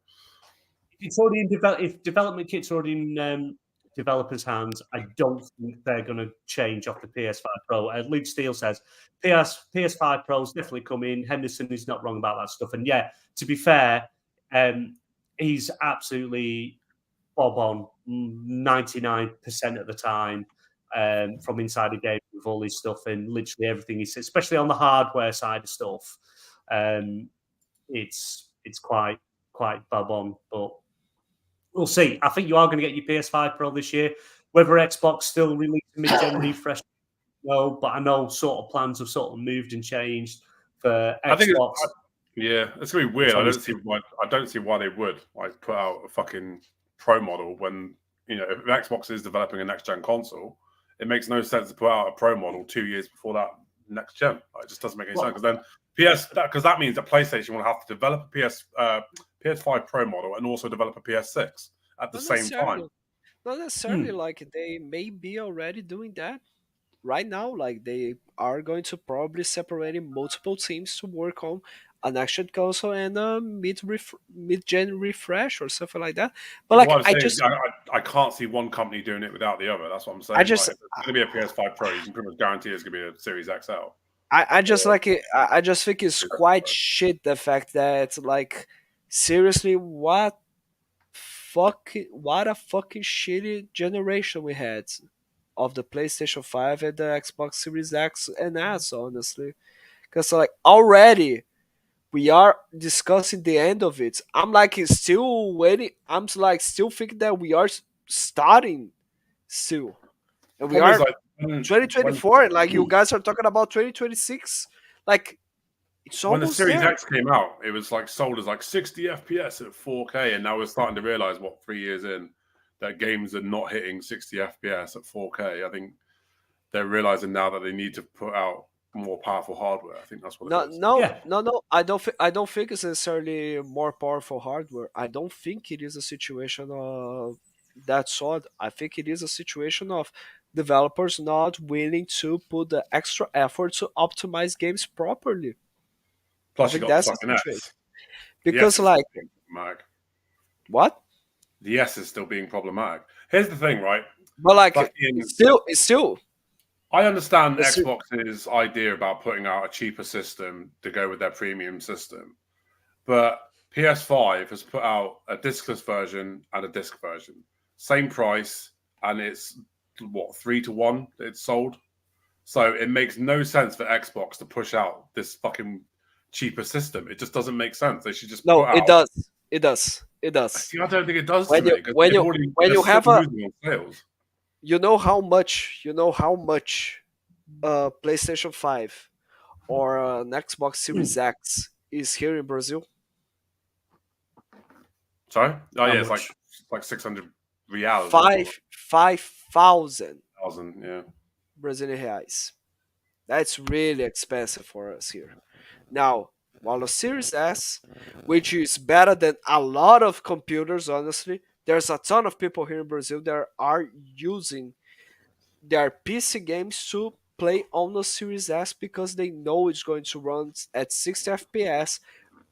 [SPEAKER 3] It's already in if development kits are already in developers' hands, I don't think they're going to change off the PS5 Pro. Luke Steele says PS5 Pro's definitely coming. Henderson is not wrong about that stuff. And yeah, to be fair, he's absolutely bob on 99% of the time from inside the game with all his stuff and literally everything he says, especially on the hardware side of stuff. It's quite bob on, but we'll see. I think you are going to get your PS5 Pro this year. Whether Xbox still release a mid-gen refresh, no, but I know sort of plans have sort of moved and changed for Xbox.
[SPEAKER 1] It's gonna be weird. I don't see why they would put out a fucking Pro model when if Xbox is developing a next gen console, it makes no sense to put out a Pro model 2 years before that next gen. It just doesn't make any sense because then that means that PlayStation will have to develop a PS5 Pro model and also develop a PS6 at the same time.
[SPEAKER 4] Not necessarily. Like they may be already doing that right now. Like they are going to probably separating multiple teams to work on an action console and a mid-gen refresh or something like that. But like
[SPEAKER 1] what I'm saying is I can't see one company doing it without the other. That's what I'm saying. If it's going to be a PS5 Pro, you can pretty much guarantee it's going to be a Series XL.
[SPEAKER 4] I just like it. I just think it's quite shit the fact that like seriously, what a fucking shitty generation we had of the PlayStation 5 and the Xbox Series X and S, honestly. Because like already we are discussing the end of it. I'm like still waiting. I'm like still thinking that we are starting still. And we are 2024 and like you guys are talking about 2026. Like it's almost
[SPEAKER 1] when the Series
[SPEAKER 4] there.
[SPEAKER 1] X came out, it was like sold as like 60 FPS at 4K, and now we're starting to realize 3 years in that games are not hitting 60 FPS at 4K. I think they're realizing now that they need to put out more powerful hardware. I think that's what it is.
[SPEAKER 4] No. I don't think it's necessarily more powerful hardware. I don't think it is a situation of that sort. I think it is a situation of developers not willing to put the extra effort to optimize games properly.
[SPEAKER 1] Plus, you got the fucking S.
[SPEAKER 4] Because like what?
[SPEAKER 1] The S is still being problematic. Here's the thing, right?
[SPEAKER 4] But like it's still.
[SPEAKER 1] I understand Xbox's idea about putting out a cheaper system to go with their premium system, but PS5 has put out a discless version and a disc version, same price, and it's 3-to-1. It's sold, so it makes no sense for Xbox to push out this fucking cheaper system. It just doesn't make sense. They should just put out...
[SPEAKER 4] It does. It does.
[SPEAKER 1] See, I don't think it does.
[SPEAKER 4] When you have a
[SPEAKER 1] sales.
[SPEAKER 4] You know how much PlayStation 5 or an Xbox Series X is here in Brazil?
[SPEAKER 1] Sorry? Oh, yeah, it's like 600 reais.
[SPEAKER 4] 5,000
[SPEAKER 1] yeah.
[SPEAKER 4] Brazilian reais. That's really expensive for us here. Now, while the Series S, which is better than a lot of computers, honestly, there's a ton of people here in Brazil that are using their PC games to play on the Series S because they know it's going to run at 60 FPS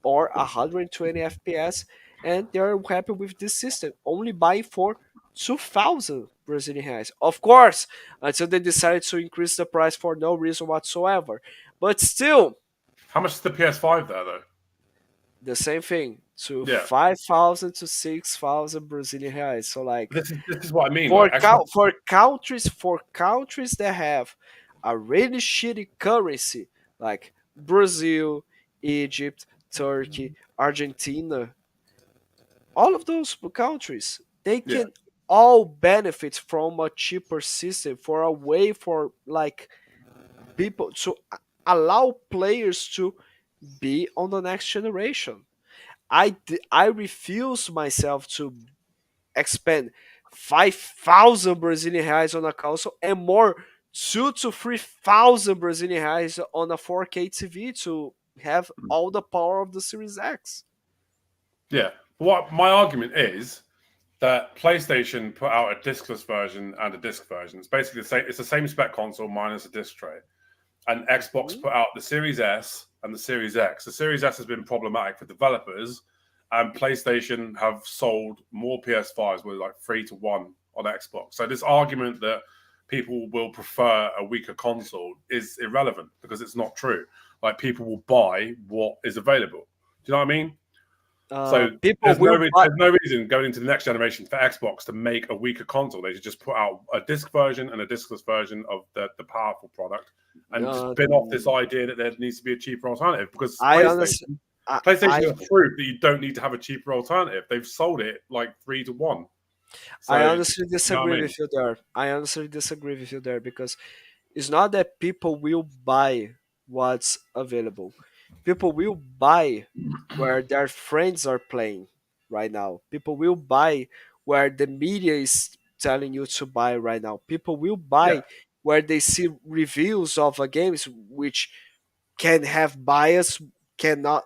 [SPEAKER 4] or 120 FPS, and they're happy with this system, only buying for 2,000 Brazilian reais. Of course, until they decided to increase the price for no reason whatsoever. But still...
[SPEAKER 1] How much is the PS5 there, though?
[SPEAKER 4] The same thing. 5,000 to 6,000 Brazilian reais. So like
[SPEAKER 1] this is what I mean.
[SPEAKER 4] For countries that have a really shitty currency, like Brazil, Egypt, Turkey, Argentina, all of those countries, they can all benefit from a cheaper system for a way for like people to allow players to be on the next generation. I refuse myself to expend 5,000 Brazilian reais on a console and more 2,000 to 3,000 Brazilian reais on a 4K TV to have all the power of the Series X.
[SPEAKER 1] Yeah. What my argument is that PlayStation put out a discless version and a disc version. It's basically the same. It's the same spec console minus a disc tray. And Xbox put out the Series S and the Series X. The Series S has been problematic for developers, and PlayStation have sold more PS5s with like 3-to-1 on Xbox. So this argument that people will prefer a weaker console is irrelevant because it's not true. Like people will buy what is available. Do you know what I mean? So there's no reason going into the next generation for Xbox to make a weaker console. They should just put out a disc version and a discless version of the powerful product and spin off this idea that there needs to be a cheaper alternative. Because PlayStation has proved that you don't need to have a cheaper alternative. They've sold it like 3-to-1. So,
[SPEAKER 4] I honestly disagree with you there. I honestly disagree with you there because it's not that people will buy what's available. People will buy where their friends are playing right now. People will buy where the media is telling you to buy right now. People will buy where they see reviews of a games which can have bias, cannot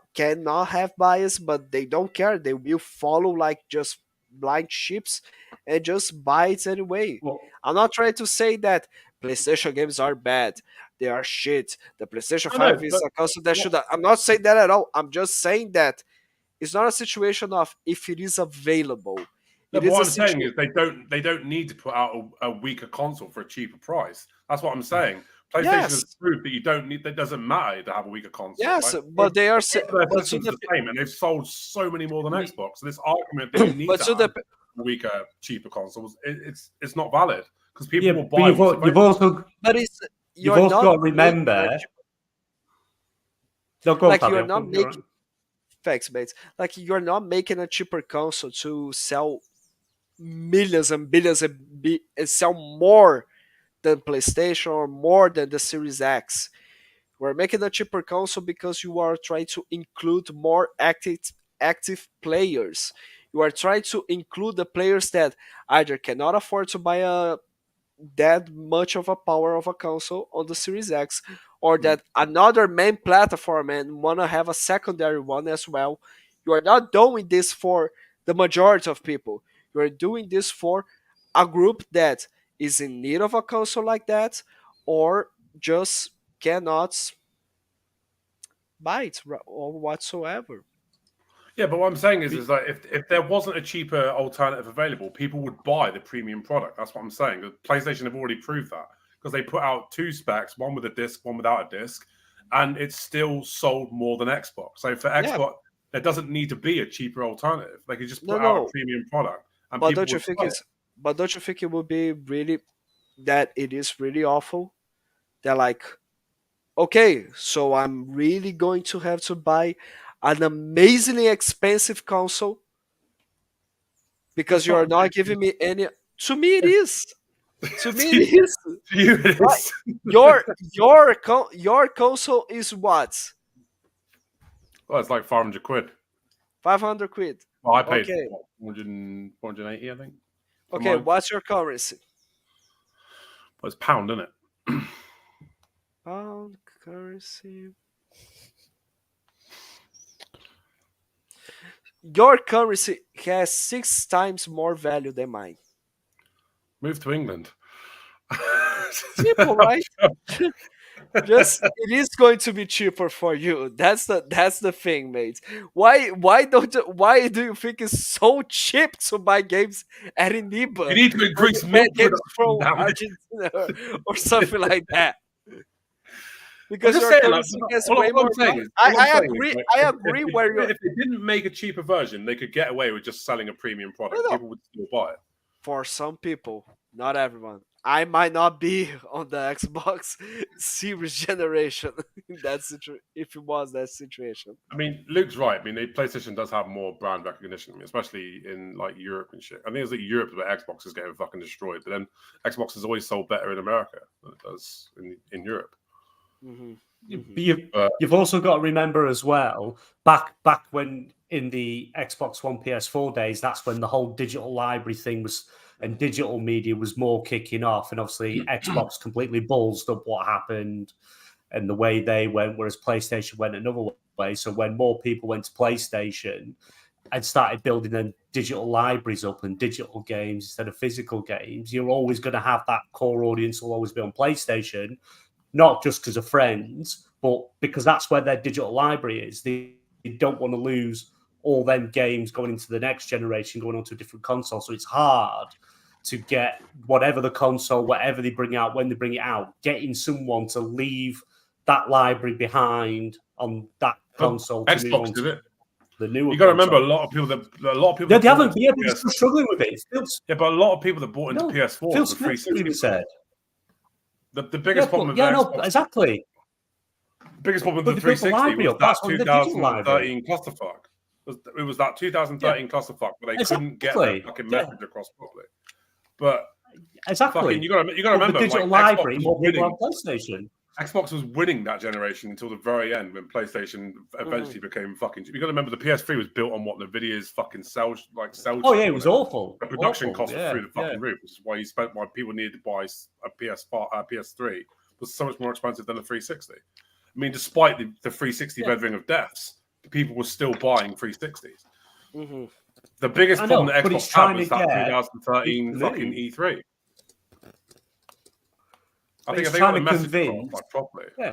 [SPEAKER 4] have bias, but they don't care. They will follow like just blind sheeps and just buy it anyway.
[SPEAKER 3] Well,
[SPEAKER 4] I'm not trying to say that PlayStation games are bad. They are shit. The PlayStation
[SPEAKER 1] I know,
[SPEAKER 4] 5 is
[SPEAKER 1] but
[SPEAKER 4] a console that should. I'm not saying that at all. I'm just saying that it's not a situation of if it is available.
[SPEAKER 1] no,
[SPEAKER 4] It
[SPEAKER 1] but
[SPEAKER 4] is
[SPEAKER 1] what
[SPEAKER 4] a
[SPEAKER 1] I'm saying
[SPEAKER 4] situation.
[SPEAKER 1] is they don't need to put out a weaker console for a cheaper price. That's what I'm saying. PlayStation has
[SPEAKER 4] Yes,
[SPEAKER 1] proved that you don't need. That doesn't matter to have a weaker console.
[SPEAKER 4] yes,
[SPEAKER 1] Like,
[SPEAKER 4] but they are.
[SPEAKER 1] their
[SPEAKER 4] But to
[SPEAKER 1] system's
[SPEAKER 4] the
[SPEAKER 1] the same, and they've sold so many more than
[SPEAKER 3] Me-
[SPEAKER 1] Xbox. So this argument that you need
[SPEAKER 4] but
[SPEAKER 1] to
[SPEAKER 4] to
[SPEAKER 1] have
[SPEAKER 4] the
[SPEAKER 1] a weaker, cheaper consoles, it's not valid because people
[SPEAKER 3] yeah,
[SPEAKER 1] will
[SPEAKER 3] but
[SPEAKER 1] buy.
[SPEAKER 3] you've also
[SPEAKER 4] but it's
[SPEAKER 3] you've
[SPEAKER 4] you're
[SPEAKER 3] also
[SPEAKER 4] not
[SPEAKER 3] got to
[SPEAKER 4] making
[SPEAKER 3] remember. No, go on,
[SPEAKER 4] like you're
[SPEAKER 3] Fabio.
[SPEAKER 4] not making facts, mates. Like you're not making a cheaper console to sell millions and billions and sell more than PlayStation or more than the Series X. We're making a cheaper console because you are trying to include more active players. You are trying to include the players that either cannot afford to buy that much of a power of a console on the Series X, or that another main platform and wanna have a secondary one as well. You are not doing this for the majority of people. You are doing this for a group that is in need of a console like that, or just cannot buy it or whatsoever.
[SPEAKER 1] Yeah, but what I'm saying is like if there wasn't a cheaper alternative available, people would buy the premium product. That's what I'm saying. The PlayStation have already proved that because they put out two specs, one with a disc, one without a disc, and it's still sold more than Xbox. So for
[SPEAKER 4] Yeah,
[SPEAKER 1] Xbox, there doesn't need to be a cheaper alternative. They could just
[SPEAKER 4] no,
[SPEAKER 1] put out a
[SPEAKER 4] no.
[SPEAKER 1] premium product, and
[SPEAKER 4] But
[SPEAKER 1] people
[SPEAKER 4] don't you
[SPEAKER 1] would
[SPEAKER 4] think
[SPEAKER 1] buy it.
[SPEAKER 4] it's? But don't you think it would be really that it is really awful? That like, okay, so I'm really going to have to buy an amazingly expensive console because
[SPEAKER 1] It's not
[SPEAKER 4] you're not
[SPEAKER 1] amazing.
[SPEAKER 4] giving me any. To me, it is. To me,
[SPEAKER 1] To
[SPEAKER 4] it is.
[SPEAKER 1] you, it
[SPEAKER 4] Right?
[SPEAKER 1] is.
[SPEAKER 4] Your console is what?
[SPEAKER 1] Well, it's like 500 quid.
[SPEAKER 4] 500 quid.
[SPEAKER 1] Well, I paid
[SPEAKER 4] Okay.
[SPEAKER 1] what, 400, 480, I think. for
[SPEAKER 4] Okay,
[SPEAKER 1] mine.
[SPEAKER 4] what's your currency?
[SPEAKER 1] Well, it's pound, isn't it?
[SPEAKER 4] Pound currency. Your currency has 6 times more value than mine.
[SPEAKER 1] Move to England.
[SPEAKER 4] Simple, right? Just it is going to be cheaper for you. That's the thing, mate. Why do you think it's so cheap to buy games at Iniba?
[SPEAKER 1] You need to increase
[SPEAKER 4] Buy
[SPEAKER 1] milk
[SPEAKER 4] games from
[SPEAKER 1] production.
[SPEAKER 4] Argentina or something like that.
[SPEAKER 1] I'm
[SPEAKER 4] Because
[SPEAKER 1] just
[SPEAKER 4] your
[SPEAKER 1] saying, like,
[SPEAKER 4] currency has
[SPEAKER 1] all
[SPEAKER 4] way
[SPEAKER 1] I'm
[SPEAKER 4] more
[SPEAKER 1] saying
[SPEAKER 4] value.
[SPEAKER 1] is- all I'm
[SPEAKER 4] I
[SPEAKER 1] saying is,
[SPEAKER 4] agree.
[SPEAKER 1] like,
[SPEAKER 4] I
[SPEAKER 1] if-
[SPEAKER 4] agree
[SPEAKER 1] if,
[SPEAKER 4] where you're
[SPEAKER 1] if they didn't make a cheaper version, they could get away with just selling a premium product.
[SPEAKER 4] No.
[SPEAKER 1] People would still buy it.
[SPEAKER 4] for some people, not everyone. I might not be on the Xbox Series generation in that if it was that situation.
[SPEAKER 1] I mean, Luke's right. I mean, PlayStation does have more brand recognition, especially in like Europe and shit. I think it's like Europe where Xbox is getting fucking destroyed, but then Xbox has always sold better in America than it does in Europe.
[SPEAKER 4] Mm-hmm.
[SPEAKER 3] But you've also got to remember as well, back when in the Xbox One PS4 days, that's when the whole digital library thing was, and digital media was more kicking off, and obviously Xbox completely ballsed up what happened and the way they went, whereas PlayStation went another way. So when more people went to PlayStation and started building then digital libraries up and digital games instead of physical games, you're always going to have that core audience will always be on PlayStation, not just because of friends, but because that's where their digital library is. They don't want to lose all them games going into the next generation, going onto a different console. So it's hard to get whatever the console, whatever they bring out, when they bring it out, getting someone to leave that library behind on that console to move on
[SPEAKER 1] Xbox did
[SPEAKER 3] to
[SPEAKER 1] it.
[SPEAKER 3] the newer.
[SPEAKER 1] You got to remember,
[SPEAKER 3] console.
[SPEAKER 1] a lot of people
[SPEAKER 3] They
[SPEAKER 1] that
[SPEAKER 3] haven't.
[SPEAKER 1] bought
[SPEAKER 3] Yeah,
[SPEAKER 1] into
[SPEAKER 3] they're still struggling with it.
[SPEAKER 1] yeah, but a lot of people that bought into
[SPEAKER 3] No,
[SPEAKER 1] PS4
[SPEAKER 3] Phil
[SPEAKER 1] the
[SPEAKER 3] Smith
[SPEAKER 1] 360
[SPEAKER 3] even said.
[SPEAKER 1] the biggest problem with Xbox,
[SPEAKER 3] exactly.
[SPEAKER 1] biggest problem
[SPEAKER 3] But
[SPEAKER 1] with the
[SPEAKER 3] they built the
[SPEAKER 1] 360
[SPEAKER 3] library
[SPEAKER 1] was
[SPEAKER 3] up.
[SPEAKER 1] that
[SPEAKER 3] That's on the digital library.
[SPEAKER 1] 2013 clusterfuck. It was that 2013 clusterfuck where they couldn't get
[SPEAKER 3] Exactly.
[SPEAKER 1] their fucking
[SPEAKER 3] Yeah.
[SPEAKER 1] message across properly. But
[SPEAKER 3] Exactly.
[SPEAKER 1] fucking, you got to
[SPEAKER 3] But
[SPEAKER 1] remember,
[SPEAKER 3] the digital
[SPEAKER 1] like, Xbox
[SPEAKER 3] library,
[SPEAKER 1] was
[SPEAKER 3] more people
[SPEAKER 1] winning.
[SPEAKER 3] on PlayStation.
[SPEAKER 1] Xbox was winning that generation until the very end when PlayStation eventually became fucking. You got to remember the PS3 was built on what Nvidia's fucking cell.
[SPEAKER 3] Oh yeah, it was awful.
[SPEAKER 1] The production
[SPEAKER 3] awful.
[SPEAKER 1] cost was through the fucking roof, which is why people needed to buy a PS3 was so much more expensive than a 360. I mean, despite the 360 rendering of deaths, people were still buying 360s.
[SPEAKER 4] Mm-hmm.
[SPEAKER 1] The biggest problem that Xbox had was that 2013 fucking E3. I think they got the message properly.
[SPEAKER 3] Yeah.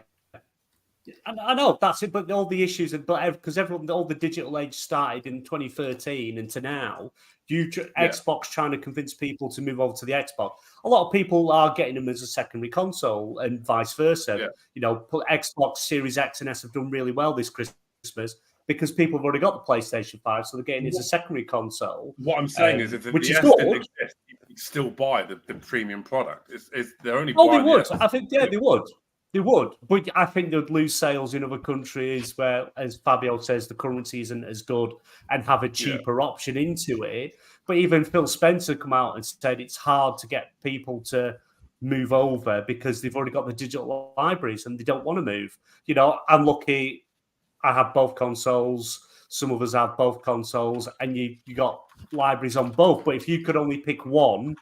[SPEAKER 3] I know that's it, but all the issues, because all the digital age started in 2013 and to now, Xbox trying to convince people to move over to the Xbox. A lot of people are getting them as a secondary console and vice versa.
[SPEAKER 1] Yeah.
[SPEAKER 3] You know, Xbox Series X and S have done really well this Christmas because people have already got the PlayStation 5, so they're getting it as a secondary console.
[SPEAKER 1] What I'm saying is, if the
[SPEAKER 3] which is
[SPEAKER 1] S
[SPEAKER 3] good.
[SPEAKER 1] didn't exist, you could still buy the premium product. They're only
[SPEAKER 3] Oh, they
[SPEAKER 1] buying
[SPEAKER 3] would.
[SPEAKER 1] the S.
[SPEAKER 3] I think, yeah, they would. They would. But I think they'd lose sales in other countries where, as Fabio says, the currency isn't as good and have a cheaper option into it. But even Phil Spencer come out and said it's hard to get people to move over because they've already got the digital libraries and they don't want to move. You know, I'm lucky I have both consoles. Some of us have both consoles, and you got libraries on both. But if you could only pick one,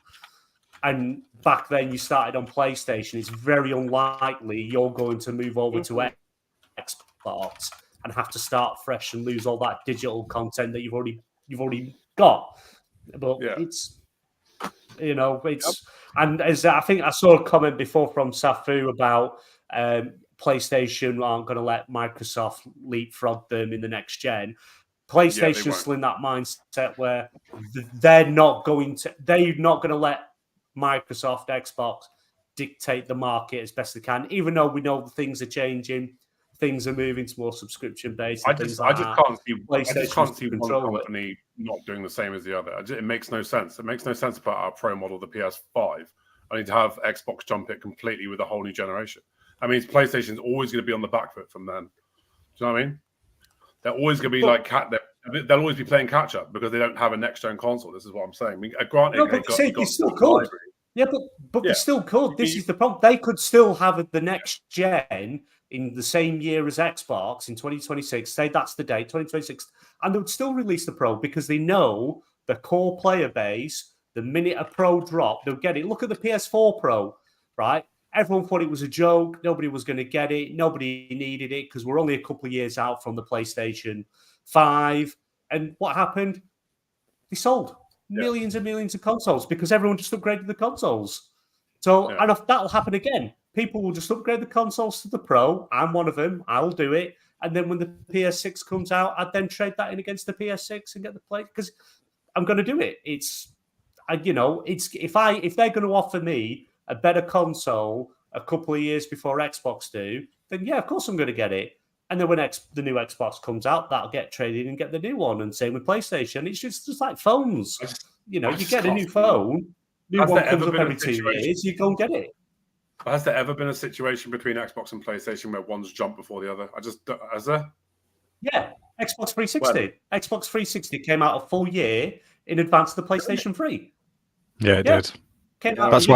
[SPEAKER 3] and back then you started on PlayStation, it's very unlikely you're going to move over to Xbox and have to start fresh and lose all that digital content that you've already got. But it's, you know, it's and as I think I saw a comment before from Safu about PlayStation aren't going to let Microsoft leapfrog them in the next gen. PlayStation's still in that mindset where they're not going to let Microsoft, Xbox dictate the market as best they can, even though we know things are changing, things are moving to more subscription based. I just
[SPEAKER 1] can't see one company not doing the same as the other. It makes no sense. It makes no sense about our Pro model, the PS5. I need to have Xbox jump it completely with a whole new generation. I mean, PlayStation's always going to be on the back foot from then. Do you know what I mean? They're always going to be they'll always be playing catch up because they don't have a next gen console. This is what I'm saying. I mean, granted,
[SPEAKER 3] they still could. Yeah, but they still could. This is the problem. They could still have the next gen in the same year as Xbox in 2026. Say that's the date, 2026, and they would still release the Pro because they know the core player base. The minute a Pro drop, they'll get it. Look at the PS4 Pro, right? Everyone thought it was a joke. Nobody was going to get it. Nobody needed it because we're only a couple of years out from the PlayStation 5. And what happened? They sold millions and millions of consoles because everyone just upgraded the consoles. So, and if that'll happen again, people will just upgrade the consoles to the Pro. I'm one of them. I'll do it. And then when the PS6 comes out, I'd then trade that in against the PS6 and get the play because I'm going to do it. It's if they're going to offer me a better console a couple of years before Xbox do, then yeah, of course I'm going to get it. And then when the new Xbox comes out, that'll get traded and get the new one. And same with PlayStation. It's just like phones. You get a new phone, new one comes up every 2 years, you go and get it.
[SPEAKER 1] Has there ever been a situation between Xbox and PlayStation where one's jumped before the other? Has there?
[SPEAKER 3] Yeah, Xbox 360. When? Xbox 360 came out a full year in advance of the PlayStation 3.
[SPEAKER 2] Yeah, it did. That's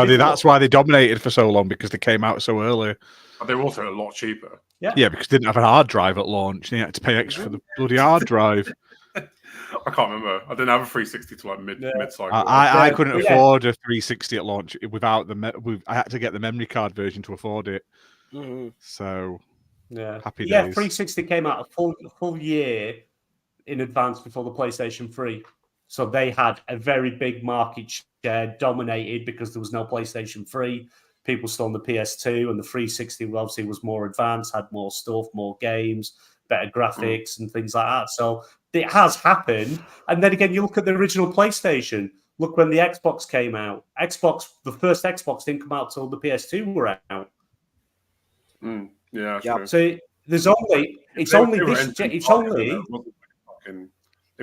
[SPEAKER 2] why they dominated for so long because they came out so early.
[SPEAKER 1] But they were also a lot cheaper.
[SPEAKER 2] Yeah, because they didn't have a hard drive at launch. You had to pay extra for the bloody hard drive.
[SPEAKER 1] I can't remember. I didn't have a 360 till like mid-cycle.
[SPEAKER 2] I couldn't afford a 360 at launch without I had to get the memory card version to afford it. Mm-hmm. So happy days.
[SPEAKER 3] Yeah, 360 came out a full year in advance before the PlayStation 3. So they had a very big market share, dominated because there was no PlayStation 3. People still on the PS2, and the 360 obviously was more advanced, had more stuff, more games, better graphics and things like that. So it has happened. And then again, you look at the original PlayStation. Look when the Xbox came out. The first Xbox didn't come out till the PS2 were out.
[SPEAKER 1] Yeah. True.
[SPEAKER 3] So there's only
[SPEAKER 1] they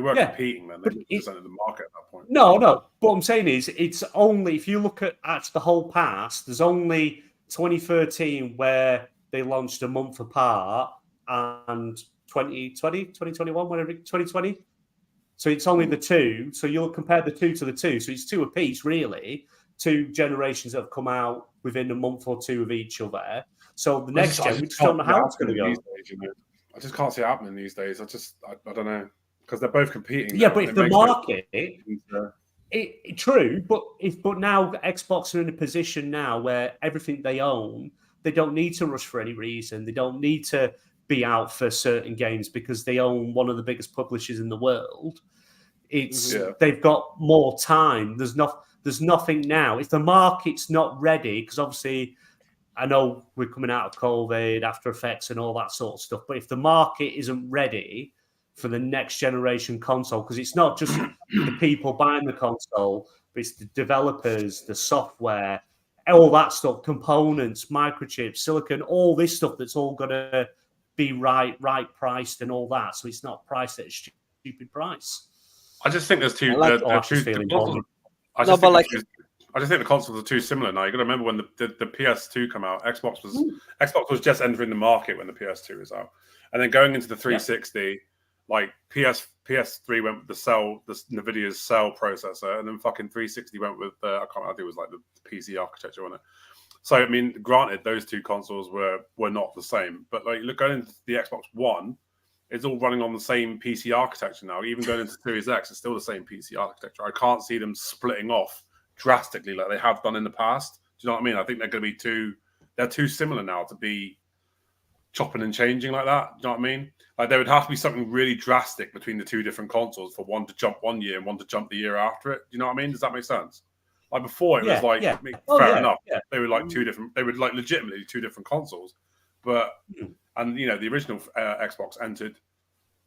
[SPEAKER 1] weren't competing then. They represented the market at that point.
[SPEAKER 3] No. What I'm saying is, it's only, if you look at the whole past, there's only 2013 where they launched a month apart, and 2020, 2021, whatever, 2020. So it's only the two. So you'll compare the two to the two. So it's two apiece, really. Two generations that have come out within a month or two of each other. So the next gen, we just don't know how it's going to go.
[SPEAKER 1] Days, I just can't see it happening these days. I don't know, because they're both competing.
[SPEAKER 3] Yeah,
[SPEAKER 1] now,
[SPEAKER 3] but if the market, true, but now Xbox are in a position now where everything they own, they don't need to rush for any reason. They don't need to be out for certain games because they own one of the biggest publishers in the world. They've got more time. There's nothing now. If the market's not ready, because obviously I know we're coming out of COVID, After Effects, and all that sort of stuff. But if the market isn't ready for the next generation console, because it's not just the people buying the console, but it's the developers, the software, all that stuff, components, microchips, silicon, all this stuff that's all got to be right priced and all that. So it's not priced at a stupid price.
[SPEAKER 1] I just think there's two. I just think the consoles are too similar now. You got to remember when the PS2 come out, Xbox was just entering the market when the PS2 was out, and then going into the 360, like PS3 went with the Nvidia's Cell processor, and then fucking 360 went with I think it was like the PC architecture on it. So I mean, granted, those two consoles were not the same, but like look going into the Xbox One, it's all running on the same PC architecture now. Even going into Series X, it's still the same PC architecture. I can't see them splitting off drastically like they have done in the past. Do you know what I mean? I think they're going to be they're too similar now to be chopping and changing like that. Do you know what I mean? Like there would have to be something really drastic between the two different consoles for one to jump one year and one to jump the year after it. Do you know what I mean? Does that make sense? Like before, it was like fair enough. Yeah. They were like two different. They were like legitimately two different consoles, but and you know the original Xbox entered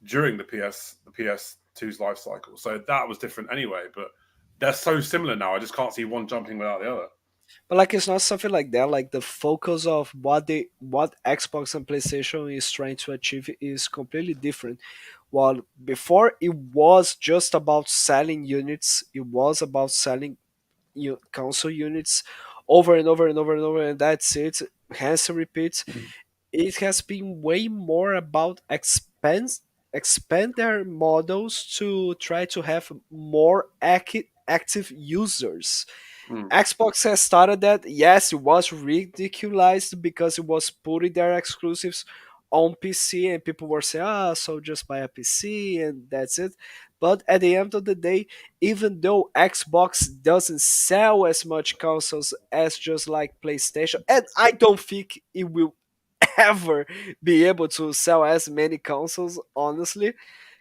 [SPEAKER 1] during the PS2's life cycle, so that was different anyway. But they're so similar now. I just can't see one jumping without the other.
[SPEAKER 4] But like it's not something like that. Like the focus of what Xbox and PlayStation is trying to achieve is completely different. While before it was just about selling units, it was about selling console units over and over and over and over, and that's it. Hence repeats. It has been way more about expand their models to try to have more active users. Xbox has started that. Yes, it was ridiculized because it was putting their exclusives on PC and people were saying, so just buy a PC and that's it. But at the end of the day, even though Xbox doesn't sell as much consoles as just like PlayStation, and I don't think it will ever be able to sell as many consoles, honestly,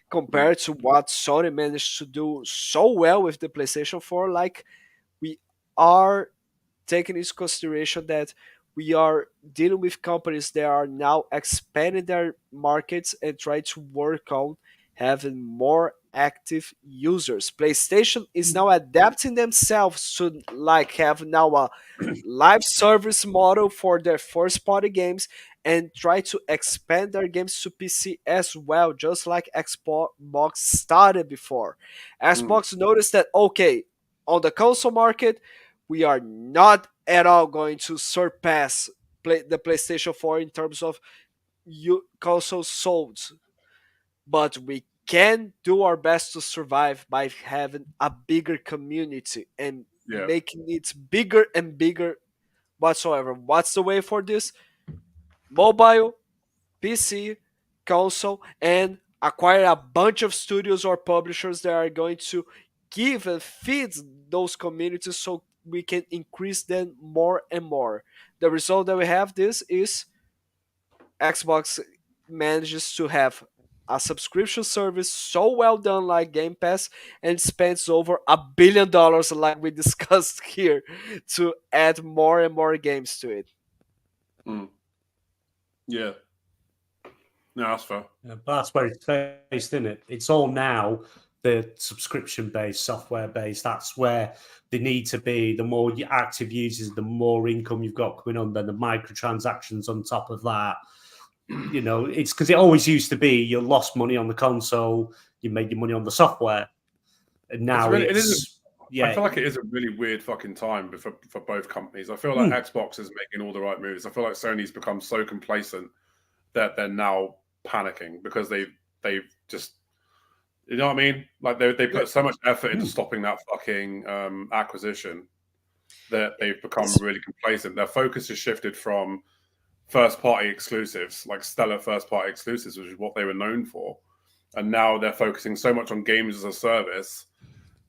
[SPEAKER 4] compared to what Sony managed to do so well with the PlayStation 4, like we are taking into consideration that we are dealing with companies that are now expanding their markets and try to work on having more active users. PlayStation is now adapting themselves to like have now a live service model for their first party games and try to expand their games to PC as well, just like Xbox started before. Xbox noticed that okay, on the console market, we are not at all going to surpass the PlayStation 4 in terms of consoles sold, but we can do our best to survive by having a bigger community and making it bigger and bigger whatsoever. What's the way for this? Mobile, PC, console, and acquire a bunch of studios or publishers that are going to give and feed those communities so we can increase them more and more. The result that we have this is Xbox manages to have a subscription service so well done like Game Pass and spends over $1 billion like we discussed here to add more and more games to it.
[SPEAKER 1] Yeah. No, that's fair.
[SPEAKER 3] Yeah, but that's where it's based, isn't it? It's all now the subscription-based, software-based. That's where they need to be. The more active users, the more income you've got coming on, then the microtransactions on top of that. You know, it's because it always used to be you lost money on the console, you made your money on the software. And now
[SPEAKER 1] I feel like it is a really weird fucking time for both companies. I feel like Xbox is making all the right moves. I feel like Sony's become so complacent that they're now panicking because they've just, you know what I mean? Like they put so much effort into stopping that fucking acquisition, that they've become really complacent. Their focus has shifted from first-party exclusives, like stellar first-party exclusives, which is what they were known for, and now they're focusing so much on games as a service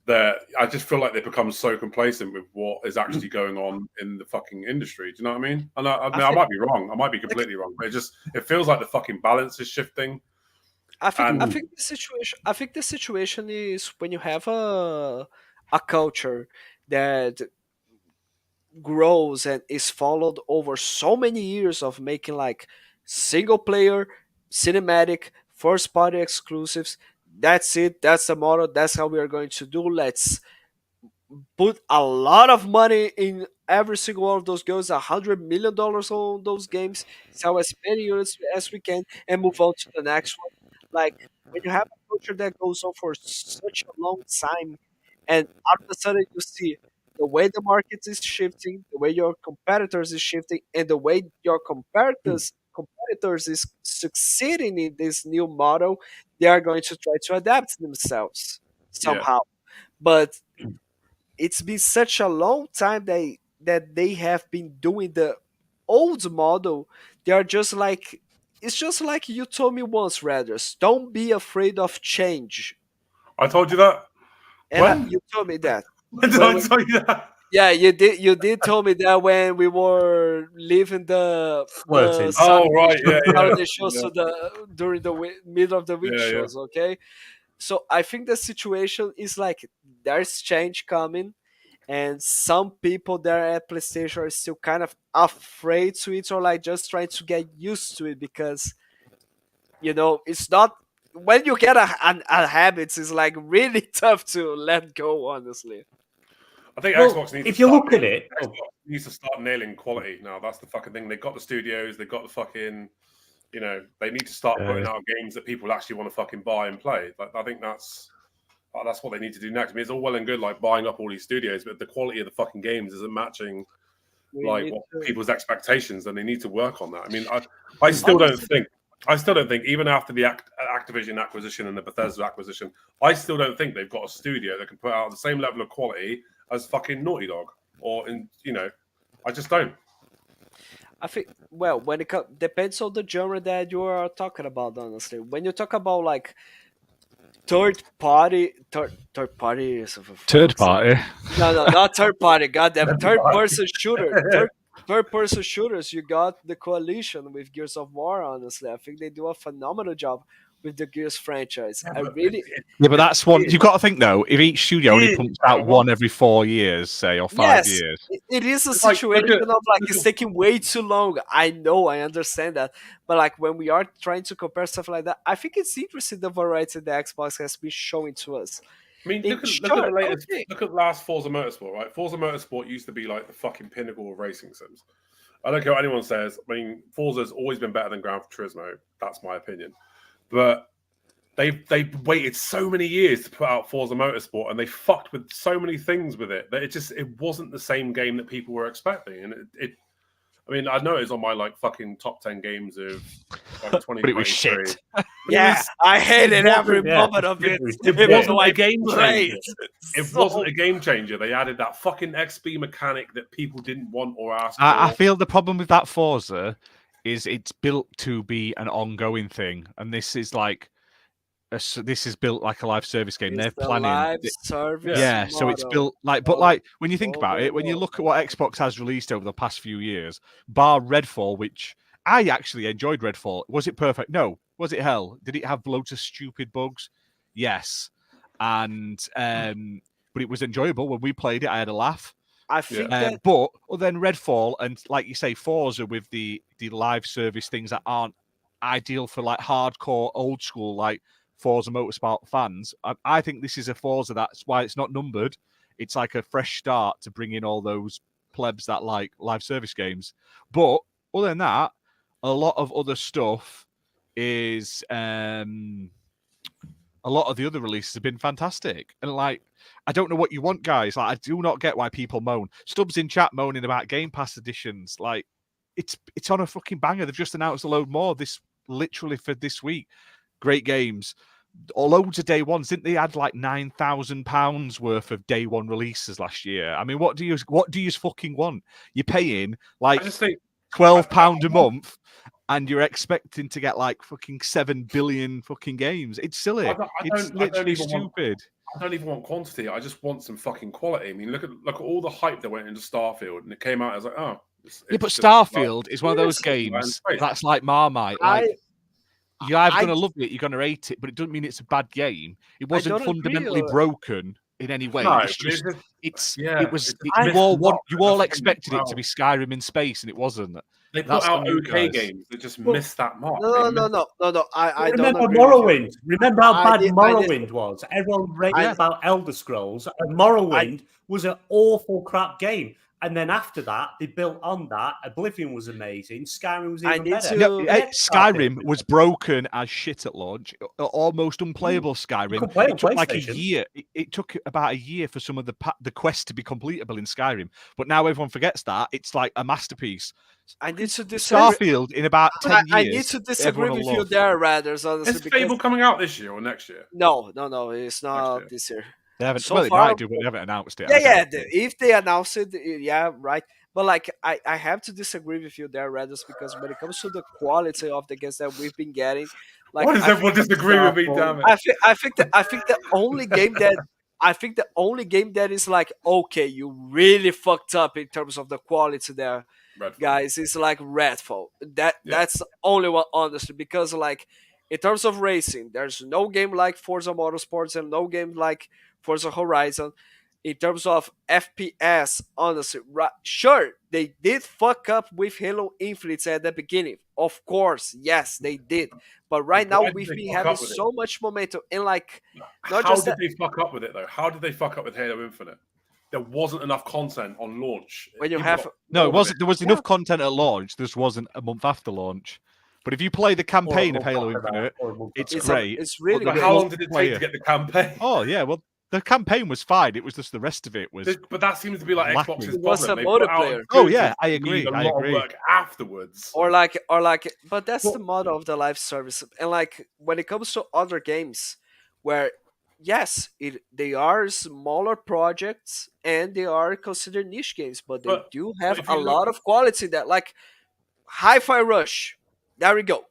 [SPEAKER 1] that I just feel like they've become so complacent with what is actually going on in the fucking industry. Do you know what I mean? And I might be wrong. I might be completely wrong, but it feels like the fucking balance is shifting.
[SPEAKER 4] I think the situation is when you have a culture that grows and is followed over so many years of making like single player, cinematic, first party exclusives. That's it. That's the model. That's how we are going to do. Let's put a lot of money in every single one of those games, $100 million on those games, sell as many units as we can, and move on to the next one. Like when you have a culture that goes on for such a long time, and all of a sudden you see the way the market is shifting, the way your competitors is shifting, and the way your competitors is succeeding in this new model, they are going to try to adapt themselves somehow. But it's been such a long time that they have been doing the old model. They are just like, it's just like you told me once, Radars, don't be afraid of change.
[SPEAKER 1] I told you that.
[SPEAKER 4] And you told me that.
[SPEAKER 1] When did I tell you that?
[SPEAKER 4] Yeah, you did tell me that when we were leaving the
[SPEAKER 3] Flirting.
[SPEAKER 1] Right,
[SPEAKER 4] Saturday shows to during the middle of the week shows. Okay, so I think the situation is like there's change coming, and some people there at PlayStation are still kind of afraid to it, or like just trying to get used to it, because it's not, when you get a habit, it's like really tough to let go, honestly.
[SPEAKER 1] I think Xbox needs
[SPEAKER 3] if
[SPEAKER 1] to
[SPEAKER 3] you
[SPEAKER 1] start,
[SPEAKER 3] look at it,
[SPEAKER 1] Xbox needs to start nailing quality now. That's the fucking thing. They've got the studios, they've got the fucking, they need to start putting out games that people actually want to fucking buy and play. Like, I think that's what they need to do next. I mean, it's all well and good like buying up all these studios, but if the quality of the fucking games isn't matching people's expectations, then they need to work on that. I mean, I still don't think, even after the Activision acquisition and the Bethesda acquisition, I still don't think they've got a studio that can put out the same level of quality as fucking Naughty Dog, I just don't.
[SPEAKER 4] I think, well, when it depends on the genre that you are talking about, honestly. When you talk about like third party.
[SPEAKER 2] Third party.
[SPEAKER 4] No, not third party. Goddamn, third person shooter. Third person shooters. You got the Coalition with Gears of War. Honestly, I think they do a phenomenal job with the Gears franchise.
[SPEAKER 2] But that's one you've got to think though. If each studio only pumps out one every 4 years, say, or 5 years,
[SPEAKER 4] it is a situation of like it's taking way too long. I know, I understand that, but like when we are trying to compare stuff like that, I think it's interesting the variety that Xbox has been showing to us.
[SPEAKER 1] I mean, look at the latest. Look at last Forza Motorsport, right? Forza Motorsport used to be like the fucking pinnacle of racing sims. I don't care what anyone says. I mean, Forza's always been better than Gran Turismo. That's my opinion. But they waited so many years to put out Forza Motorsport, and they fucked with so many things with it that it wasn't the same game that people were expecting. And I mean, I know it's on my like fucking top 10 games of like 2023.
[SPEAKER 2] But it was shit.
[SPEAKER 4] I hated every moment of it.
[SPEAKER 1] It wasn't a game changer. It wasn't a game changer. They added that fucking XP mechanic that people didn't want or ask for.
[SPEAKER 2] I feel the problem with that Forza is it's built to be an ongoing thing, and this is like this is built like a live service game. They're planning
[SPEAKER 4] live service
[SPEAKER 2] model. So it's built like, but like when you think about it, when you look at what Xbox has released over the past few years, bar Redfall, which I actually enjoyed. Redfall, was it perfect? No. Was it hell? Did it have loads of stupid bugs? Yes. And but it was enjoyable when we played it. I had a laugh.
[SPEAKER 4] I think
[SPEAKER 2] but then Redfall and like you say, Forza with the live service things that aren't ideal for like hardcore old school like Forza Motorsport fans. I think this is a Forza. That's why it's not numbered. It's like a fresh start to bring in all those plebs that like live service games. But other than that, a lot of other stuff is a lot of the other releases have been fantastic. And like, I don't know what you want, guys. Like, I do not get why people moan. Stubbs in chat moaning about Game Pass editions. Like, it's on a fucking banger. They've just announced a load more literally for this week. Great games. loads of day ones. Didn't they add like £9,000 worth of day one releases last year? I mean, what do you fucking want? You're paying like
[SPEAKER 1] I just think
[SPEAKER 2] £12 a month, and you're expecting to get like fucking 7 billion fucking games. It's silly. It's literally stupid.
[SPEAKER 1] I don't even want quantity. I just want some fucking quality. I mean, look at all the hype that went into Starfield, and it came out. I was like, oh,
[SPEAKER 2] yeah, but Starfield is one of those games that's like Marmite. Like, you're either going to love it, you're going to hate it, but it doesn't mean it's a bad game. It wasn't fundamentally broken in any way.
[SPEAKER 1] No,
[SPEAKER 2] it's just, you all expected it to be Skyrim in space, and it wasn't.
[SPEAKER 1] They put out okay games. They just missed that mark.
[SPEAKER 4] No. I
[SPEAKER 3] remember
[SPEAKER 4] don't agree
[SPEAKER 3] Morrowind. Remember how bad Morrowind was? Everyone raved about Elder Scrolls, and Morrowind was an awful crap game. And then after that, they built on that. Oblivion was amazing. Skyrim was even better.
[SPEAKER 2] Skyrim was broken as shit at launch. Almost unplayable Skyrim. It took like a year. It took about a year for some of the quests to be completable in Skyrim. But now everyone forgets that. It's like a masterpiece.
[SPEAKER 4] I need to disagree.
[SPEAKER 2] Starfield in about 10 years.
[SPEAKER 4] I need to disagree with you there, Radders.
[SPEAKER 1] Is Fable coming out this year or next year?
[SPEAKER 4] No. It's not this year.
[SPEAKER 2] They haven't.
[SPEAKER 4] So
[SPEAKER 2] they
[SPEAKER 4] far,
[SPEAKER 2] might do, but they haven't announced it.
[SPEAKER 4] If they announce it, yeah, right. But like, I have to disagree with you there, Radders, because when it comes to the quality of the games that we've been getting, like,
[SPEAKER 1] why does everyone disagree with me? Damn it!
[SPEAKER 4] I think the only game that is like, okay, you really fucked up in terms of the quality there,
[SPEAKER 1] Redfall.
[SPEAKER 4] Guys, is like Redfall. That's the only one, honestly, because like, in terms of racing, there's no game like Forza Motorsports and no game like Forza Horizon. In terms of FPS, honestly, sure, they did fuck up with Halo Infinite at the beginning. Of course, yes, they did. But right now, we've been having so much momentum. And like,
[SPEAKER 1] how did they fuck up with it, though? How did they fuck up with Halo Infinite? There wasn't enough content on launch.
[SPEAKER 4] When you have...
[SPEAKER 2] No, it wasn't. There was enough content at launch. This wasn't a month after launch. But if you play the campaign of Halo Infinite, it's great.
[SPEAKER 4] It's really
[SPEAKER 1] good. How long did it take to get the campaign?
[SPEAKER 2] Oh, yeah, well, the campaign was fine. It was just the rest of it was.
[SPEAKER 1] But that seems to be like Xbox's
[SPEAKER 4] problem.
[SPEAKER 1] Multiplayer.
[SPEAKER 2] Oh yeah, I agree.
[SPEAKER 1] A lot of work afterwards.
[SPEAKER 4] Or like, but that's the model of the live service. And like, when it comes to other games, where yes, they are smaller projects and they are considered niche games, but they do have a lot of quality. That like, Hi-Fi Rush. There we go.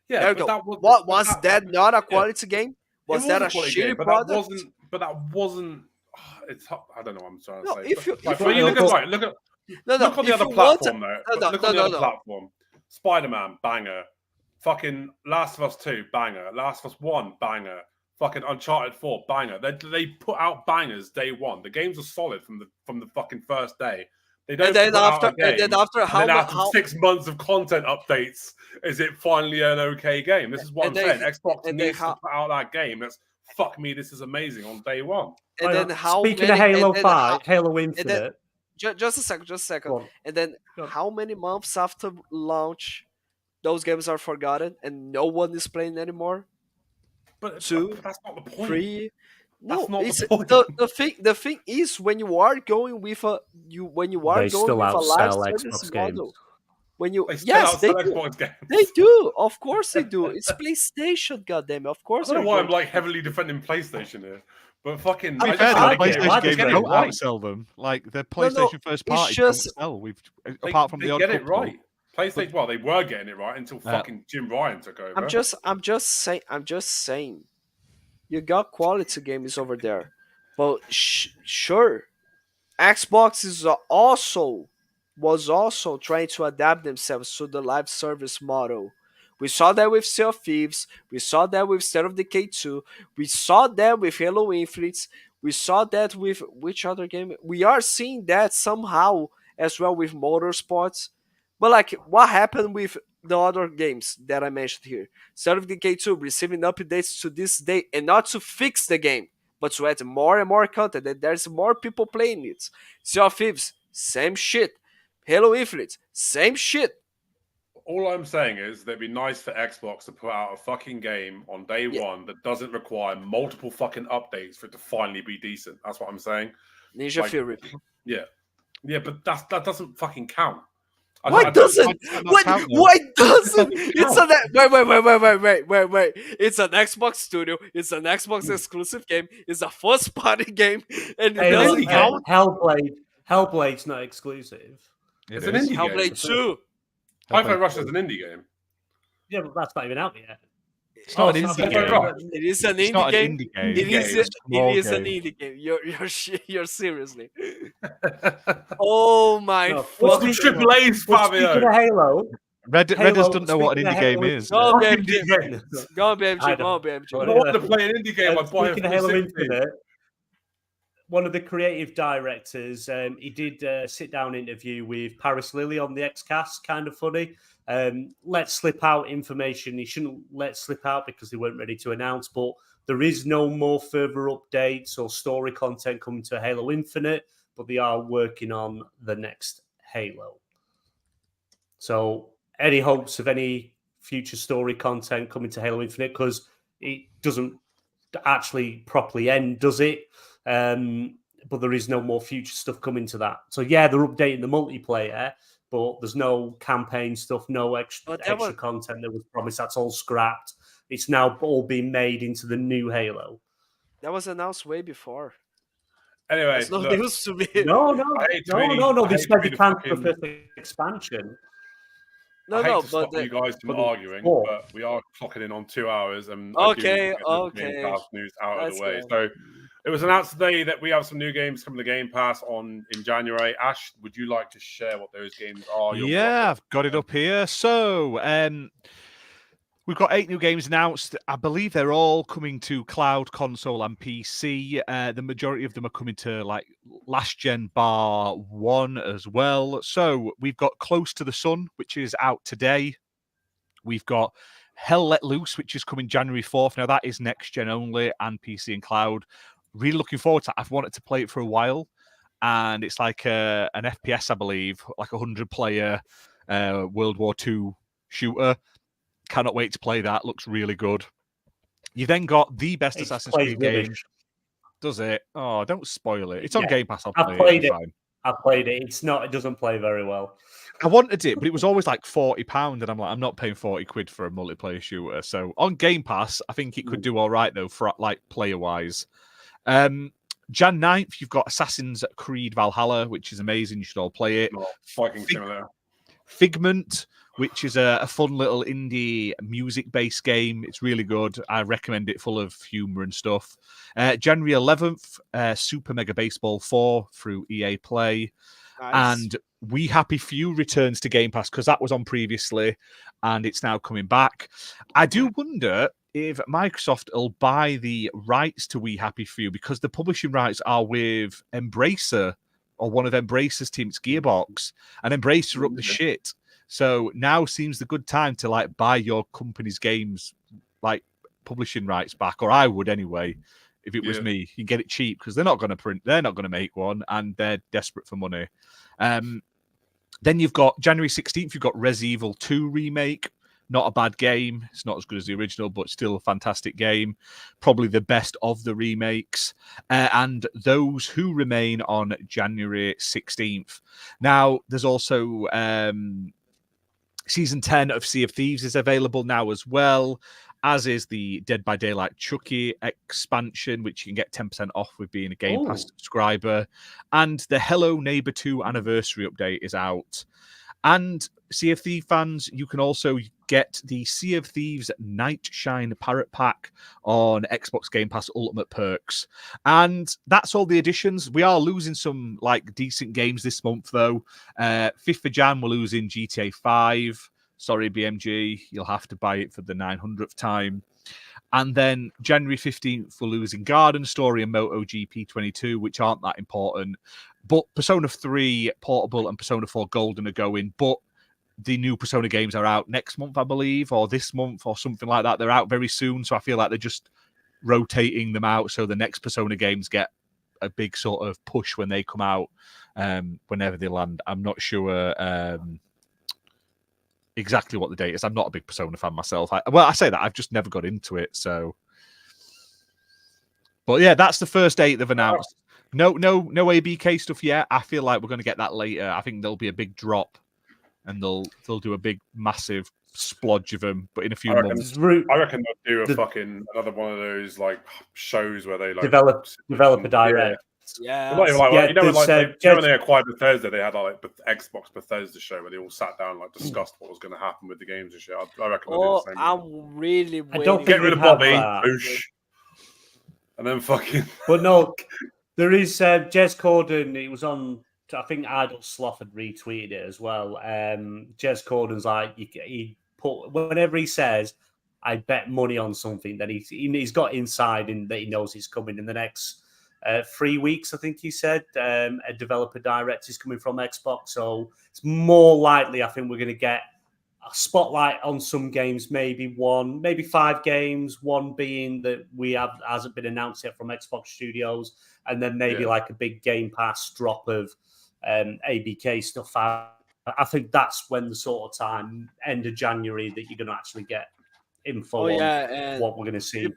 [SPEAKER 1] Yeah,
[SPEAKER 4] there we go. What was that? Not a quality game? Was that a shitty product?
[SPEAKER 1] But that wasn't. It's. I don't know what I'm trying to say.
[SPEAKER 4] If you
[SPEAKER 1] look on the other platform though. Look on the other platform. Spider-Man, banger. Fucking Last of Us 2, banger. Last of Us 1, banger. Fucking Uncharted 4, banger. They put out bangers day one. The games are solid from the fucking first day. They don't. And then after 6 months of content updates, is it finally an okay game? This is what I'm saying. Xbox needs to put out that game. That's fuck me. This is amazing on day one.
[SPEAKER 4] And then
[SPEAKER 3] speaking of Halo 5, Halo Infinite.
[SPEAKER 4] Just a second. And then how many months after launch, those games are forgotten and no one is playing anymore?
[SPEAKER 1] But that's not the point.
[SPEAKER 4] 3. No,
[SPEAKER 1] it's
[SPEAKER 4] the thing is when you are going with a live service model. When you they do, of course they do. It's PlayStation, goddamn it, of course.
[SPEAKER 1] I don't know why I'm like heavily defending PlayStation here, but fucking
[SPEAKER 2] PlayStation games don't outsell them. Like the PlayStation first party don't sell. Apart from the odd
[SPEAKER 1] get it right. PlayStation, well, they were getting it right until fucking Jim Ryan took over.
[SPEAKER 4] I'm just saying. You got quality games over there, but sure, Xbox was also trying to adapt themselves to the live service model. We saw that with Sea of Thieves. We saw that with State of Decay 2. We saw that with Halo Infinite. We saw that with which other game? We are seeing that somehow as well with Motorsports. But like, what happened with the other games that I mentioned here? State of Decay 2 receiving updates to this day, and not to fix the game, but to add more and more content, and there's more people playing it. Sea of Thieves, same shit. Halo Infinite, same shit.
[SPEAKER 1] All I'm saying is that'd be nice for Xbox to put out a fucking game on day one that doesn't require multiple fucking updates for it to finally be decent. That's what I'm saying.
[SPEAKER 4] Ninja Fury.
[SPEAKER 1] Yeah, but that doesn't fucking count.
[SPEAKER 4] Why doesn't? Why doesn't? It's wait. It's an Xbox studio. It's an Xbox exclusive game. It's a first party game, and it doesn't count.
[SPEAKER 3] Hellblade's not exclusive.
[SPEAKER 1] It's an indie game.
[SPEAKER 4] Hellblade 2.
[SPEAKER 1] Hi-Fi Rush is an indie game.
[SPEAKER 3] Yeah, but that's not even out yet.
[SPEAKER 2] It's not an indie game.
[SPEAKER 4] It is an indie game. It is an indie game. You're seriously. Oh my!
[SPEAKER 1] What's the Triple A's, Fabio?
[SPEAKER 3] Speaking of Halo,
[SPEAKER 2] Reddit doesn't know what an indie game is.
[SPEAKER 4] Go on, BMG. Go on, BMG.
[SPEAKER 1] I don't want to play an indie game.
[SPEAKER 3] Speaking of Halo Infinite, one of the creative directors, he did a sit-down interview with Paris Lilly on the Xcast, kind of funny. Let slip out information he shouldn't let slip out because they weren't ready to announce, but there is no more further updates or story content coming to Halo Infinite, but they are working on the next Halo. So any hopes of any future story content coming to Halo Infinite, because it doesn't actually properly end, does it? But there is no more future stuff coming to that. So yeah, they're updating the multiplayer, but there's no campaign stuff, no extra content that was promised. That's all scrapped. It's now all being made into the new Halo.
[SPEAKER 4] That was announced way before.
[SPEAKER 1] Anyway,
[SPEAKER 4] it's not news to me.
[SPEAKER 3] No. They said they can't for first expansion.
[SPEAKER 1] I hate to stop you guys from arguing, but we are clocking in on 2 hours. And
[SPEAKER 4] okay.
[SPEAKER 1] News out of the way. So it was announced today that we have some new games coming to Game Pass in January. Ash, would you like to share what those games are?
[SPEAKER 2] I've got it up here. So we've got 8 new games announced. I believe they're all coming to cloud, console, and PC. The majority of them are coming to like last gen bar 1 as well. So we've got Close to the Sun, which is out today. We've got Hell Let Loose, which is coming January 4th. Now that is next gen only and PC and cloud. Really looking forward to it. I've wanted to play it for a while, and it's like an FPS, I believe, like a 100-player World War II shooter. Cannot wait to play that. Looks really good. You then got the best Assassin's Creed game. Does it? Oh, don't spoil it. It's on Game Pass.
[SPEAKER 3] I've played it. I played it. It doesn't play very well.
[SPEAKER 2] I wanted it, but it was always like £40, and I'm like, I'm not paying £40 for a multiplayer shooter. So on Game Pass, I think it could do all right though, for like player wise. Jan 9th, you've got Assassin's Creed Valhalla, which is amazing. You should all play it. Figment, which is a fun little indie music-based game. It's really good. I recommend it, full of humor and stuff. January 11th, Super Mega Baseball 4 through EA Play. Nice. And We Happy Few returns to Game Pass because that was on previously, and it's now coming back. I do wonder if Microsoft will buy the rights to We Happy Few because the publishing rights are with Embracer, or one of Embracer's team. It's Gearbox, and Embracer up the shit. So now seems the good time to like buy your company's games, like publishing rights back, or I would anyway. If it was me, you can get it cheap because they're not going to print, they're not going to make one, and they're desperate for money. Then you've got January 16th, you've got Resident Evil 2 remake. Not a bad game. It's not as good as the original, but still a fantastic game. Probably the best of the remakes. And Those Who Remain on January 16th. Now, there's also Season 10 of Sea of Thieves is available now as well, as is the Dead by Daylight Chucky expansion, which you can get 10% off with being a Game Pass subscriber. And the Hello Neighbor 2 anniversary update is out. And Sea of Thieves fans, you can also get the Sea of Thieves Nightshine Parrot Pack on Xbox Game Pass Ultimate Perks. And that's all the additions. We are losing some like decent games this month, though. 5th of Jan, we're losing GTA 5. Sorry, BMG, you'll have to buy it for the 900th time. And then January 15th, we're losing Garden Story and MotoGP 22, which aren't that important. But Persona 3 Portable and Persona 4 Golden are going. But the new Persona games are out next month, I believe, or this month or something like that. They're out very soon. So I feel like they're just rotating them out. So the next Persona games get a big sort of push when they come out, whenever they land. I'm not sure exactly what the date is. I'm not a big Persona fan myself. I say that I've just never got into it. So, but yeah, that's the first date they've announced. No ABK stuff yet. I feel like we're going to get that later. I think there'll be a big drop and they'll do a big, massive splodge of them, but in a few
[SPEAKER 1] I reckon-
[SPEAKER 2] months.
[SPEAKER 1] I reckon they'll do another one of those like shows where they like
[SPEAKER 3] developer direct.
[SPEAKER 4] Yeah.
[SPEAKER 1] Not even like,
[SPEAKER 3] Yeah,
[SPEAKER 1] you know, when, like
[SPEAKER 3] there's,
[SPEAKER 1] when they acquired Bethesda, they had like Xbox Bethesda show where they all sat down and like discussed what was going to happen with the games and shit. I reckon they'll do the same.
[SPEAKER 4] I'm really waiting.
[SPEAKER 3] I don't
[SPEAKER 1] Get
[SPEAKER 3] think
[SPEAKER 1] rid of
[SPEAKER 3] we've had
[SPEAKER 1] Bobby,
[SPEAKER 3] that.
[SPEAKER 1] boosh, and then fucking.
[SPEAKER 3] But no, there is Jez Corden. It was on. I think Idle Sloth had retweeted it as well. Jez Corden's like he put whenever he says, "I bet money on something," then he's got inside in that he knows it's coming in the next 3 weeks. I think he said a developer direct is coming from Xbox, so it's more likely. I think we're going to get a spotlight on some games, maybe 5 games. One being that hasn't been announced yet from Xbox Studios, and then maybe like a big Game Pass drop of ABK stuff out. I think that's when the sort of time, end of January, that you're going to actually get info on
[SPEAKER 4] and
[SPEAKER 3] what we're going to see.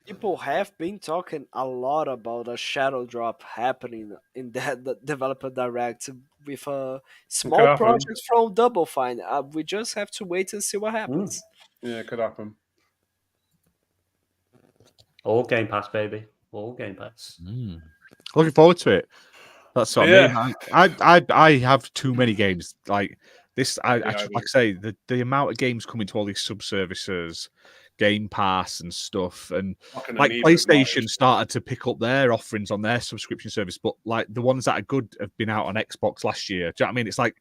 [SPEAKER 4] people have been talking a lot about a shadow drop happening in that developer direct with a small project from Double Fine. We just have to wait and see what happens.
[SPEAKER 1] Yeah, it could happen.
[SPEAKER 3] All Game Pass, baby. All Game Pass.
[SPEAKER 2] Looking forward to it. That's what I mean. I have too many games like this. Like I say, the amount of games coming to all these sub-services, Game Pass and stuff, and like PlayStation started to pick up their offerings on their subscription service, but like the ones that are good have been out on Xbox last year. Do you know what I mean? It's like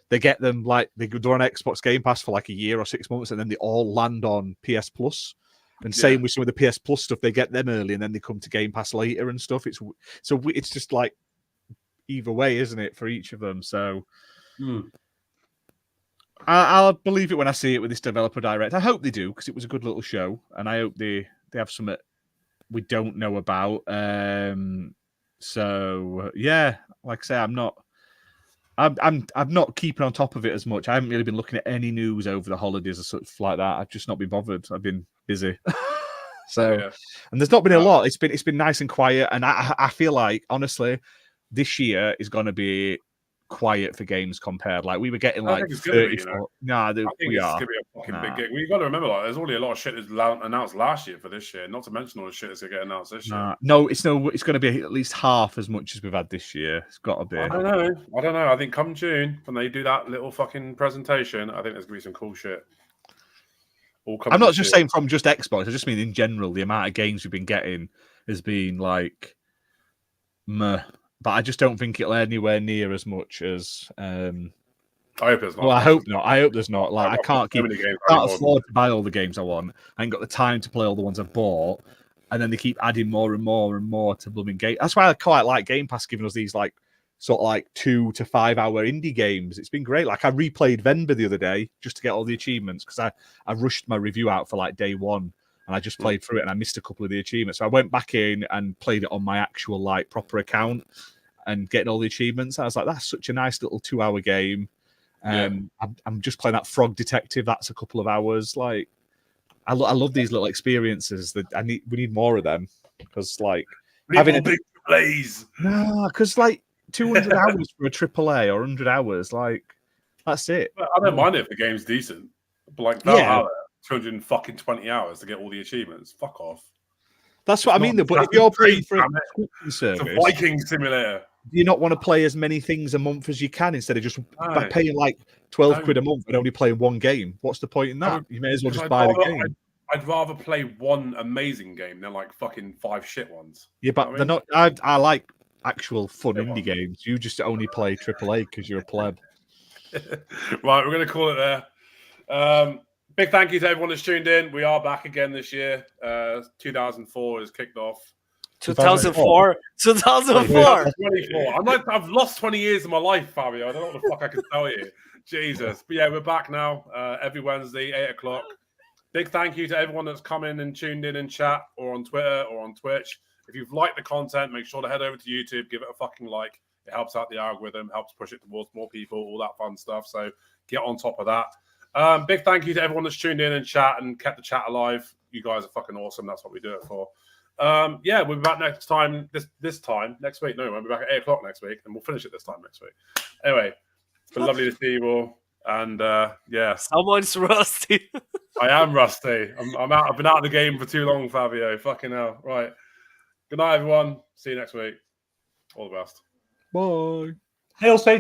[SPEAKER 2] they get them like they're on Xbox Game Pass for like a year or 6 months, and then they all land on PS Plus. And same with some of the PS Plus stuff, they get them early, and then they come to Game Pass later and stuff. It's just like either way, isn't it, for each of them? So I'll believe it when I see it with this developer direct. I hope they do, because it was a good little show, and I hope they have something we don't know about. So yeah, like I say, I'm not keeping on top of it as much. I haven't really been looking at any news over the holidays or such like that. I've just not been bothered. I've been busy. And there's not been a lot. It's been nice and quiet, and I feel like honestly, this year is going to be quiet for games compared. Like we were getting like 30.
[SPEAKER 1] I think it's going to be a fucking big game. Well, you got to remember, like, there's already a lot of shit that's announced last year for this year. Not to mention all the shit that's going to get announced this year.
[SPEAKER 2] It's going to be at least half as much as we've had this year. It's got to be.
[SPEAKER 1] I don't know. I think come June when they do that little fucking presentation, I think there's going to be some cool shit.
[SPEAKER 2] I'm not just saying from just Xbox. I just mean in general, the amount of games we've been getting has been like meh. But I just don't think it'll anywhere near as much as. I
[SPEAKER 1] hope there's not.
[SPEAKER 2] Well, I hope not. I hope there's not. Like I can't afford to buy all the games I want. I ain't got the time to play all the ones I've bought, and then they keep adding more and more and more to blooming game. That's why I quite like Game Pass giving us these like sort of like 2 to 5 hour indie games. It's been great. Like I replayed Venba the other day just to get all the achievements because I rushed my review out for like day one. And I just played through it and I missed a couple of the achievements. So I went back in and played it on my actual like proper account and getting all the achievements. I was like, that's such a nice little 2 hour game. I'm just playing that Frog Detective. That's a couple of hours. Like, I love these little experiences. That we need more of them because like having a big
[SPEAKER 1] plays.
[SPEAKER 2] No, because like 200 hours for a AAA or 100 hours, like that's it.
[SPEAKER 1] I don't mind it if the game's decent, but like Valhalla. 220 hours to get all the achievements. Fuck off.
[SPEAKER 2] That's what I mean. But if you're paying for a subscription service,
[SPEAKER 1] it's a Viking simulator.
[SPEAKER 2] Do you not want to play as many things a month as you can instead of just paying like 12 quid a month and only playing one game? What's the point in that? You may as well just buy the game.
[SPEAKER 1] I'd rather play one amazing game than like fucking 5 shit ones.
[SPEAKER 2] Yeah, but they're not. I like actual fun indie games. You just only play AAA because you're a pleb.
[SPEAKER 1] Right, we're going to call it there. Big thank you to everyone that's tuned in. We are back again this year. 2004 is kicked off.
[SPEAKER 4] 2004. 2004.
[SPEAKER 1] 24. I've lost 20 years of my life, Fabio. I don't know what the fuck I can tell you. Jesus. But yeah, we're back now every Wednesday, 8 o'clock. Big thank you to everyone that's come in and tuned in chat or on Twitter or on Twitch. If you've liked the content, make sure to head over to YouTube, give it a fucking like. It helps out the algorithm, helps push it towards more people, all that fun stuff. So get on top of that. Big thank you to everyone that's tuned in and chat and kept the chat alive. You guys are fucking awesome. That's what we do it for. We'll be back next time. This time next week. No, we'll be back at 8 o'clock next week, and we'll finish it this time next week. Anyway, it's been lovely to see you all. And yeah,
[SPEAKER 4] Someone's rusty.
[SPEAKER 1] I am rusty. I'm out. I've been out of the game for too long, Fabio. Fucking hell. Right. Good night, everyone. See you next week. All the best.
[SPEAKER 2] Bye.
[SPEAKER 3] Hail Satan.